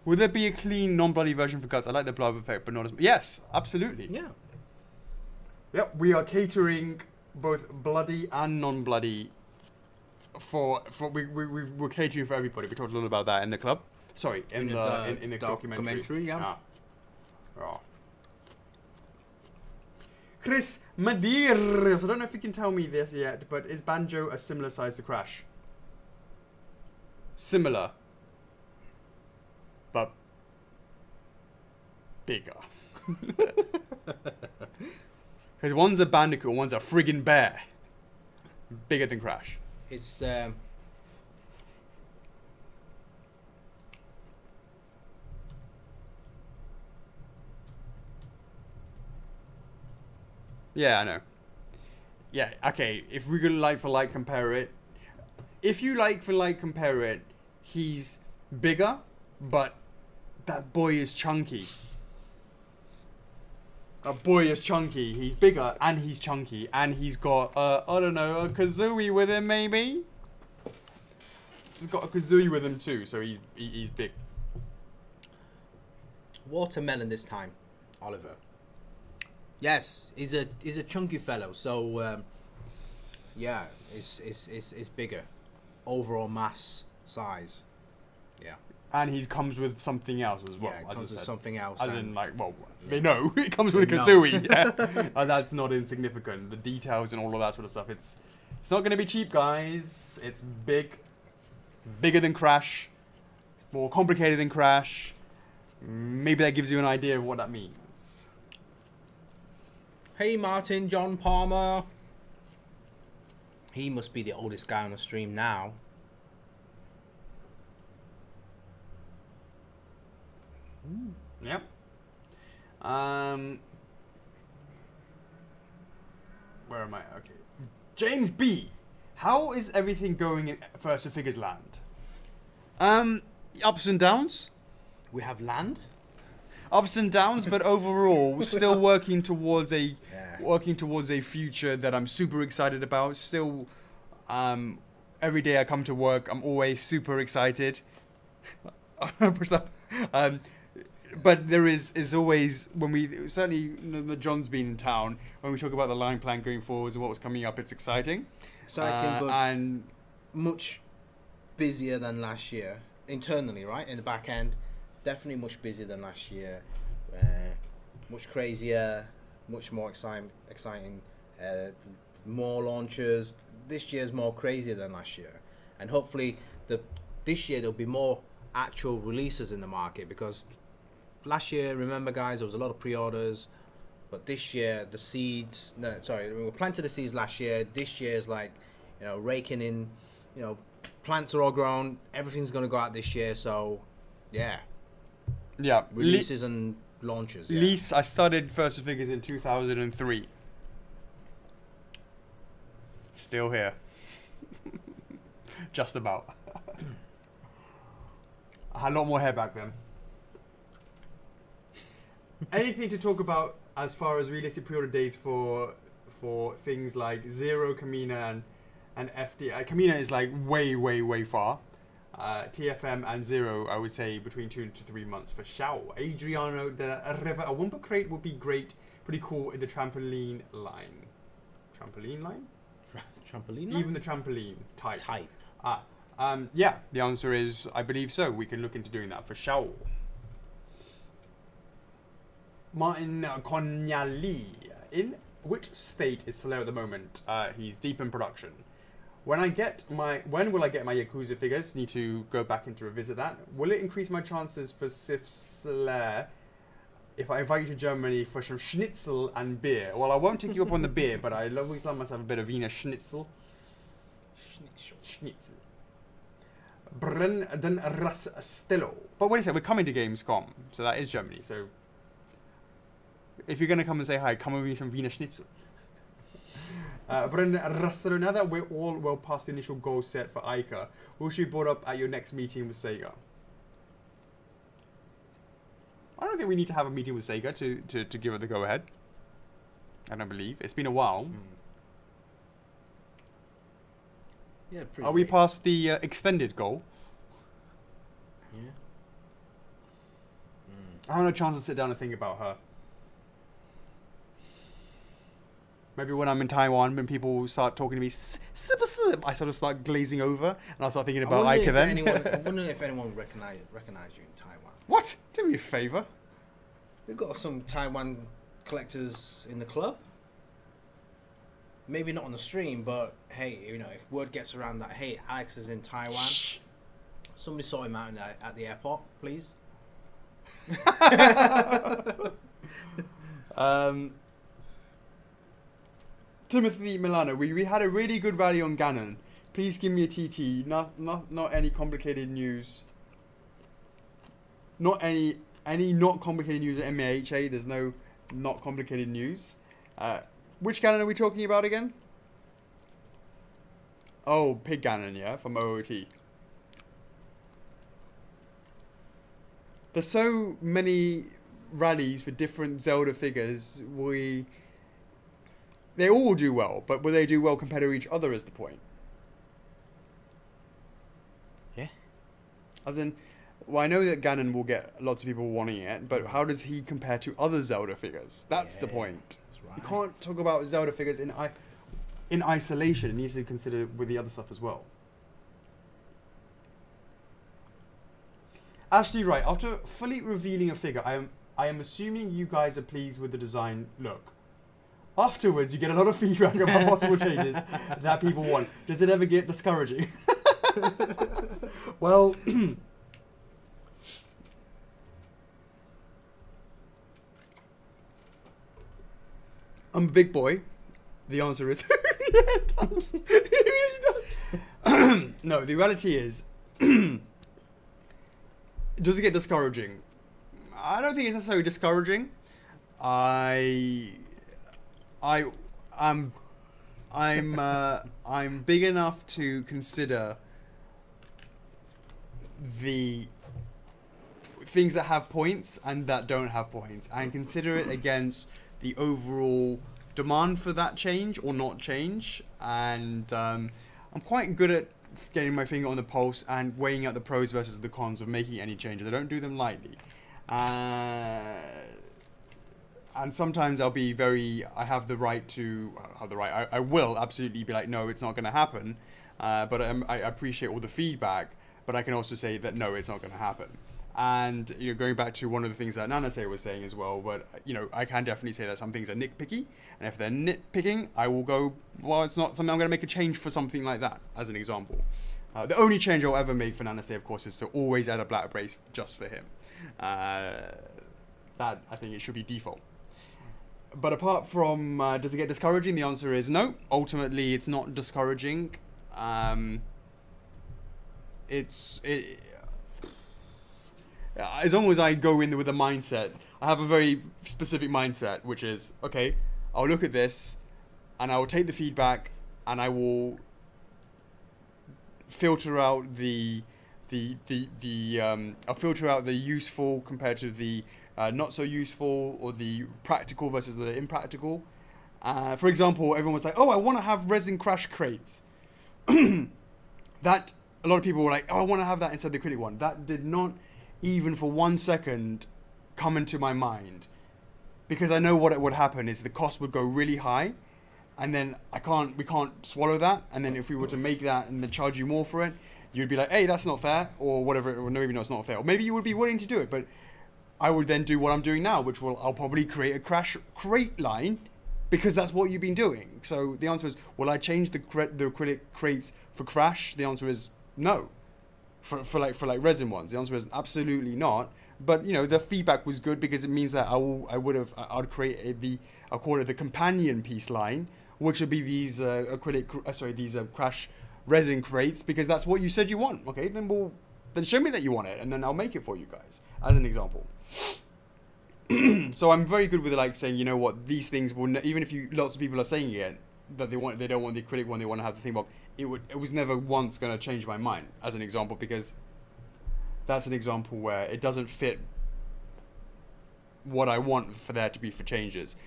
Will there be a clean, non-bloody version for Guts? I like the blood effect, but not as. Yes, absolutely. Yeah. Yep, we are catering both bloody and non-bloody. We're catering for everybody. We talked a little about that in the club. Sorry, in the documentary. Yeah. Oh. Chris Medeiros, I don't know if you can tell me this yet, but is Banjo a similar size to Crash? Similar. But bigger. Because one's a bandicoot, one's a friggin' bear. Bigger than Crash. It's Yeah, I know. Yeah, okay, if we could like for like compare it. If you like for like compare it, he's bigger, but that boy is chunky. That boy is chunky. He's bigger and he's chunky and he's got I don't know, a kazooie with him maybe. He's got a kazooie with him too, so he's big. watermelon this time, Oliver. Yes, he's a chunky fellow. So yeah, it's bigger, overall mass size. Yeah. And he comes with something else as well. Yeah, it as comes I with said. something else. As and- in, like, well, Yeah. they know it comes with a They know. kazooie. Yeah. And that's not insignificant. The details and all of that sort of stuff. It's not going to be cheap, guys. It's bigger than Crash. It's more complicated than Crash. Maybe that gives you an idea of what that means. Hey Martin, John Palmer. He must be the oldest guy on the stream now. Yep. Where am I? Okay. James B. How is everything going in First of Figures land? Ups and downs. We have land. Ups and downs, but overall, we're still working towards a Yeah. future that I'm super excited about. Still, every day I come to work, I'm always super excited. Push that. But there is always, when we certainly the John's been in town, when we talk about the line plan going forwards and what was coming up, it's exciting. Exciting, but and much busier than last year internally, right? In the back end, definitely much busier than last year. Much crazier, much more exciting. More launches. This year's more crazier than last year, and hopefully this year there'll be more actual releases in the market, because last year, remember guys, there was a lot of pre-orders, but this year we planted the seeds last year. This year is like, raking in, plants are all grown, everything's going to go out this year, so yeah, releases and launches. Yeah. Least I started First of Figures in 2003. Still here. Just about. I had a lot more hair back then. Anything to talk about as far as realistic pre-order dates for things like Zero, Kamina, and FD? Kamina is like way far. TFM and Zero, I would say between 2 to 3 months for Shao. Adriano de River, a Wumpa crate would be great, pretty cool in the trampoline line. Trampoline line? Trampoline. Even the trampoline type. Yeah, the answer is I believe so. We can look into doing that for sure. Martin Conyali. In which state is Solaire at the moment? He's deep in production. When will I get my Yakuza figures? Need to go back and to revisit that. Will it increase my chances for Sif Solaire if I invite you to Germany for some schnitzel and beer? Well, I won't take you up on the beer, but I always love myself a bit of Wiener Schnitzel. Schnitzel. Brendan Rastello. But wait a second, we're coming to Gamescom, so that is Germany. So if you're going to come and say hi, come with me some Wiener Schnitzel. Brendan Rastello, now that we're all well past the initial goal set for Ica, will she be brought up at your next meeting with Sega? I don't think we need to have a meeting with Sega to give her the go-ahead. I don't believe. It's been a while. Yeah, pretty Are we past the extended goal? Yeah. I haven't had a chance to sit down and think about her. Maybe when I'm in Taiwan, when people start talking to me, I sort of start glazing over, and I'll start thinking about Ica then. I wonder if anyone recognize you in Taiwan. What? Do me a favour. We've got some Taiwan collectors in the club. Maybe not on the stream, but hey, you know, if word gets around that, hey, Alex is in Taiwan, somebody sort him out at the airport, please. Timothy Milano, we had a really good rally on Ganon. Please give me a TT. Not any complicated news. Not any not complicated news at MAHA. There's no not complicated news. Which Ganon are we talking about again? Oh, Pig Ganon, yeah, from OOT. There's so many rallies for different Zelda figures. They all do well, but will they do well compared to each other is the point. Yeah. As in, well, I know that Ganon will get lots of people wanting it, but how does he compare to other Zelda figures? That's the point. That's right. You can't talk about Zelda figures in isolation. It needs to be considered with the other stuff as well. Ashley, right, after fully revealing a figure, I am assuming you guys are pleased with the design look. Afterwards, you get a lot of feedback about possible changes that people want. Does it ever get discouraging? Well, I'm a big boy. The answer is yeah, it does. It really does. No, the reality is, does it get discouraging? I don't think it's necessarily discouraging. I'm big enough to consider the things that have points and that don't have points, and consider it against the overall demand for that change or not change. And I'm quite good at getting my finger on the pulse and weighing out the pros versus the cons of making any changes. I don't do them lightly. And sometimes I'll be I have the right to, I will absolutely be like, no, it's not going to happen. But I appreciate all the feedback, but I can also say that, no, it's not going to happen. And, you know, going back to one of the things that Nanase was saying as well, but, you know, I can definitely say that some things are nitpicky. And if they're nitpicking, I will go, well, it's not something I'm going to make a change for something like that, as an example. The only change I'll ever make for Nanase, of course, is to always add a black brace just for him. That, I think it should be default. But apart from, does it get discouraging? The answer is no. Ultimately, it's not discouraging. As long as I go in with a mindset, I have a very specific mindset, which is, okay, I'll look at this, and I will take the feedback, and I will filter out I'll filter out the useful compared to the not so useful, or the practical versus the impractical. For example, everyone was like, oh, I want to have resin crash crates. That, a lot of people were like, oh, I want to have that instead of the critic one. That did not even for 1 second come into my mind, because I know what it would happen is the cost would go really high, and then we can't swallow that. And then if we were to make that and then charge you more for it, you'd be like, hey, that's not fair, or whatever. Or maybe no, it's not fair. Or maybe you would be willing to do it, but I would then do what I'm doing now, which I'll probably create a crash crate line, because that's what you've been doing. So the answer is, will I change the acrylic crates for Crash? The answer is no. For like resin ones, the answer is absolutely not. But you know, the feedback was good, because it means that I'd create I'll call it the companion piece line, which would be these Crash resin crates, because that's what you said you want. Okay, then show me that you want it, and then I'll make it for you guys as an example. So I'm very good with like saying, you know what, these things will even if lots of people are saying it that they don't want the acrylic one, they want to have the thing, but it was never once going to change my mind, as an example, because that's an example where it doesn't fit what I want for there to be for changes.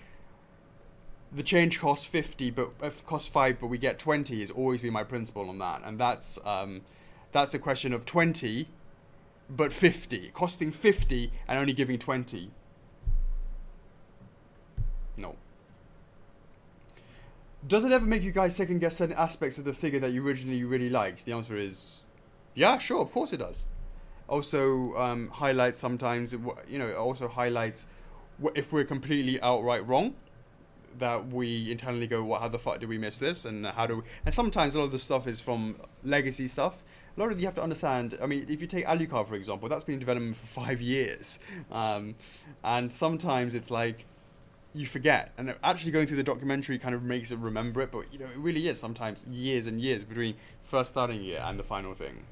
The change costs 50, but costs 5, but we get 20 has always been my principle on that, and that's a question of 20, but 50, costing 50 and only giving 20. No. Does it ever make you guys second guess certain aspects of the figure that you originally really liked? The answer is, yeah, sure, of course it does. Also highlights sometimes, you know, it also highlights if we're completely outright wrong, that we internally go, how the fuck did we miss this, and how do we, and sometimes a lot of the stuff is from legacy stuff. A lot of you have to understand, I mean, if you take Alucard, for example, that's been in development for 5 years. And sometimes it's like, you forget. And actually going through the documentary kind of makes it remember it, but you know, it really is sometimes years and years between first starting it and the final thing.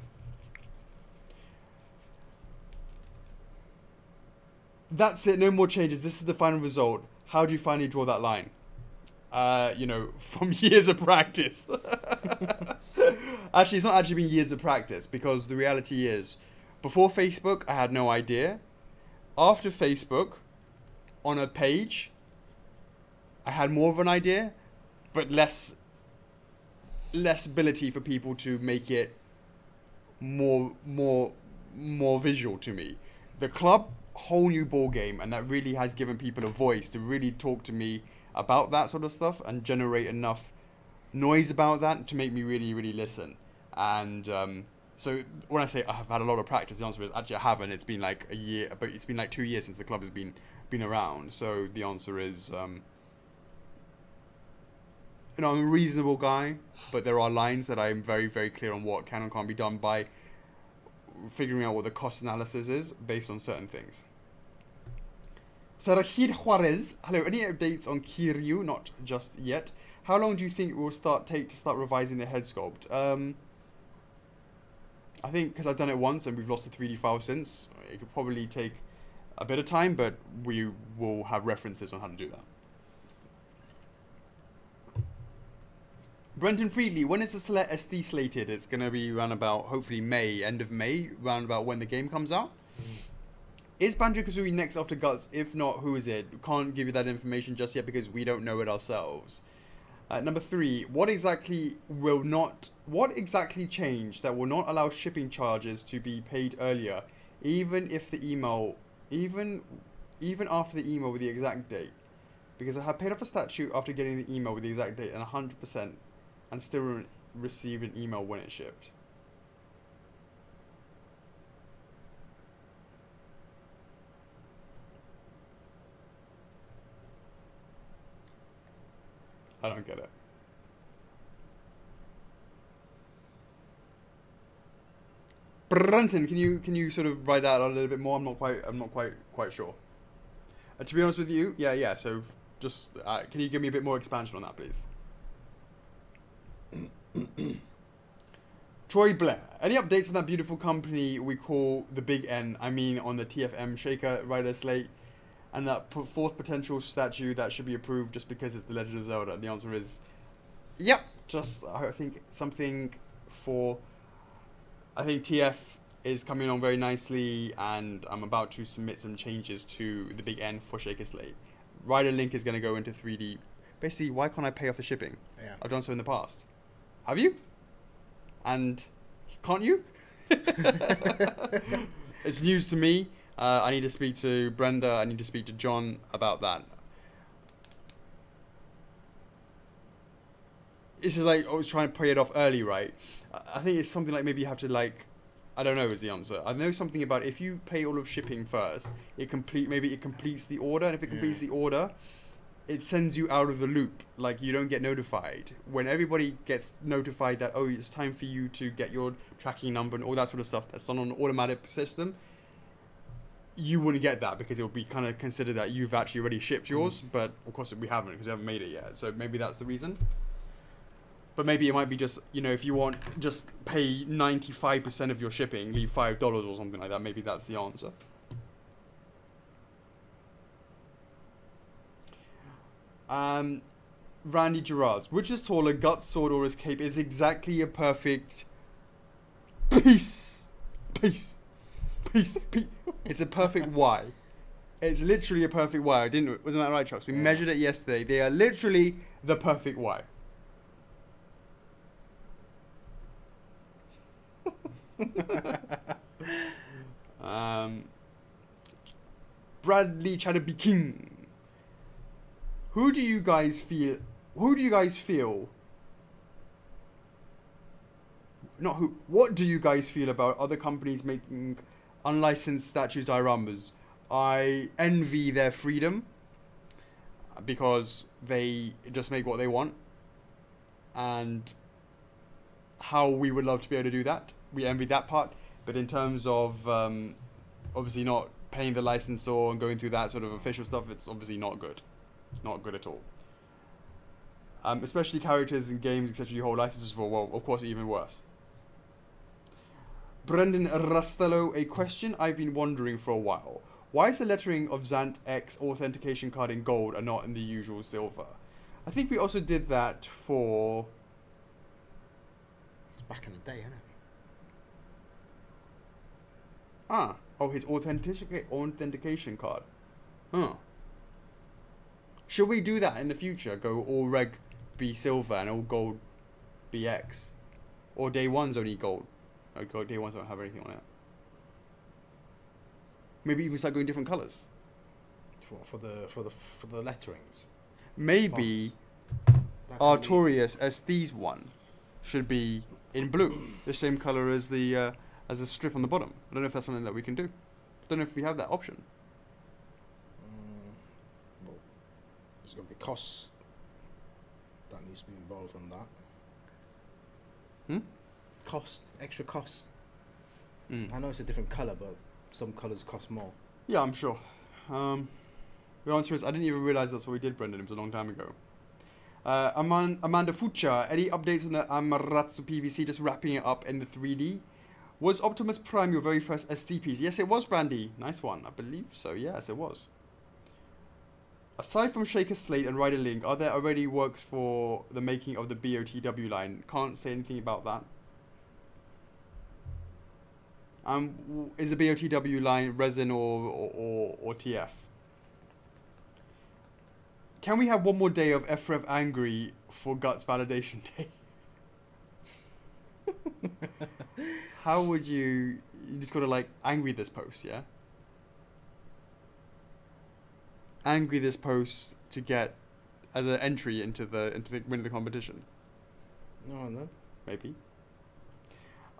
That's it, no more changes. This is the final result. How do you finally draw that line? You know, from years of practice. Actually, it's not actually been years of practice, because the reality is, before Facebook, I had no idea. After Facebook, on a page, I had more of an idea, but less ability for people to make it more visual to me. The club, whole new ball game, and that really has given people a voice to really talk to me about that sort of stuff and generate enough noise about that to make me really, really listen. And so when I say I've had a lot of practice, the answer is actually I haven't. It's been like a year, but it's been like 2 years since the club has been around. So the answer is, you know, I'm a reasonable guy, but there are lines that I'm very, very clear on what can and can't be done by figuring out what the cost analysis is based on certain things. Sarahid Juarez, hello, any updates on Kiryu? Not just yet. How long do you think it will take to start revising the head sculpt? I think because I've done it once and we've lost the 3D file since, it could probably take a bit of time, but we will have references on how to do that. Brenton Friedley, when is the SD slated? It's going to be around about, hopefully May, end of May, around about when the game comes out. Is Banjo-Kazooie next after Guts? If not, who is it? Can't give you that information just yet because we don't know it ourselves. Number 3, what exactly changed that will not allow shipping charges to be paid earlier, even after the email with the exact date? Because I have paid off a statue after getting the email with the exact date and 100%, and still received an email when it shipped. I don't get it. Brunton, can you sort of write that out a little bit more? I'm not quite sure. To be honest with you, yeah. So just can you give me a bit more expansion on that, please? Troy Blair, any updates from that beautiful company we call the Big N? I mean, on the TFM Shaker Rider slate, and that fourth potential statue that should be approved just because it's the Legend of Zelda. And the answer is, yep. Just I think something for. I think TF is coming on very nicely, and I'm about to submit some changes to the Big N for Shaker slate. Rider Link is going to go into 3D. Basically, why can't I pay off the shipping? Yeah. I've done so in the past. Have you? And can't you? It's news to me. I need to speak to Brenda. I need to speak to John about that. it's just like, I was trying to pay it off early, right? I think it's something like maybe you have to like, I don't know is the answer. I know something about if you pay all of shipping first, maybe it completes the order, and if it completes the order, it sends you out of the loop. Like you don't get notified. When everybody gets notified that, oh, it's time for you to get your tracking number and all that sort of stuff that's done on an automatic system, you wouldn't get that because it would be kind of considered that you've actually already shipped yours, but of course we haven't because we haven't made it yet. So maybe that's the reason. But maybe it might be just, you know, if you want, just pay 95% of your shipping, leave $5 or something like that. Maybe that's the answer. Randy Gerards, which is taller, Guts, sword, or his cape? Is exactly a perfect piece. It's a perfect Y. It's literally a perfect Y. Wasn't that right, Chocks? We measured it yesterday. They are literally the perfect Y. Bradley Chadderby King. Who do you guys feel? What do you guys feel about other companies making unlicensed statues dioramas? I envy their freedom because they just make what they want, and how we would love to be able to do that. We envy that part, but in terms of obviously not paying the licensor and going through that sort of official stuff, it's obviously not good. Not good at all. Especially characters in games, etc. You hold licenses for, well, of course, even worse. Brendan Rastello, a question I've been wondering for a while. Why is the lettering of Zant X authentication card in gold and not in the usual silver? I think we also did that for... It's back in the day, isn't it? Ah. Oh, his authentication card. Huh. Should we do that in the future? Go all reg be silver and all gold be X? Or day one's only gold? Oh, day ones don't have anything on it. Maybe even start going different colors. For the letterings. Maybe Artorias Estes one should be in blue, the same color as the strip on the bottom. I don't know if that's something that we can do. I don't know if we have that option. Well, there's going to be costs that needs to be involved on that. Extra cost. I know it's a different color, but some colors cost more. Yeah, I'm sure. The answer is I didn't even realize that's what we did, Brendan. It was a long time ago. Amanda Fucha, any updates on the Amaterasu PVC? Just wrapping it up in the 3D. Was Optimus Prime your very first ST piece? Yes, it was, Brandy. Nice one. I believe so. Yes, it was. Aside from Shaker Slate and Rider Link, are there already works for the making of the BOTW line? Can't say anything about that. Is the BOTW line resin or TF? Can we have one more day of F4F angry for Guts validation day? How would you just gotta like angry this post, yeah? Angry this post to get as an entry into the win of the competition. No. Maybe.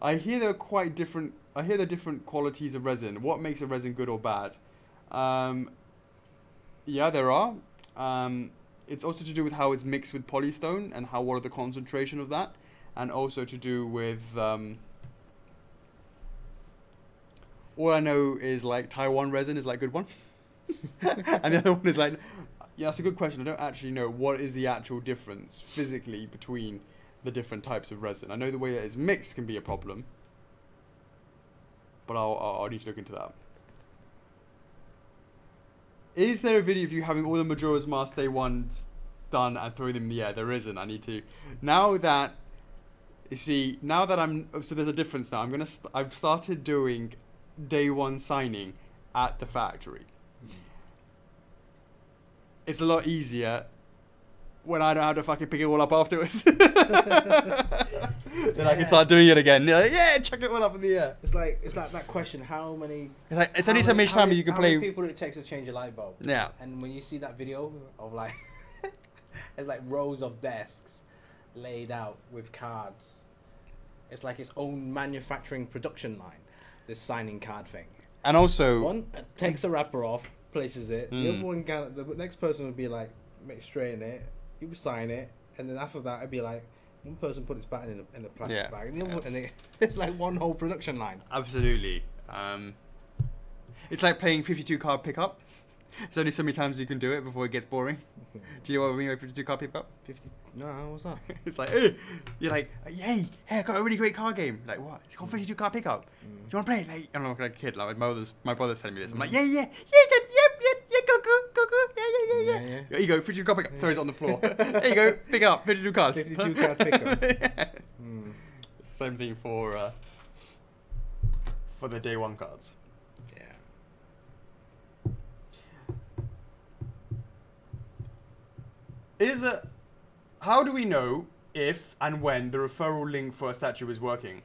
I hear they're quite different. I hear they're different qualities of resin. What makes a resin good or bad? Yeah, there are. It's also to do with how it's mixed with polystone and what are the concentration of that, and also to do with all I know is like Taiwan resin is like a good one, and the other one is like, yeah, that's a good question. I don't actually know what is the actual difference physically between the different types of resin. I know the way that it's mixed can be a problem, but I'll need to look into that. Is there a video of you having all the Majora's Mask Day 1s done and throwing them in the air? There isn't. I need to. Now that, you see, now that so there's a difference now. I've started doing day 1 signing at the factory. It's a lot easier when I don't have to fucking pick it all up afterwards. Then I can start doing it again. Like, yeah, chuck it all up in the air. It's like that question. How many? It's only so much time you can play. How many people it takes to change a light bulb? Yeah. And when you see that video of like, it's like rows of desks, laid out with cards. It's like its own manufacturing production line. This signing card thing. And also, One takes a wrapper off, places it. The other one, the next person would be like, straighten it. You would sign it, and then after that, it'd be like, one person put its baton in a plastic bag, and the other one, and it's like one whole production line. Absolutely. It's like playing 52 card pickup. There's only so many times you can do it before it gets boring. Do you know what I mean by 52 card pickup? 50? No, what's that? It's like, hey, you're like, hey, I got a really great card game. Like, what? It's called 52 card pickup. Do you want to play it? Like, I'm not like a kid. Like my brother's telling me this. I'm like, yeah, go, yeah. Here you go, 52 card pickup. Throws it on the floor. There you go, pick it up, 52 cards. 52 card pickup. It's the same thing for the day one cards. How do we know if and when the referral link for a statue is working?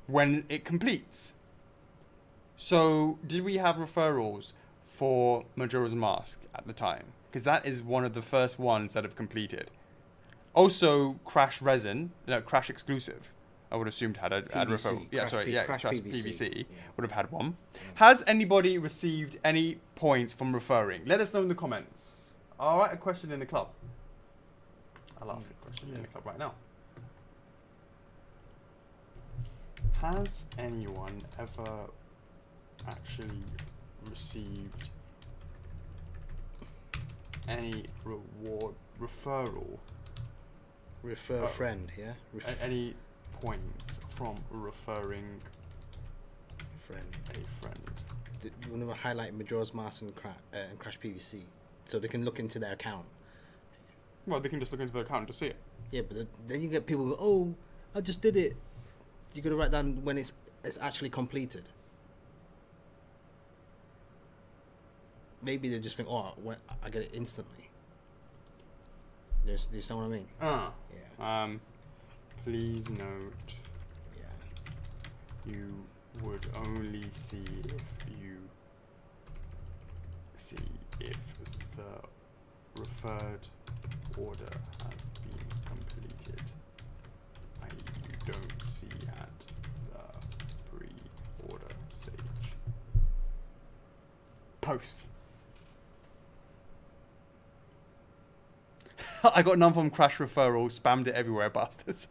When it completes. So, did we have referrals for Majora's Mask at the time? Because that is one of the first ones that have completed. Also, Crash Exclusive, I would assume had referral. Crash PVC would have had one. Yeah. Has anybody received any points from referring? Let us know in the comments. I'll write a question in the club. I'll ask a question in the club right now. Has anyone ever actually received any referral? Refer a friend, yeah? Any points from referring a friend? You want to highlight Majora's Mask and Crash PVC so they can look into their account? Well, they can just look into their account to see it. Yeah, but then you get people who go, oh, I just did it. You got to write down when it's actually completed. Maybe they just think, oh, I get it instantly. Do you know what I mean? Yeah. Please note. Yeah. You would only see if the referred order has been completed, and you don't see at the pre-order stage. Post. I got none from Crash referral, spammed it everywhere, bastards.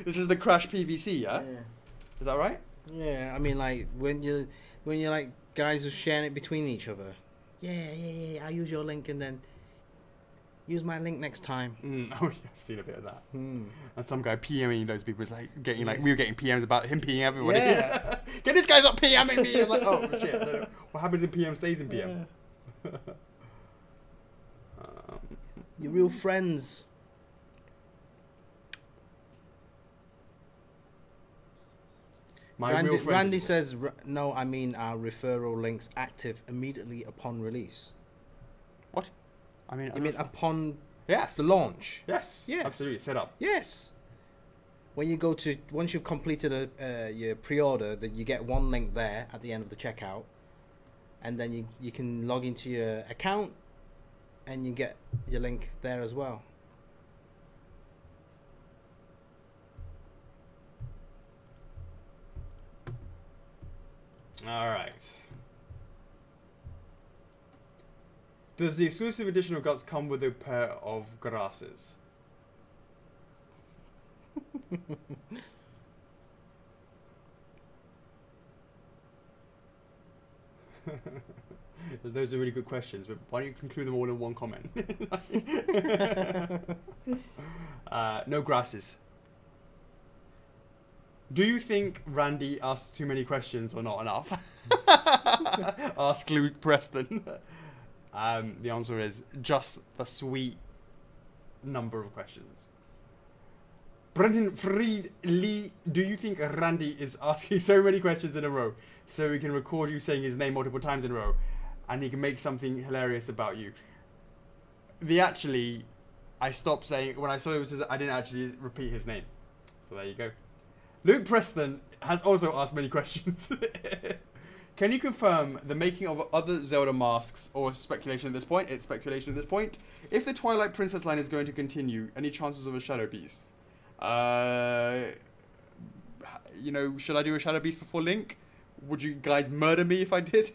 This is the Crash PVC, yeah? Is that right? Yeah, I mean, like, when you're like, guys are sharing it between each other. Yeah, I'll use your link and then use my link next time. Oh, yeah, I've seen a bit of that. And some guy PMing those people was like getting we were getting PMs about him PMing everybody. Yeah. Get this guy's not PMing me. I'm like, oh shit. No. What happens in PM stays in PM. Yeah. You're real friends. Randy says, no, I mean our referral links active immediately upon release. What? I mean upon the launch? Yes. Yeah. Absolutely. Set up. Yes. When you once you've completed your pre-order, then you get one link there at the end of the checkout, and then you can log into your account, and you get your link there as well. All right. Does the exclusive edition of Guts come with a pair of glasses? Those are really good questions, but why don't you conclude them all in one comment? No grasses. Do you think Randy asked too many questions or not enough? Ask Luke Preston. The answer is just the sweet number of questions. Brendan Fried Lee, do you think Randy is asking so many questions in a row so we can record you saying his name multiple times in a row and he can make something hilarious about you? I stopped saying, when I saw it was I didn't actually repeat his name. So there you go. Luke Preston has also asked many questions. Can you confirm the making of other Zelda masks, or speculation at this point? It's speculation at this point. If the Twilight Princess line is going to continue, any chances of a Shadow Beast? You know, should I do a Shadow Beast before Link? Would you guys murder me if I did?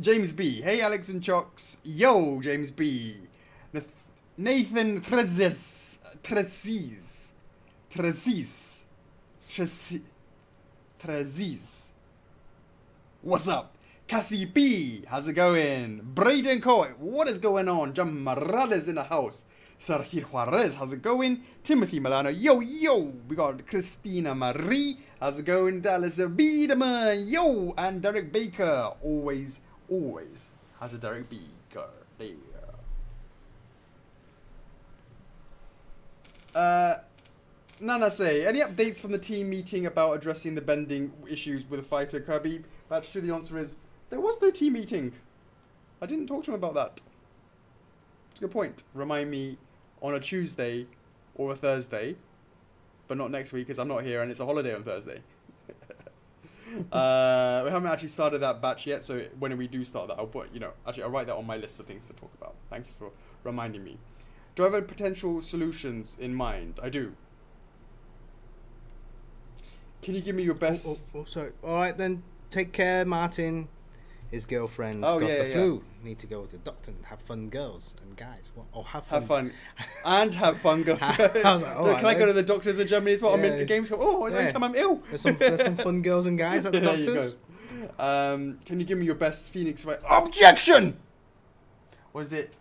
James B. Hey, Alex and Chocks. Yo, James B. Nathan Trezis. What's up? Cassie B. How's it going? Braden Coy. What is going on? Jam Morales in the house. Sergio Juarez. How's it going? Timothy Milano. Yo, yo. We got Christina Marie. How's it going? Dallas Biederman. Yo. And Derek Baker. Always has a Derek Baker. There you go. Nana say, any updates from the team meeting about addressing the bending issues with Fighter Kirby? Batch 2, the answer is, there was no team meeting. I didn't talk to him about that. It's a good point. Remind me on a Tuesday or a Thursday, but not next week because I'm not here and it's a holiday on Thursday. We haven't actually started that batch yet, so when we do start that, I'll put, I'll write that on my list of things to talk about. Thank you for reminding me. Do I have any potential solutions in mind? I do. Can you give me your best... Sorry. All right, then. Take care, Martin. His girlfriend's got the flu. Need to go to the doctor and have fun, girls and guys. What? Oh, have fun. And have fun, girls. I was like, can I go to the doctors in Germany as well? I'm in the games. Oh, it's the only time I'm ill. There's some fun girls and guys at the doctors. Can you give me your best Phoenix fight? Objection! What is it?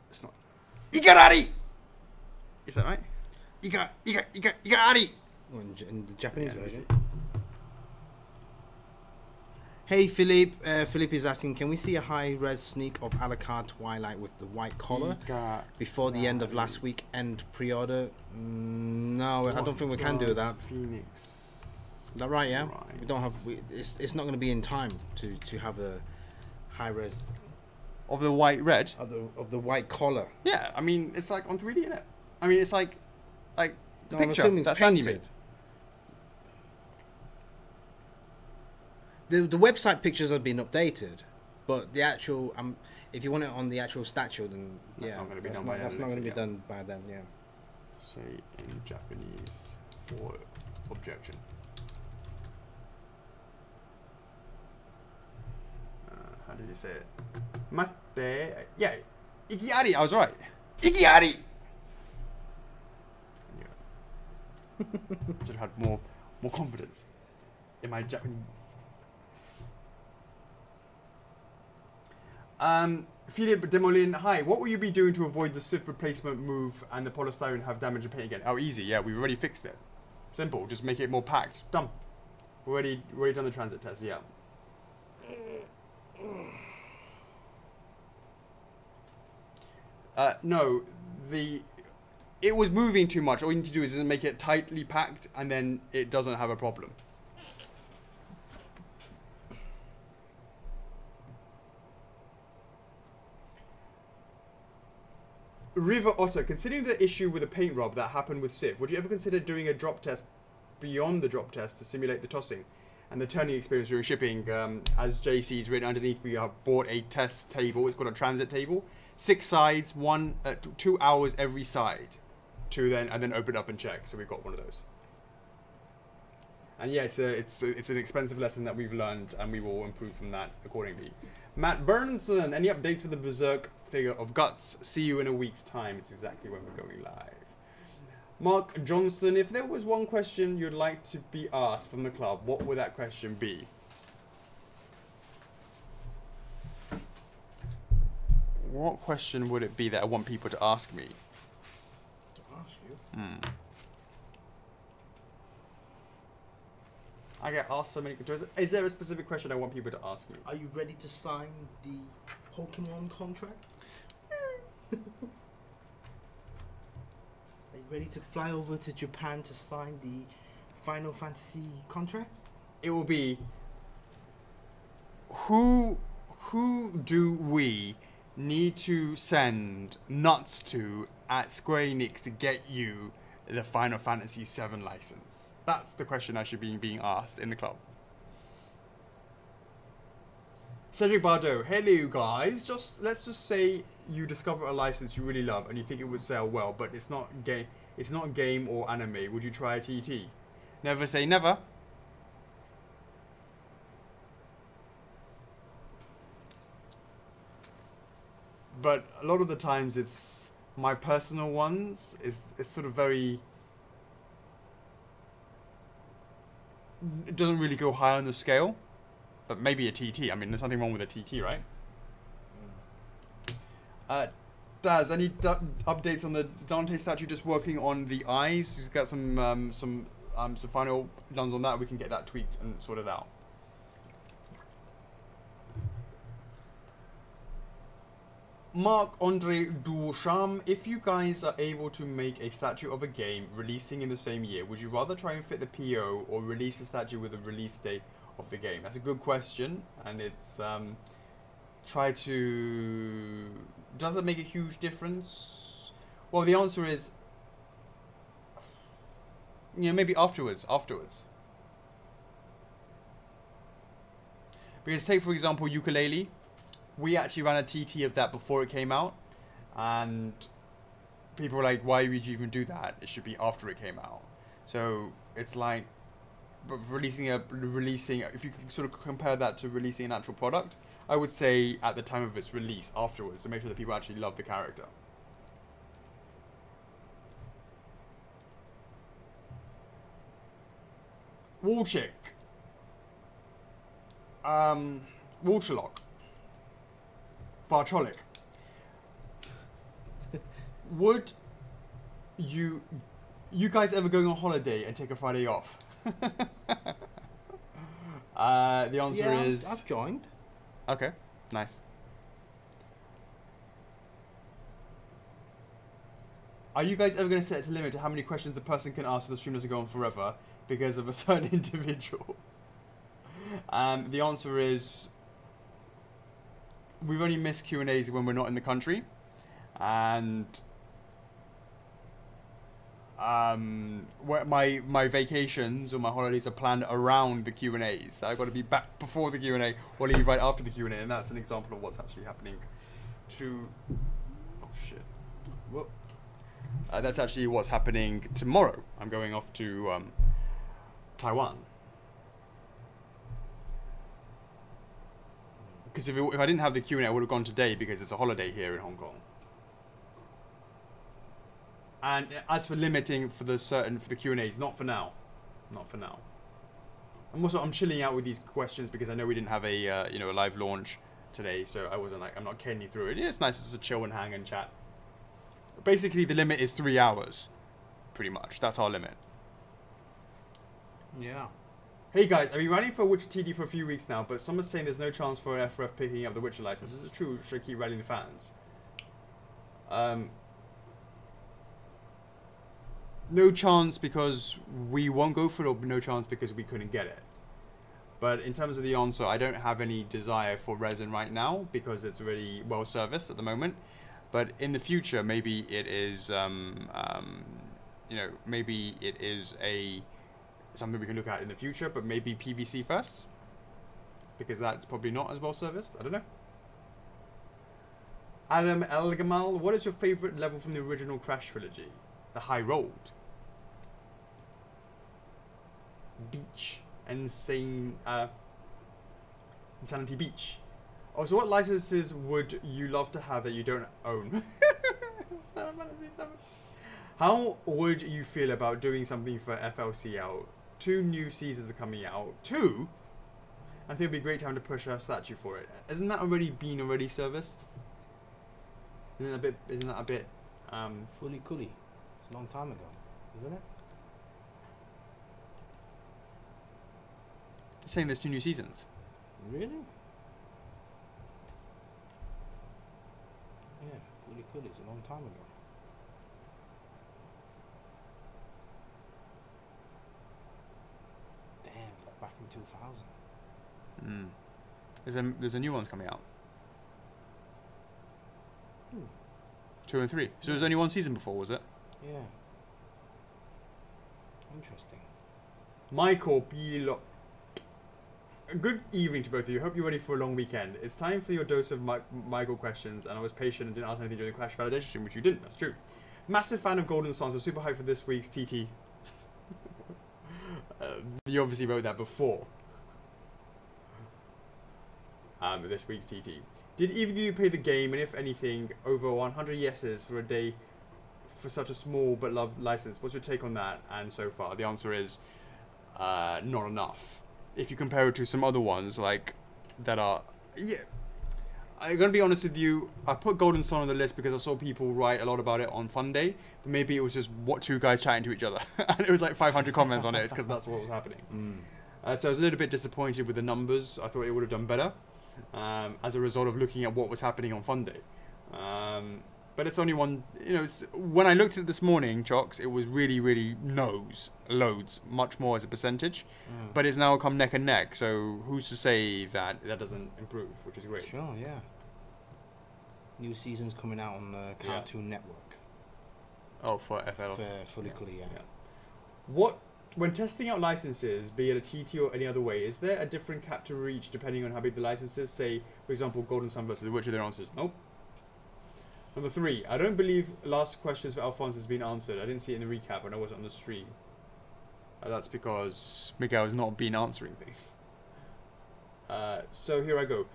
It's not. Igarari! Is that right? Igarari! In the Japanese version. Hey Philip, Philip is asking, can we see a high-res sneak of Alucard Twilight with the white collar before the end of last week and pre-order? No, I don't think we can do that. Phoenix. Is that right? Yeah. Right. We don't have. It's not going to be in time to have a high-res of the white red of the white collar. Yeah, I mean it's like on 3D, isn't it? I mean it's like the picture that's painted. Sandy made. The website pictures have been updated, but the actual if you want it on the actual statue, then that's not going to be done by then. That's not going to be done by then. Yeah. Say in Japanese for objection. How did you say it? Matte. Yeah. Ikiari. I was right. Ikiari. Should have had more confidence in my Japanese. Philip Demolin, hi. What will you be doing to avoid the SIF replacement move and the polystyrene have damage and paint again? Oh, easy. Yeah, we've already fixed it. Simple. Just make it more packed. Done. We've already done the transit test. Yeah. No, it was moving too much. All you need to do is make it tightly packed, and then it doesn't have a problem. River Otter, considering the issue with the paint rub that happened with Sif, would you ever consider doing a drop test beyond the drop test to simulate the tossing and the turning experience during shipping? As JC's written underneath, we have bought a test table. It's called a transit table. 6 sides, 2 hours every side, and then open it up and check. So we've got one of those. And yeah, it's an expensive lesson that we've learned, and we will improve from that accordingly. Matt Burnson, any updates for the Berserk figure of Guts? See you in a week's time. It's exactly when we're going live. Mark Johnson, if there was one question you'd like to be asked from the club, what would that question be? What question would it be that I want people to ask me? To ask you? I get asked so many questions. Is there a specific question I want people to ask me? Are you ready to sign the Pokemon contract? Are you ready to fly over to Japan to sign the Final Fantasy contract? It will be who do we need to send nuts to at Square Enix to get you the Final Fantasy VII license? That's the question I should be being asked in the club. Cedric Bardot, hello guys. Let's just say you discover a license you really love and you think it would sell well, but it's not game. It's not game or anime. Would you try a TT? Never say never. But a lot of the times it's my personal ones. It's sort of very. It doesn't really go high on the scale. But maybe a TT. I mean, there's nothing wrong with a TT, right? Daz, any updates on the Dante statue? Just working on the eyes. He's got some final done on that. We can get that tweaked and sorted out. Marc-Andre Duchamp, if you guys are able to make a statue of a game releasing in the same year, would you rather try and fit the PO or release a statue with a release date of the game? That's a good question, and it's try to. Does it make a huge difference? Well, the answer is, maybe afterwards. Because take for example Ukulele, we actually ran a TT of that before it came out, and people were like, "Why would you even do that? It should be after it came out." So it's like. But releasing, if you can sort of compare that to releasing an actual product, I would say at the time of its release, afterwards, to make sure that people actually love the character. Wallchick. Wallchalock. Varcholik. Would you guys ever going on holiday and take a Friday off? The answer is... I've joined. Okay, nice. Are you guys ever going to set a limit to how many questions a person can ask so the stream doesn't go on forever because of a certain individual? The answer is... We've only missed Q&As when we're not in the country. And... my vacations or my holidays are planned around the Q&As. I've got to be back before the Q&A or leave right after the Q&A, and that's an example of what's actually happening to... Oh shit. Whoop. That's actually what's happening tomorrow. I'm going off to Taiwan. Because if I didn't have the Q&A, I would have gone today because it's a holiday here in Hong Kong. And as for limiting for the Q&As, not for now. Not for now. I'm chilling out with these questions because I know we didn't have a a live launch today, so I'm not carrying you through it. It's nice just to chill and hang and chat. Basically, the limit is 3 hours, pretty much. That's our limit. Yeah. Hey guys, I've been running for Witcher TD for a few weeks now, but someone's saying there's no chance for F4F picking up the Witcher license. Is it true? Should I keep rallying the fans? No chance because we won't go for it, or no chance because we couldn't get it. But in terms of the answer, I don't have any desire for resin right now because it's already well serviced at the moment. But in the future, maybe it is, maybe it is something we can look at in the future. But maybe PVC first, because that's probably not as well serviced. I don't know. Adam El Gamal, what is your favorite level from the original Crash trilogy? The High Road. Beach. Insanity Beach. Oh, so what licenses would you love to have that you don't own? How would you feel about doing something for FLCL? 2 new seasons are coming out. 2? I think it'd be a great time to push a statue for it. Isn't that already serviced? Isn't that a bit Fully Cooley. It's a long time ago, isn't it? You're saying there's 2 new seasons? Really? Yeah, Fully Cooley. It's a long time ago. Damn, it's like back in 2000. There's a new one's coming out. Ooh. 2 and 3. So it was only one season before, was it? Yeah. Interesting. Michael Pilo. Good evening to both of you. Hope you're ready for a long weekend. It's time for your dose of Michael questions, and I was patient and didn't ask anything during the crash validation, which you didn't. That's true. Massive fan of Golden Suns. So super hyped for this week's TT. You obviously wrote that before. This week's TT. Did either of you play the game, and if anything, over 100 yeses for a day for such a small but loved license? What's your take on that? And so far, the answer is not enough. If you compare it to some other ones, like, that are... Yeah. I'm going to be honest with you, I put Golden Sun on the list because I saw people write a lot about it on Fun Day, but maybe it was just what two guys chatting to each other. And it was like 500 comments on it, because that's what was happening. So I was a little bit disappointed with the numbers. I thought it would have done better as a result of looking at what was happening on Fun Day. But it's only one, you know, when I looked at it this morning, Chocks, it was really, really loads, much more as a percentage. But it's now come neck and neck, so who's to say that that doesn't improve, which is great. Sure, yeah. New season's coming out on the Cartoon Network. Oh, for FL. For Fully, yeah. What, when testing out licenses, be it a TT or any other way, is there a different cap to reach depending on how big the license is? Say, for example, Golden Sun versus which of their answers? Nope. Number 3, I don't believe last questions for Alphonse has been answered. I didn't see it in the recap and I wasn't on the stream. That's because Miguel has not been answering things. So here I go.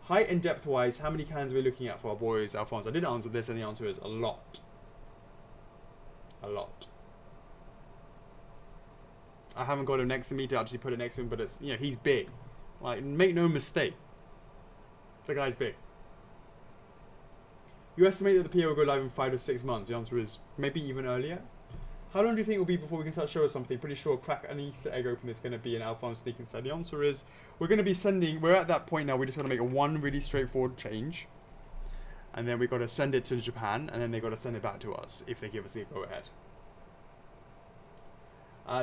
Height and depth wise, how many cans are we looking at for our boys, Alphonse? I did answer this and the answer is a lot. A lot. I haven't got him next to me to actually put it next to him, but it's, you know, he's big. Like, make no mistake. The guy's big. You estimate that the PO will go live in 5 to 6 months. The answer is maybe even earlier. How long do you think it will be before we can start showing us something? Pretty sure crack an Easter egg open that's going to be an Alphonse sneak inside. The answer is we're going to be sending... We're at that point now. We just got to make one really straightforward change. And then we got to send it to Japan. And then they got to send it back to us if they give us the go-ahead.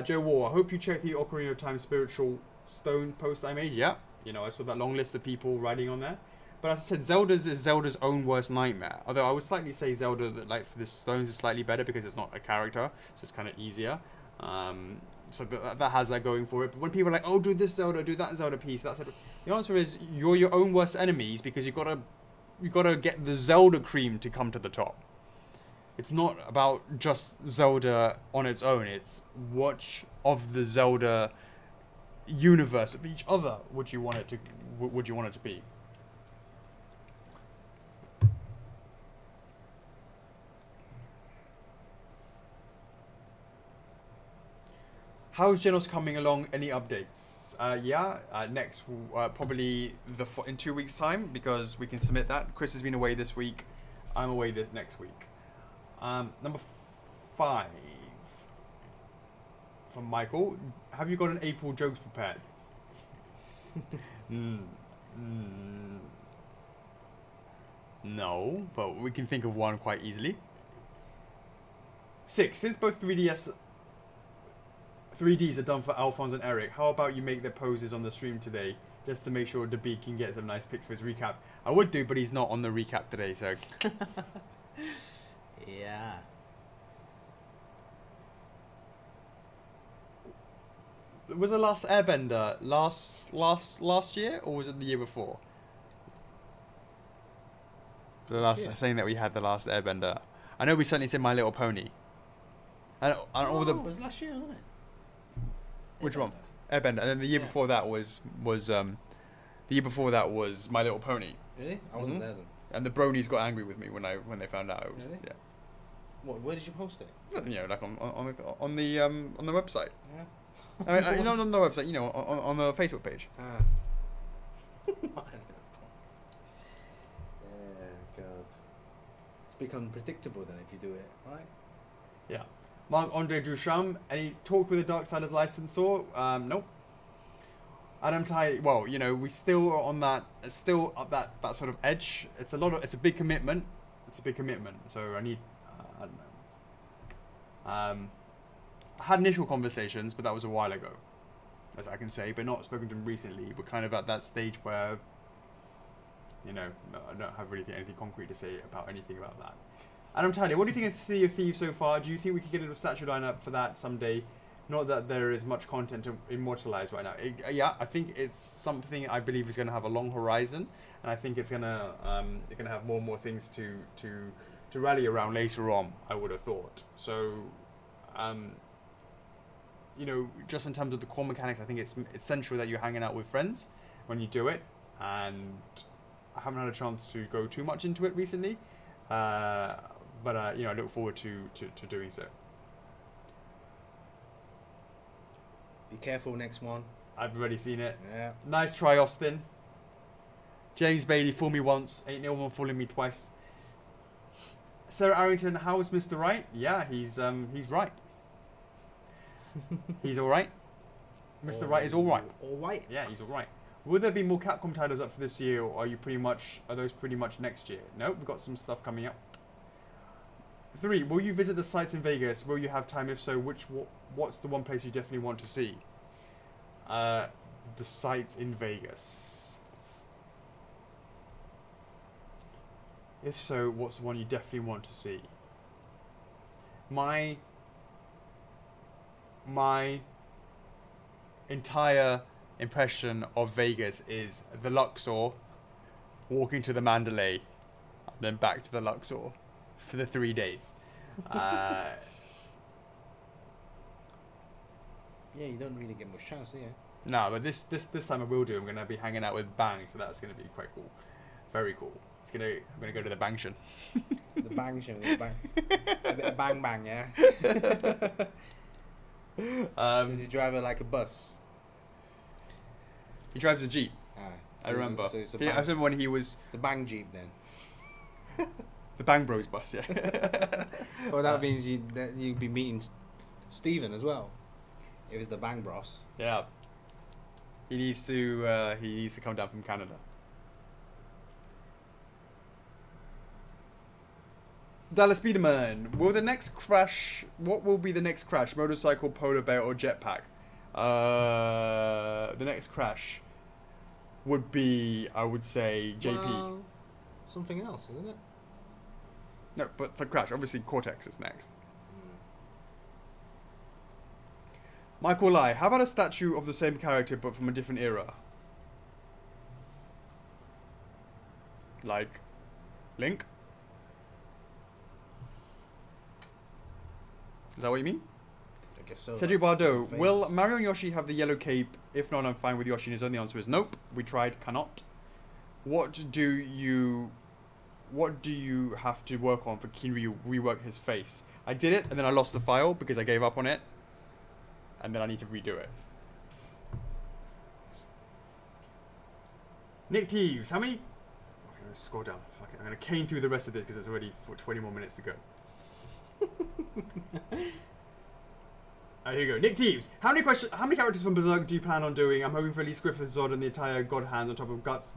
Joe War, I hope you checked the Ocarina of Time Spiritual Stone post I made. Yeah. You know, I saw that long list of people writing on there. But as I said, Zelda's is Zelda's own worst nightmare. Although I would slightly say Zelda, like for the stones, is slightly better because it's not a character, so it's kind of easier. So that has that going for it. But when people are like, "Oh, do this Zelda, do that Zelda piece," that's the answer is you're your own worst enemies because you gotta get the Zelda cream to come to the top. It's not about just Zelda on its own. It's which of the Zelda universe of each other would you want it to be. How's Genos coming along? Any updates? Next, probably in 2 weeks' time because we can submit that. Chris has been away this week. I'm away this next week. Number 5 from Michael. Have you got an April jokes prepared? No, but we can think of one quite easily. 6. Since both 3Ds are done for Alphonse and Eric, how about you make their poses on the stream today just to make sure Dabi can get some nice pics for his recap? I would do, but he's not on the recap today, so... Yeah. Was the last Airbender last year, or was it the year before? The last saying that we had the last Airbender. I know we certainly said My Little Pony. And all the... it was last year, wasn't it? Which one? Airbender. And then the year before that was the year before that was My Little Pony. Really? I wasn't there then. And the bronies got angry with me when they found out. It was, really? Yeah. What? Where did you post it? You know, like on the website. Yeah. I mean, you know, on the website. You know, on the Facebook page. Ah. God. It's become predictable then if you do it, right? Yeah. Marc-Andre Duchamp, any talk with the Darksiders licensor? Nope. Adam Tai, well, you know, we still are on that, still up that sort of edge. It's a big commitment. So I need, I don't know. I had initial conversations, but that was a while ago, as I can say, but not spoken to him recently. We're kind of at that stage where You know, no, I don't have really anything concrete to say about anything about that. Adam Tyler, what do you think of Sea of Thieves so far? Do you think we could get a statue lineup for that someday? Not that there is much content to immortalize right now. Yeah, I think it's something I believe is going to have a long horizon, and I think it's gonna have more and more things to rally around later on. I would have thought so. You know, just in terms of the core mechanics, I think it's essential that you're hanging out with friends when you do it, and I haven't had a chance to go too much into it recently, but you know, I look forward to doing so. Be careful next one. I've already seen it. Yeah. Nice try, Austin. James Bailey, fool me once, ain't no one fooling me twice. Sarah Arrington, how is Mr. Right? Yeah, he's right. He's all right. Mr. Right is all right. All right. Yeah, he's all right. Will there be more Capcom titles up for this year, or are those pretty much next year? No, we've got some stuff coming up. 3. Will you visit the sites in Vegas? Will you have time? If so, what's the one place you definitely want to see? The sites in Vegas. If so, what's the one you definitely want to see? My entire impression of Vegas is the Luxor, walking to the Mandalay, and then back to the Luxor for the 3 days. Yeah, you don't really get much chance, do you? No, but this time I will do. I'm gonna be hanging out with Bang, so that's gonna be quite cool, very cool. I'm gonna go to the Bangshan. The Bangshan, a bit of bang bang, yeah. Does he drive it like a bus? He drives a Jeep. So I remember. It's I remember when he was. It's a Bang Jeep then. The Bang Bros bus, yeah. Well, that means you'd be meeting Steven as well. If it's the Bang Bros. Yeah. He needs to come down from Canada. Dallas Biederman, will the next crash? What will be the next crash? Motorcycle, polar bear, or jetpack? The next crash would be, I would say, JP. Well, something else, isn't it? No, but for crash, obviously Cortex is next. Michael Lai, how about a statue of the same character but from a different era? Like Link? Is that what you mean? I guess so. Cedric Bardot, will Mario and Yoshi have the yellow cape? If not, I'm fine with Yoshi and his own. The answer is nope. We tried, cannot. What do you have to work on for Kinryu rework his face? I did it and then I lost the file because I gave up on it. And then I need to redo it. Nick Teves, how many? Okay, let's scroll down. Fuck it. I'm gonna cane through the rest of this because it's already 20 more minutes to go. Here you go. Nick Teves, how many characters from Berserk do you plan on doing? I'm hoping for at least Griffith, Zod, and the entire God Hand on top of Guts,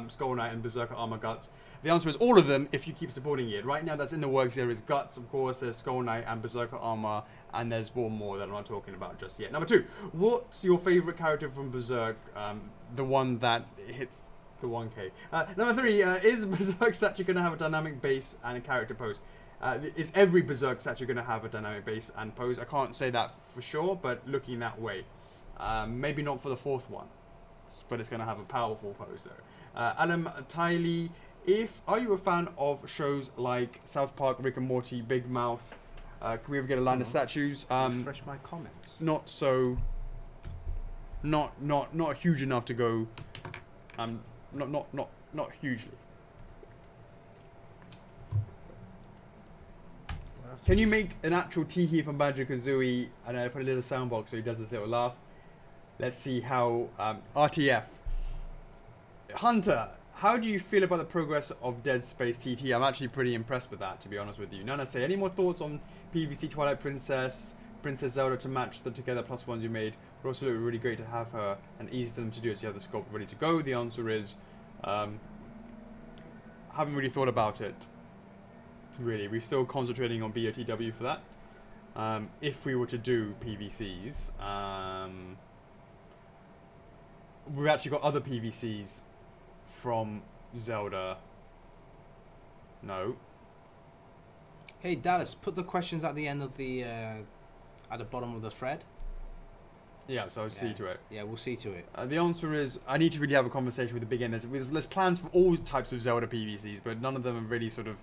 Skull Knight, and Berserker Armor Guts. The answer is all of them if you keep supporting it. Right now, that's in the works. There is Guts, of course. There's Skull Knight and Berserker Armor, and there's one more that I'm not talking about just yet. Number 2, what's your favorite character from Berserk? The one that hits the 1K. Number 3, is Berserk statue going to have a dynamic base and a character pose? Is every Berserk statue going to have a dynamic base and pose? I can't say that for sure, but looking that way. Maybe not for the 4th one, but it's going to have a powerful pose though. Alan Tiley, are you a fan of shows like South Park, Rick and Morty, Big Mouth? Can we ever get a line of statues? Refresh my comments. Not so. Not huge enough to go. Not hugely. Can you make an actual Teehee from Banjo-Kazooie and I put a little soundbox so he does this little laugh? Let's see how RTF. Hunter, how do you feel about the progress of Dead Space TT? I'm actually pretty impressed with that, to be honest with you. Nana say, any more thoughts on PVC Twilight Princess, Princess Zelda to match the Together Plus ones you made? But also, it would be really great to have her and easy for them to do so you have the sculpt ready to go. The answer is, haven't really thought about it. Really, we're still concentrating on BOTW for that. If we were to do PVCs, we've actually got other PVCs from Zelda. No. Hey Dallas, put the questions at the end of the at the bottom of the thread. Yeah, so I'll see to it. Yeah, we'll see to it. The answer is I need to really have a conversation with the beginners. There's plans for all types of Zelda PVCs, but none of them are really sort of.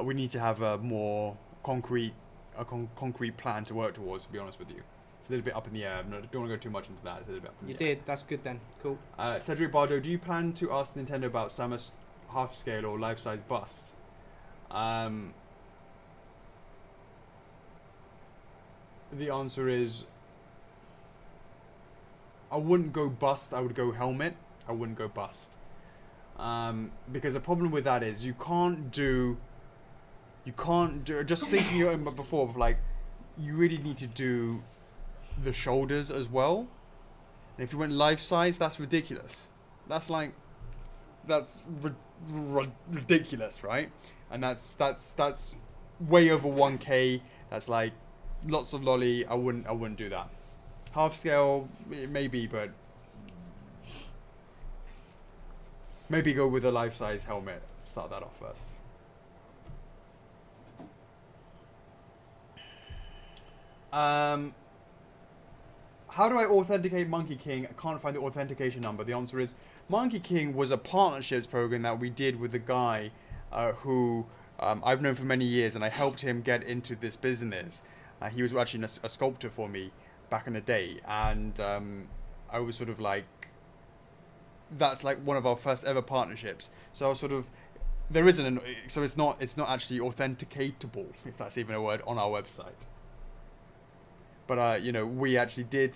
We need to have a more concrete plan to work towards. To be honest with you, it's a little bit up in the air. I don't want to go too much into that. It's a little bit up in the air. You did. That's good then. Cool. Cedric Bardo, do you plan to ask Nintendo about Samus half scale or life size busts? The answer is I wouldn't go bust. I would go helmet. I wouldn't go bust. Because the problem with that is you can't do. Just thinking before, like you really need to do the shoulders as well. And if you went life size, that's ridiculous. That's ridiculous, right? And that's way over 1K. That's like lots of lolly. I wouldn't do that. Half scale, maybe, but maybe go with a life size helmet. Start that off first. How do I authenticate Monkey King? I can't find the authentication number. The answer is Monkey King was a partnerships program that we did with a guy who I've known for many years, and I helped him get into this business. He was actually a sculptor for me back in the day, and I was sort of like, that's like one of our first ever partnerships. So I was sort of, there isn't so it's not actually authenticatable, if that's even a word, on our website. But you know, we actually did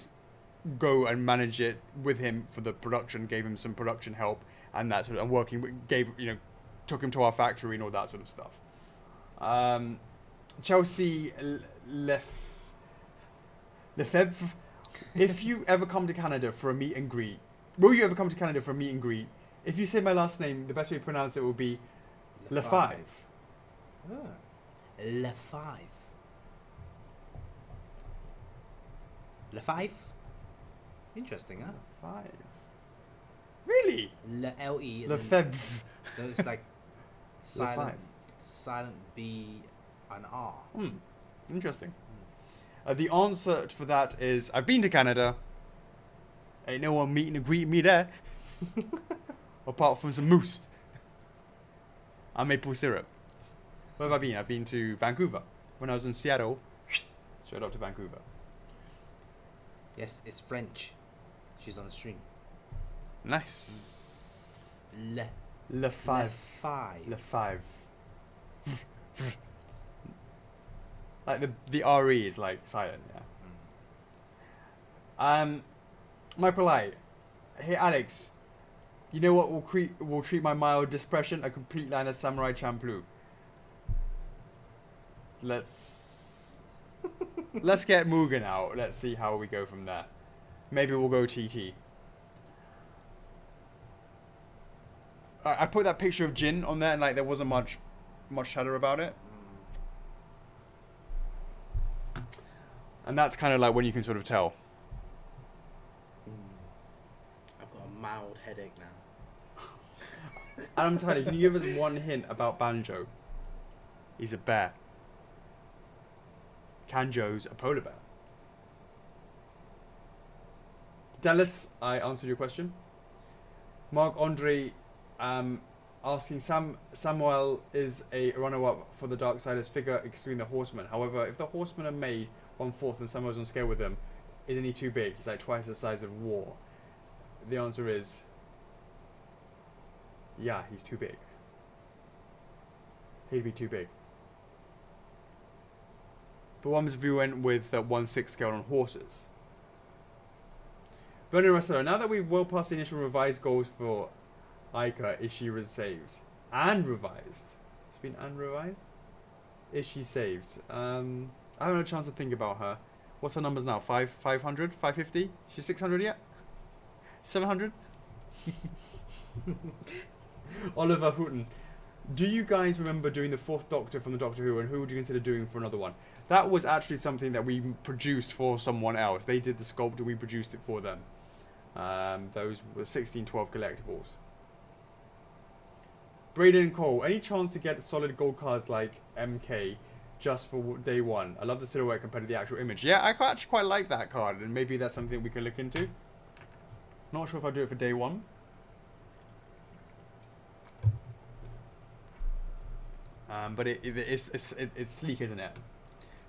go and manage it with him for the production, gave him some production help and that sort of, and working, took him to our factory and all that sort of stuff. Chelsea Lefebvre, if you ever come to Canada for a meet and greet, will you ever come to Canada for a meet and greet? If you say my last name, the best way to pronounce it will be Lefebvre. Lefebvre. Lefebvre? Interesting, huh? Lefebvre. Really? L-E. Lefebvre. Then it's like silent B and R. Interesting. The answer for that is I've been to Canada. Ain't no one meeting and greeting me there. Apart from some moose and maple syrup. Where have I been? I've been to Vancouver. When I was in Seattle, straight up to Vancouver. Yes, it's French. She's on the stream. Nice. Lefebvre. Like the RE is like silent, yeah. Michael I. Hey Alex, you know what will treat my mild depression? A complete line of Samurai Champloo. Let's get Mugen out. Let's see how we go from there. Maybe we'll go TT. I put that picture of Jin on there, and like there wasn't much chatter about it. And that's kind of like when you can sort of tell. I've got a mild headache now. Adam Tyler, can you give us one hint about Banjo? He's a bear. Kanjo's a polar bear. Dallas, I answered your question. Mark Andre asking Samuel is a runner-up for the Darksiders figure, excluding the Horsemen. However, if the Horsemen are made 1/4 and Samuel's on scale with them, isn't he too big? He's like twice the size of War. The answer is, yeah, he's too big. He'd be too big. But what happens if we went with 1/6 scale on horses? Bernard Russell, now that we've well past the initial revised goals for Aika, is she saved? And revised? It's been and revised? Is she saved? I haven't had a chance to think about her. What's her numbers now? 500? 550? She's 600 yet? 700? Oliver Houghton. Do you guys remember doing the 4th Doctor from the Doctor Who, and who would you consider doing for another one? That was actually something that we produced for someone else. They did the sculpt and we produced it for them. Those were 1612 collectibles. Braden Cole, any chance to get solid gold cards like MK just for day one? I love the silhouette compared to the actual image. Yeah, I actually quite like that card, and maybe that's something we can look into. Not sure if I'll do it for day one. But it's sleek, isn't it?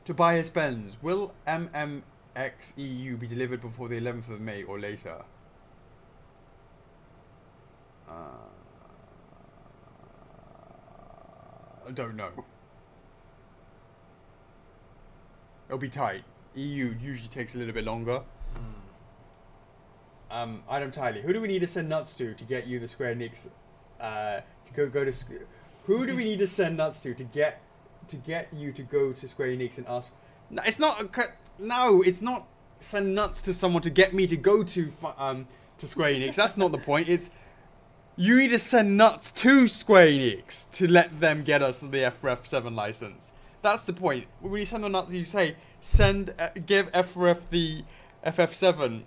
Tobias Benz, will MMXEU be delivered before the 11th of May or later? I don't know. It'll be tight. EU usually takes a little bit longer. Item Tiley, who do we need to send nuts to get you the Square Enix? To go to. Who do we need to send nuts to get you to go to Square Enix and ask? No, it's not. No, it's not. Send nuts to someone to get me to go to Square Enix. That's not the point. It's you need to send nuts to Square Enix to let them get us the F4F7 license. That's the point. When you send the nuts, you say give F4F the FF7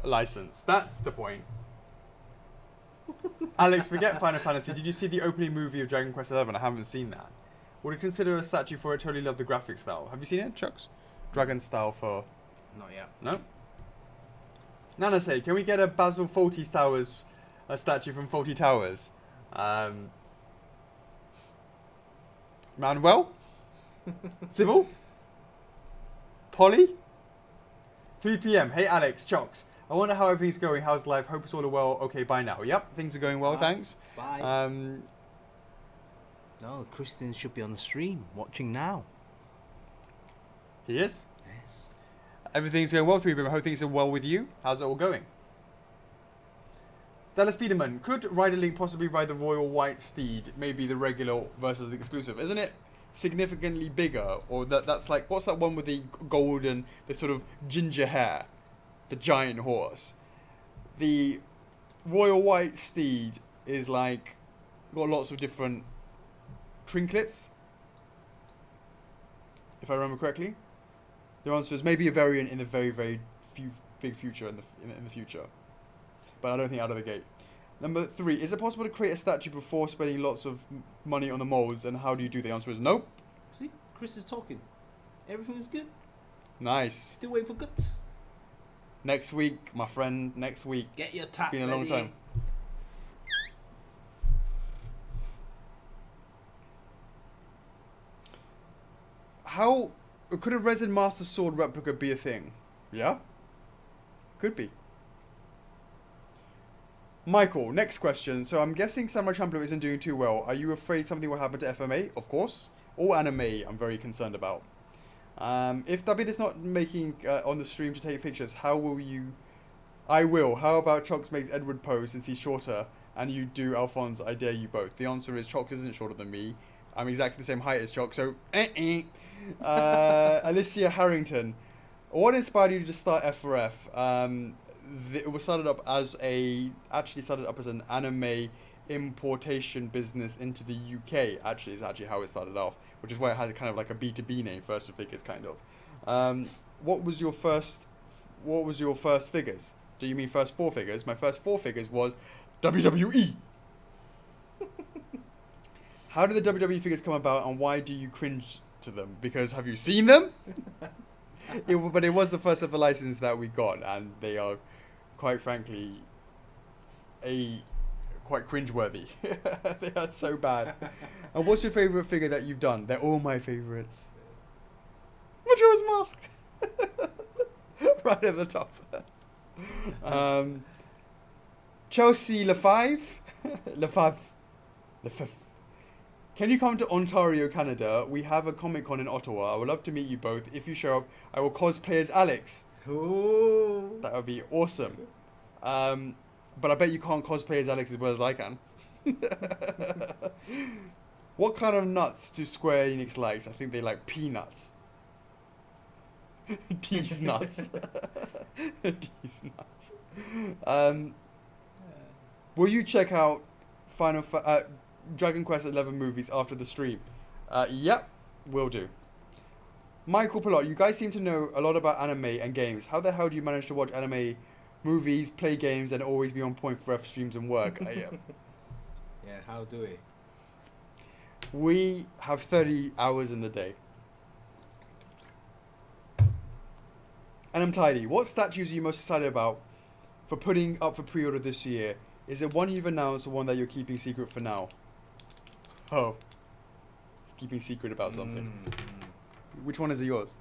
license. That's the point. Alex, forget Final Fantasy. Did you see the opening movie of Dragon Quest XI? I haven't seen that. Would you consider a statue for it? Totally love the graphic style. Have you seen it, Chucks? Dragon style for... Not yet. No? Nana say, can we get a Basil Fawlty Towers, a statue from Fawlty Towers? Manuel? Sybil? Polly? 3 PM. Hey Alex, Chocks. I wonder how everything's going. How's life? Hope it's all well. Okay, bye now. Yep, things are going well, thanks. Bye. No, Kristen should be on the stream, watching now. He is? Yes. Everything's going well for you, but I hope things are well with you. How's it all going? Dallas Biederman, could Rider Link possibly ride the Royal White Steed? Maybe the regular versus the exclusive. Isn't it significantly bigger? Or that's like, what's that one with the golden, the sort of ginger hair? The giant horse. The Royal White Steed is like got lots of different trinkets, if I remember correctly. The answer is maybe a variant in the very big future in the future, but I don't think out of the gate. Number 3, is it possible to create a statue before spending lots of money on the molds, and how do you do? The answer is nope. See, Chris is talking. Everything is good. Nice. Still waiting for goods. Next week, my friend. Next week. Get your tap. It's been a long time. How could a Resin Master Sword replica be a thing? Yeah, could be. Michael, next question. So I'm guessing Samurai Champloo isn't doing too well. Are you afraid something will happen to FMA? Of course. Or anime, I'm very concerned about. If David is not making on the stream to take pictures, how will you? I will. How about Chocks makes Edward pose since he's shorter, and you do Alphonse? I dare you both. The answer is Chocks isn't shorter than me. I'm exactly the same height as Chocks. So, Alicia Harrington, what inspired you to start F4F? It was started up as an anime importation business into the UK. Actually, is actually how it started off, which is why it has kind of like a B2B name, First of Figures, kind of. What was your first figures? Do you mean first 4 figures? My first 4 figures was WWE. How did the WWE figures come about, and why do you cringe to them? Because have you seen them? But it was the first ever license that we got, and they are, quite frankly, quite cringeworthy. They are so bad. And what's your favourite figure that you've done? They're all my favourites. Majora's Mask. Right at the top. Chelsea Lefebvre. Can you come to Ontario, Canada? We have a Comic-Con in Ottawa. I would love to meet you both. If you show up, I will cosplay as Alex. Ooh. That would be awesome. But I bet you can't cosplay as Alex as well as I can. What kind of nuts do Square Enix likes? I think they like peanuts. These nuts. These nuts. Will you check out Dragon Quest XI movies after the stream? Yep, will do. Michael Pilot, you guys seem to know a lot about anime and games. How the hell do you manage to watch anime, movies, play games, and always be on point for F streams and work? Yeah, how do we? We have 30 hours in the day. And I'm tidy. What statues are you most excited about for putting up for pre-order this year? Is it one you've announced or one that you're keeping secret for now? Oh. It's keeping secret about something. Which one is yours?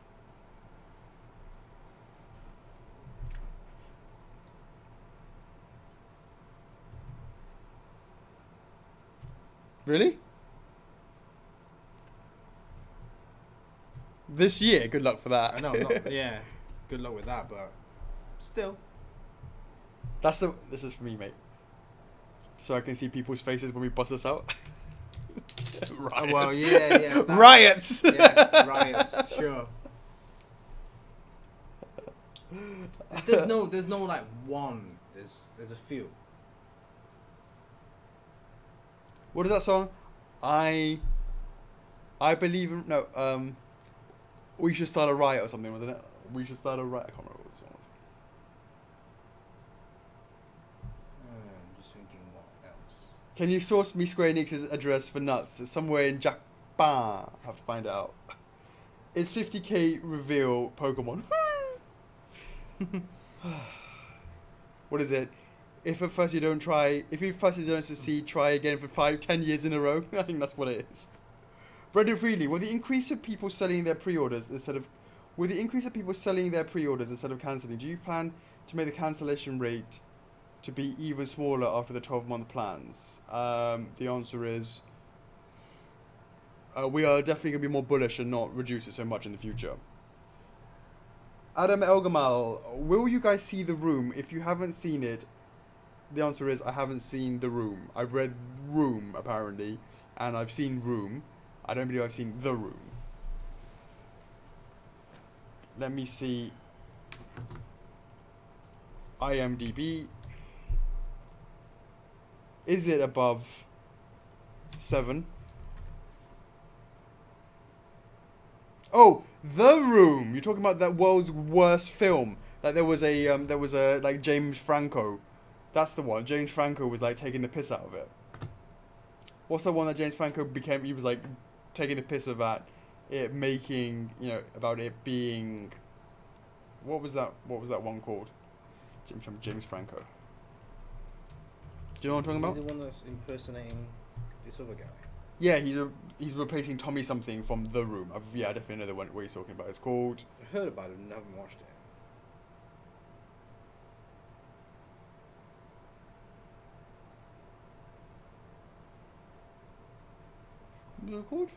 Really? This year? Good luck for that. I know, yeah. Good luck with that, but still. This is for me, mate. So I can see people's faces when we bust this out. Riots. Oh, well, yeah. Riots! Yeah, riots, sure. There's no like one. There's a few. What is that song? I believe in we should start a riot or something, wasn't it? We should start a riot. I can't remember what the song was. I'm just thinking what else. Can you source me Square Enix's address for nuts? It's somewhere in Japan. I have to find out. It's 50k reveal Pokemon. What is it? If at first you don't succeed, try again for 5-10 years in a row. I think that's what it is. Brendan Freely, will the increase of people selling their pre-orders instead of cancelling, do you plan to make the cancellation rate to be even smaller after the 12-month plans? The answer is we are definitely going to be more bullish and not reduce it so much in the future. Adam Elgamal, will you guys see The Room? If you haven't seen it, the answer is I haven't seen The Room. I've read Room, apparently, and I've seen Room. I don't believe I've seen The Room. Let me see. IMDb. Is it above 7? Oh, The Room. You're talking about that world's worst film. Like there was a like James Franco. That's the one. James Franco was like taking the piss out of it. What's the one that James Franco became? He was like taking the piss about it making, about it being. What was that one called? James Franco. Do you know what I'm talking about? The one that's impersonating this other guy. Yeah, he's replacing Tommy something from The Room. I definitely know the one what he's talking about. It's called. I heard about it and haven't watched it. What is it called?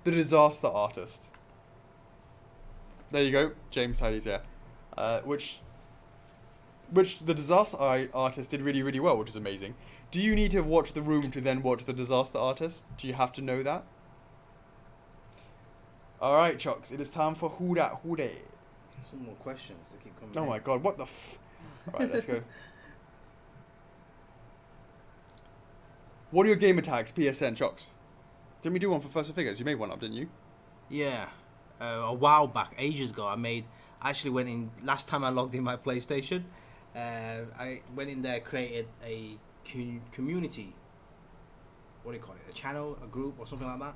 The Disaster Artist. There you go, James Tidy's here. Which the Disaster Artist did really, really well, which is amazing. Do you need to watch The Room to then watch The Disaster Artist? Do you have to know that? Alright, Chocks, it is time for Who Dat Who Dey. Some more questions that keep coming Oh my god, what the Alright, let's go. What are your gamer tags, PSN, Chocks? Didn't we do one for First Figures? You made one up, didn't you? Yeah. A while back, ages ago, actually went in, last time I logged in my PlayStation, I went in there, created a community, what do you call it, a channel, a group or something like that,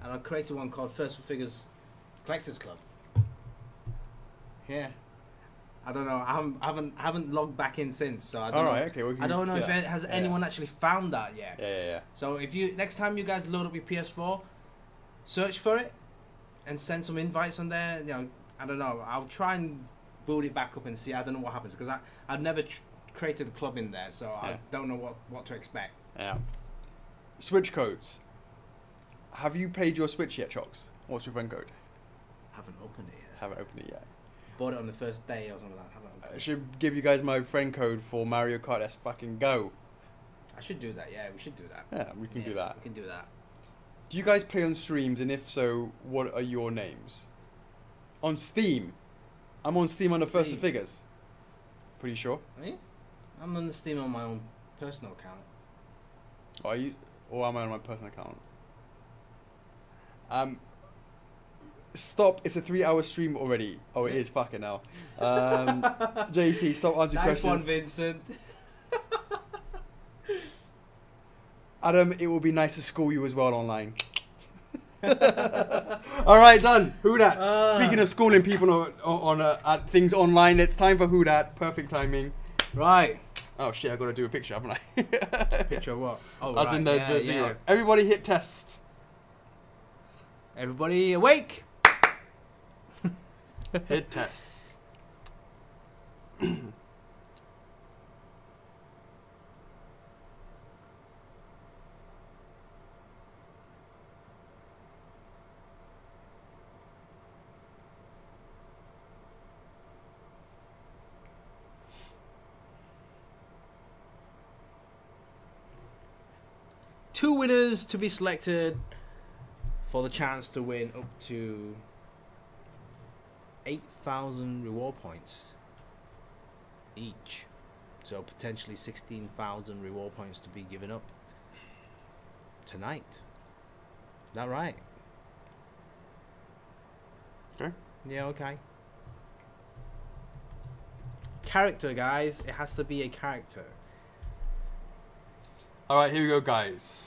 and I created one called First Figures Collectors Club. Yeah. I don't know, I haven't logged back in since, so I don't know. Okay, I don't know if anyone actually found that yet. Yeah. So if next time you guys load up your PS4, search for it, and send some invites on there. I don't know. I'll try and build it back up and see. I don't know what happens because I've never created a club in there, so I don't know what to expect. Yeah. Switch codes. Have you paid your Switch yet, Chocks? What's your friend code? Haven't opened it yet. Haven't opened it yet. Bought it on the first day or something like that. I should give you guys my friend code for Mario Kart. Let's fucking go. I should do that. Yeah, we should do that. Yeah, we can do that. We can do that. Do you guys play on streams, and if so, what are your names? On Steam. I'm on Steam under First Figures. Pretty sure. Are you? I'm on the Steam on my own personal account. Are you? Or am I on my personal account? Stop. It's a 3-hour stream already. Oh, it is. Fucking hell. JC, stop answering questions. Nice one, Vincent. Adam, it will be nice to school you as well online. All right, done. Who dat? Speaking of schooling people at things online, it's time for who dat. Perfect timing. Right. Oh shit, I gotta do a picture, haven't I? Picture of what? Oh, As right. in the thing. Everybody hit test. Everybody awake. Hit test. Two winners to be selected for the chance to win up to 8,000 reward points each. So potentially 16,000 reward points to be given up tonight. Is that right? Okay. Yeah, okay. Character, guys. It has to be a character. All right, here we go, guys.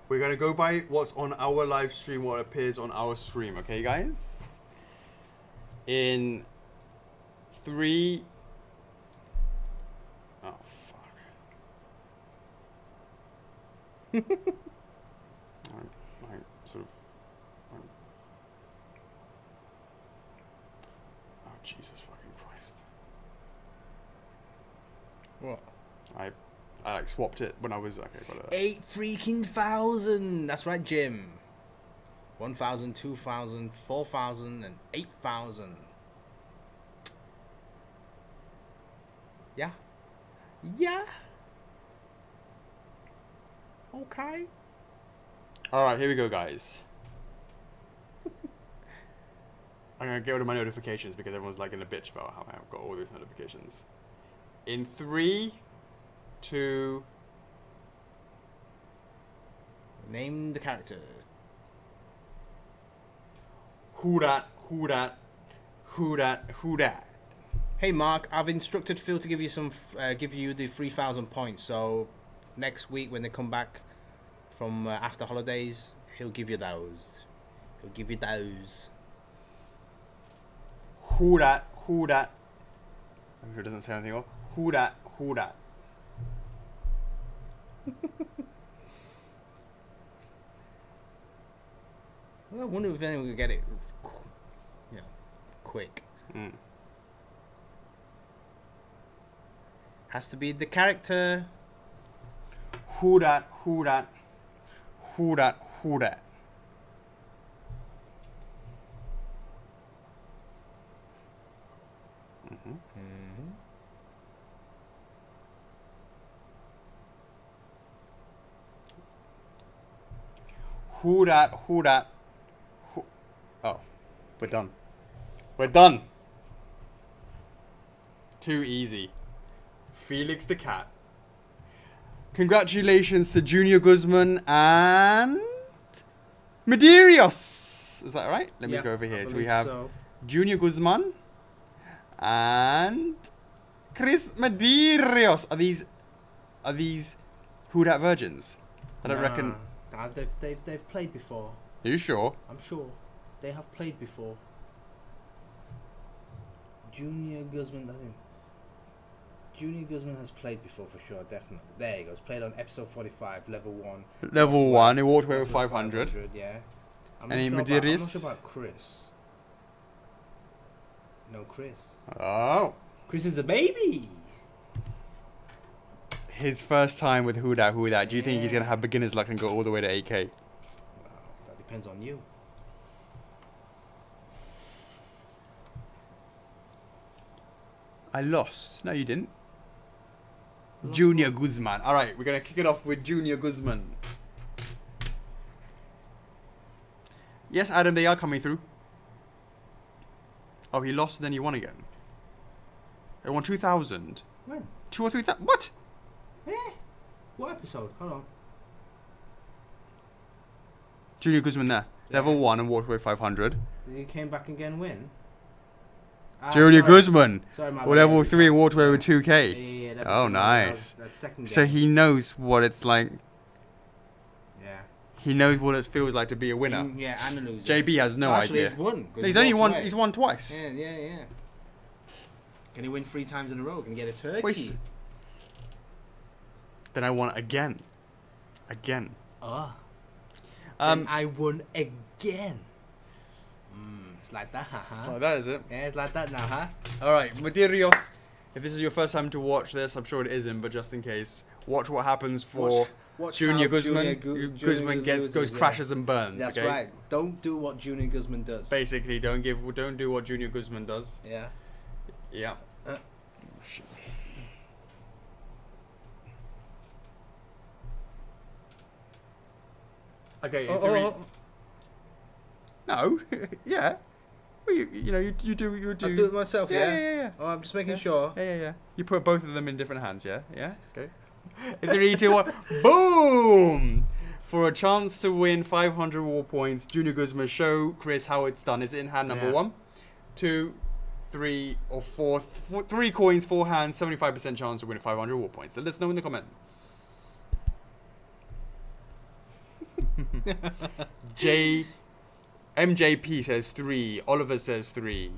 We're gonna go by what's on our live stream, what appears on our stream. Okay, guys. In 3. Oh fuck. I sort of. Oh Jesus fucking Christ. What? I like swapped it when I was okay. Got it. 8,000. That's right, Jim. 1,000, 2,000, 4,000, and 8,000. Yeah. Yeah. Okay. All right, here we go, guys. I'm gonna get rid of my notifications because everyone's like in a bitch about how I've got all these notifications. In 3, 2. Name the character. Who dat? Who dat? Who dat? Who dat? Hey Mark, I've instructed Phil to give you some, give you the 3,000 points. So next week when they come back from after holidays, he'll give you those. He'll give you those. Who dat? Who dat? I'm sure it doesn't say anything else. Who dat? Who dat? Well, I wonder if anyone will get it, you know, quick. Mm. Has to be the character. Who dat? Who dat? Who dat? Who dat? Who dat? Who dat? Who? Oh, we're done. We're done. Too easy. Felix the cat. Congratulations to Junior Guzman and Medeiros. Is that right? Let me go over here. So we have Junior Guzman and Chris Medeiros. Are these who dat virgins? I don't reckon. Nah, they've played before. Are you sure? I'm sure they have played before. Junior Guzman doesn't. Junior Guzman has played before for sure, definitely. There he goes. Played on episode 45, level 1. Level 1. He walked away with 500. Yeah. I'm Any not sure Medeiros? about Chris. No Chris. Oh. Chris is a baby. His first time with who dat? Do you think he's gonna have beginner's luck and go all the way to 8K? Well, that depends on you. I lost. No, you didn't. Junior Guzman. All right, we're gonna kick it off with Junior Guzman. Yes, Adam, they are coming through. Oh, he lost and then he won again. They won 2,000. When? 2 or 3,000. What? Eh? What episode? Hold on. Junior Guzman there. Level 1 and walked away 500. He came back again and win? Junior Guzman. Sorry, my Or level 3 and walked away with 2K. Yeah, oh, nice. that second game. So he knows what it's like He knows what it feels like to be a winner. Yeah, and a loser. JB has no Actually, idea. he's won. He's only won. He's won twice. Yeah. Can he win 3 times in a row? Can he get a turkey? Wait. Then I won again. Again. Then I won again. It's like that, huh? It's like that, is it? Yeah, it's like that now, huh? All right, Medirios. If this is your first time to watch this, I'm sure it isn't, but just in case, watch what happens for Junior Guzman. Guzman goes crashes and burns. That's okay? right. Don't do what Junior Guzman does. Basically, don't do what Junior Guzman does. Yeah. Yeah. Okay. No. Yeah. Well, you do. I'll do it myself. Yeah. Oh, I'm just making sure. Yeah. You put both of them in different hands. Yeah. Okay. 3, 2, 1. Boom! For a chance to win 500 war points, Junior Guzman, show Chris how it's done. Is it in hand number 1, 2, 3, or 4? 3 coins, 4 hands, 75% chance to win 500 war points. Let us know in the comments. MJP says 3. Oliver says 3.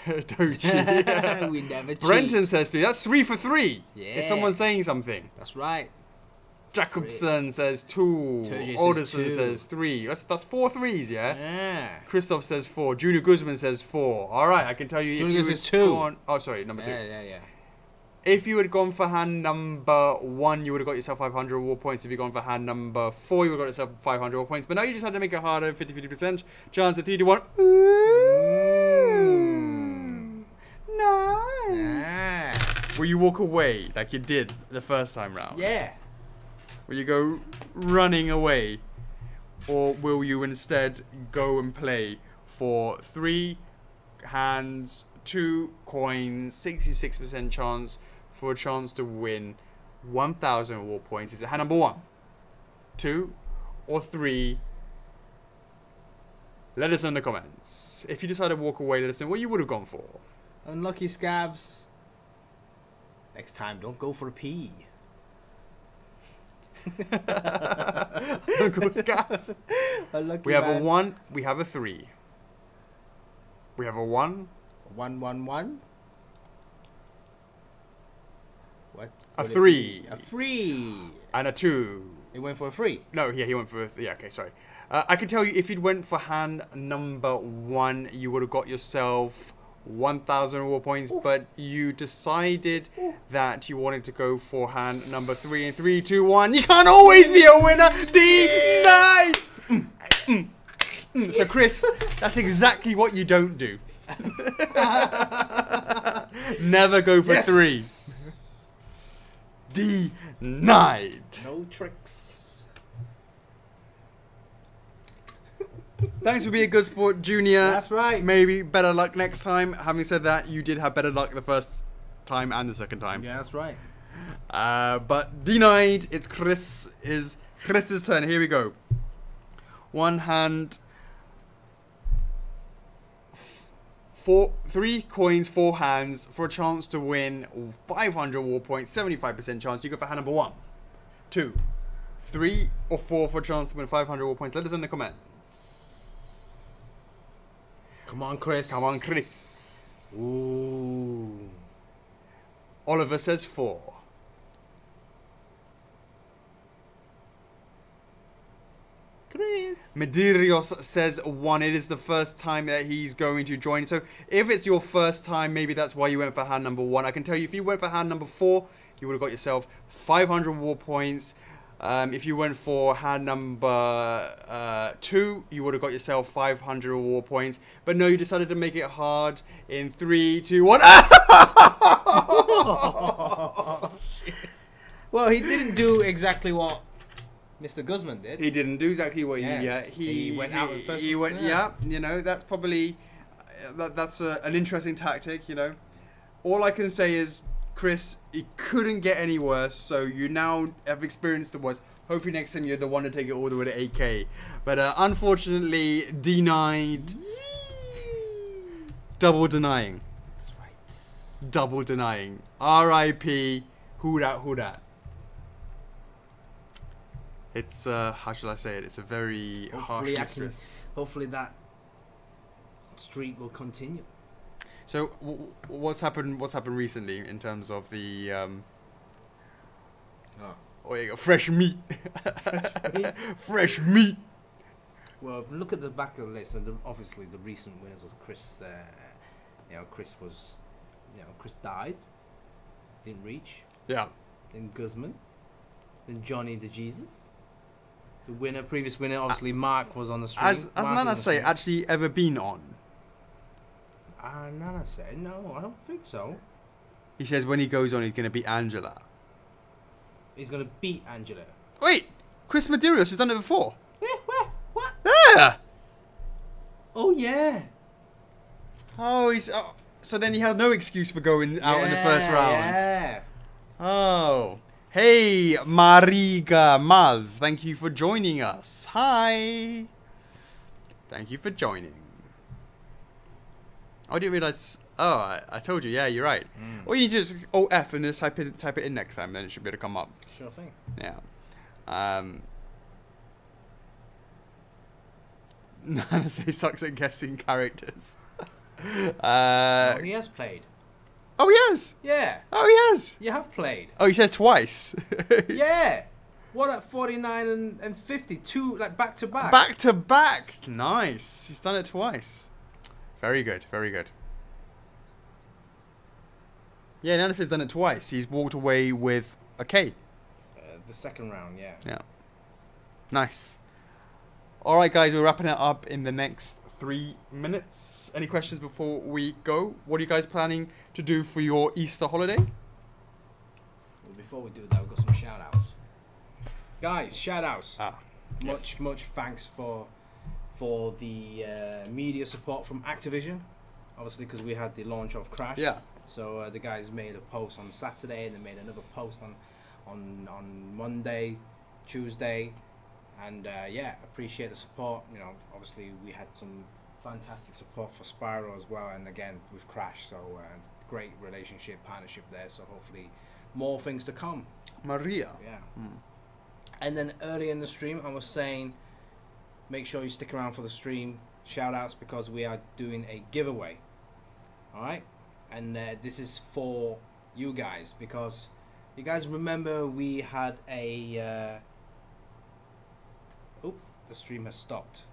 Don't cheat. We never cheat. Brenton says 3. That's 3 for 3. Yeah. Is someone saying something? That's right. Jacobson says 2. Alderson says 3. That's 4 threes, yeah? Yeah. Christoph says 4. Junior Guzman says 4. Alright, I can tell you. Junior says 2. Oh, sorry, number 2. Yeah. If you had gone for hand number 1, you would have got yourself 500 war points. If you'd gone for hand number 4, you would have got yourself 500 war points. But now you just had to make it harder, 50-50%. Chance of 3 to 1. Nice. Will you walk away like you did the first time round? Yeah. Will you go running away? Or will you instead go and play for 3 hands, 2 coins, 66% chance for a chance to win 1,000 war points? Is it hand number 1, 2, or 3? Let us know in the comments. If you decide to walk away, let us know what you would have gone for. Unlucky Scabs. Next time, don't go for a P. Uncle Scabs. We have a 1. We have a 3. We have a 1. 1, 1, 1. What? A 3. A 3. And a 2. He went for a 3. No, yeah, he went for a okay, sorry. I can tell you, if you'd went for hand number 1, you would have got yourself 1,000 war points, but you decided that you wanted to go for hand number 3. And 3, 2, 1. You can't always be a winner. Denied. So, Chris, that's exactly what you don't do. Never go for 3. Denied. No tricks. Thanks for being a good sport, Junior. That's right. Maybe better luck next time. Having said that, you did have better luck the first time and the second time. Yeah, that's right. But denied. It's Chris's turn. Here we go. 1 hand. 3 coins, 4 hands for a chance to win 500 war points, 75% chance. You go for hand number 1, 2, 3, or 4 for a chance to win 500 war points. Let us know in the comments. Come on, Chris. Come on, Chris. Ooh. Oliver says 4. Chris. Medirios says 1. It is the first time that he's going to join. So if it's your first time, maybe that's why you went for hand number 1. I can tell you, if you went for hand number 4, you would have got yourself 500 war points. If you went for hand number 2, you would have got yourself 500 war points. But no, you decided to make it hard in 3, 2, 1. Well, he didn't do exactly what Mr. Guzman did. He didn't do exactly what he went out first. He went, yeah, you know, that's probably that's an interesting tactic, you know. All I can say is, Chris, it couldn't get any worse, so you now have experienced the worst. Hopefully next time you're the one to take it all the way to 8K. But unfortunately, denied. Double denying. That's right. Double denying. R.I.P. Who dat, who dat. It's how shall I say it? It's a very harsh mistress. Hopefully that streak will continue. So what's happened? What's happened recently in terms of the fresh meat? Fresh meat? Fresh meat. Well, look at the back of the list, and obviously the recent winners was Chris. Chris was, Chris died, didn't reach. Yeah. Then Guzman, then Johnny the Jesus. The previous winner, obviously Mark was on the stream. Has Nana say actually ever been on? Nana say no, I don't think so. He says when he goes on, he's going to beat Angela. He's going to beat Angela. Wait, Chris Medeiros has done it before. Where? What? Yeah. Oh yeah. Oh, so then he had no excuse for going out in the first round. Yeah. Oh. Hey, Mariga Maz, thank you for joining us. Hi. Thank you for joining. I didn't realize. Oh, I told you. Yeah, you're right. All you need to do is F and just type it in next time, then it should be able to come up. Sure thing. Yeah. Nana say sucks at guessing characters. No, he has played. Oh, he has. Yeah. Oh, he has. You have played. Oh, he says twice. Yeah. What at 49 and 52, like back to back. Back to back. Nice. He's done it twice. Very good. Very good. Yeah, Nana says done it twice. He's walked away with a K. The second round, yeah. Yeah. Nice. All right, guys, we're wrapping it up in the next 3 minutes. Any questions before we go? What are you guys planning to do for your Easter holiday? Well, before we do that, we've got some shout outs. Guys, shout outs. Much thanks for the media support from Activision. Obviously, because we had the launch of Crash. Yeah. So the guys made a post on Saturday, and they made another post on Monday, Tuesday. And appreciate the support. Obviously we had some fantastic support for Spyro as well, and again with Crash. So great relationship, partnership there. So hopefully more things to come. Maria. Yeah. And then early in the stream, I was saying, make sure you stick around for the stream shout outs because we are doing a giveaway. All right, and this is for you guys because you guys remember we had a. The stream has stopped.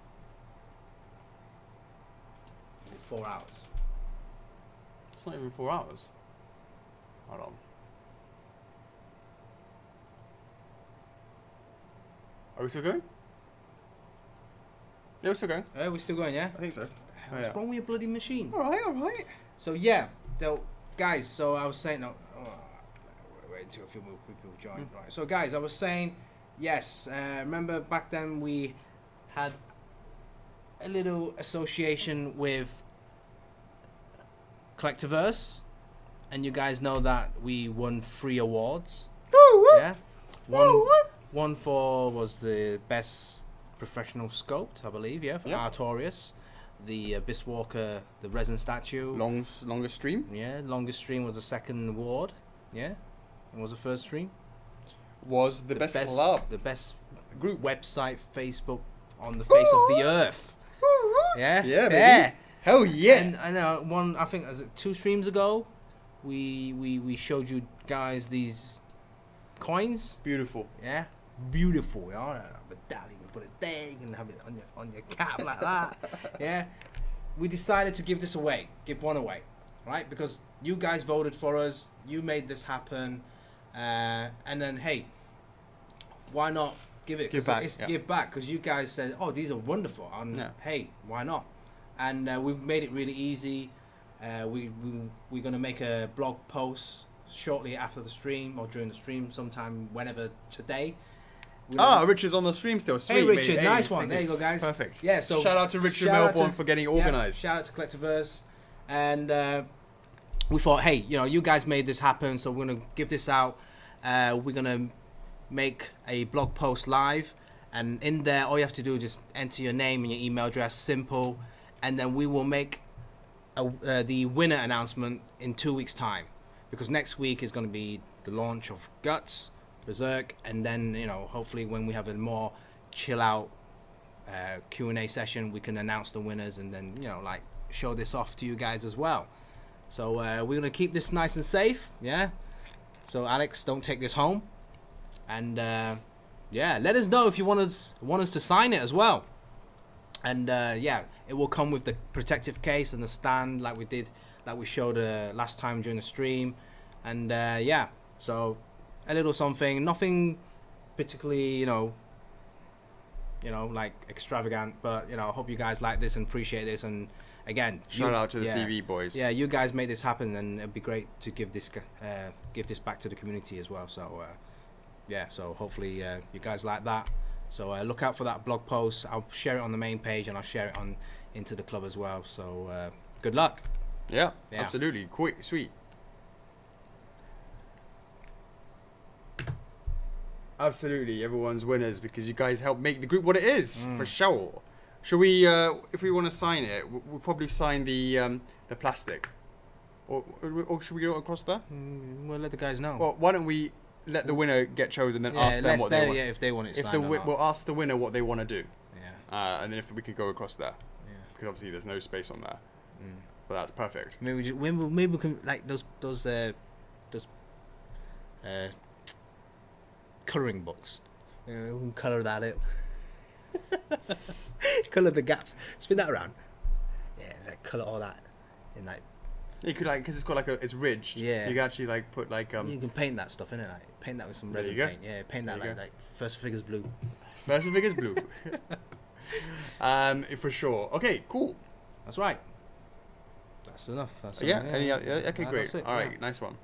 4 hours. It's not even 4 hours. Hold on. Are we still going? Yeah, we're still going. We're still going, yeah? I think so. What's wrong with your bloody machine? Alright, alright. So, yeah. Guys, so I was saying... wait until a few more people join. Right. So, guys, I was saying... Yes, remember back then we had a little association with Collectiverse, and you guys know that we won 3 awards. Yeah, one was the best professional sculpt, I believe. Yeah, for Artorias, the Abyss Walker, the resin statue. Longest stream. Yeah, longest stream was the second award. Yeah, and was the first stream. Was the best club, the best group, website, Facebook on the face of the earth. Yeah, baby. Hell yeah! And I know I think was it 2 streams ago, we showed you guys these coins. Beautiful. Yeah, beautiful. Yeah, medallion, you put it there, you can have it on your cap like that. Yeah, we decided to give one away, right? Because you guys voted for us, you made this happen. And then hey, why not give it? Give back. Give back because you guys said, oh, these are wonderful, and hey, why not? And we've made it really easy. We're gonna make a blog post shortly after the stream or during the stream, sometime whenever today. Richard's on the stream still. Sweet, hey Richard, mate. nice one. There you go, guys. Perfect. Yeah. So shout out to Richard Melbourne for getting it organised. Shout out to Collectiverse, and. We thought, hey, you guys made this happen, so we're gonna give this out. We're gonna make a blog post live, and in there, all you have to do is just enter your name and your email address, simple, and then we will make the winner announcement in 2 weeks' time, because next week is gonna be the launch of Guts, berserk, and then hopefully when we have a more chill out Q&A session, we can announce the winners and then like show this off to you guys as well. So we're gonna keep this nice and safe, yeah. So Alex, don't take this home, and yeah, let us know if you want us to sign it as well. And yeah, it will come with the protective case and the stand like we showed last time during the stream. And yeah, so a little something, nothing particularly like extravagant, but I hope you guys like this and appreciate this. And again, shout out to the CV boys. Yeah, you guys made this happen, and it'd be great to give this back to the community as well. So yeah, so hopefully you guys like that. So look out for that blog post. I'll share it on the main page, and I'll share it into the club as well. So good luck. Yeah, absolutely. Quick, sweet. Absolutely, everyone's winners because you guys helped make the group what it is, for sure. Should we, if we want to sign it, we'll probably sign the plastic, or should we go across there? We'll let the guys know. Well, why don't we let the winner get chosen, then ask them what they want. Yeah, if they want it signed. We'll ask the winner what they want to do. Yeah. And then if we could go across there. Yeah. Because obviously there's no space on there. But that's perfect. Maybe we can like those colouring books. We can colour that out. Colour the gaps. Spin that around. Yeah, like colour all that in like. You could because it's got it's ridged. Yeah. You can actually put You can paint that stuff in it. Like paint that with some resin paint. Yeah, paint that like first figures blue. First figures blue. For sure. Okay, cool. That's right. That's enough. That's okay, great. All right, nice one.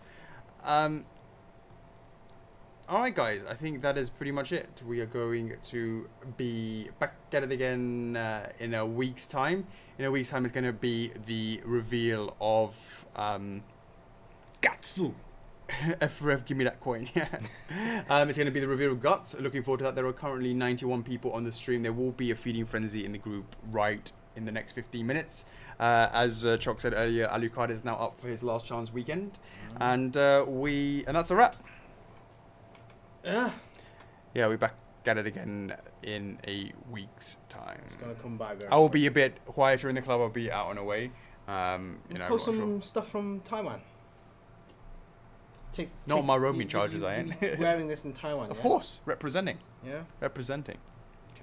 All right, guys. I think that is pretty much it. We are going to be back at it again in a week's time. In a week's time, it's going to be the reveal of Gatsu. F4F, give me that coin. Yeah. It's going to be the reveal of Guts. Looking forward to that. There are currently 91 people on the stream. There will be a feeding frenzy in the group right in the next 15 minutes. As Chock said earlier, Alucard is now up for his last chance weekend, and that's a wrap. Yeah, we're back at it again in a week's time. It's gonna come by very. I will be a bit quieter in the club. I'll be out and away. Post some stuff from Taiwan. Not my roaming charges, I ain't. Wearing this in Taiwan. Of course, representing. Yeah. Representing.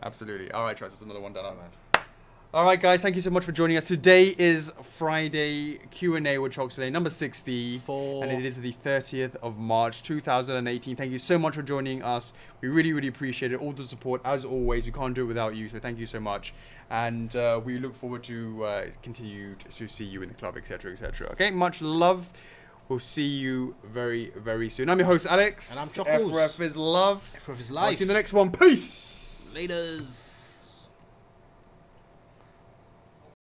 Absolutely. All right, Trace, that's another one done. Man. All right, guys, thank you so much for joining us. Today is Friday Q&A with Chocks A, number 64, and it is the 30th of March, 2018. Thank you so much for joining us. We really, really appreciate it. All the support, as always. We can't do it without you, so thank you so much. And we look forward to continue to see you in the club, etc., etc. Okay, much love. We'll see you very, very soon. I'm your host, Alex. And I'm Chockles. F4F is love. F4F is life. I'll see you in the next one. Peace. Laters.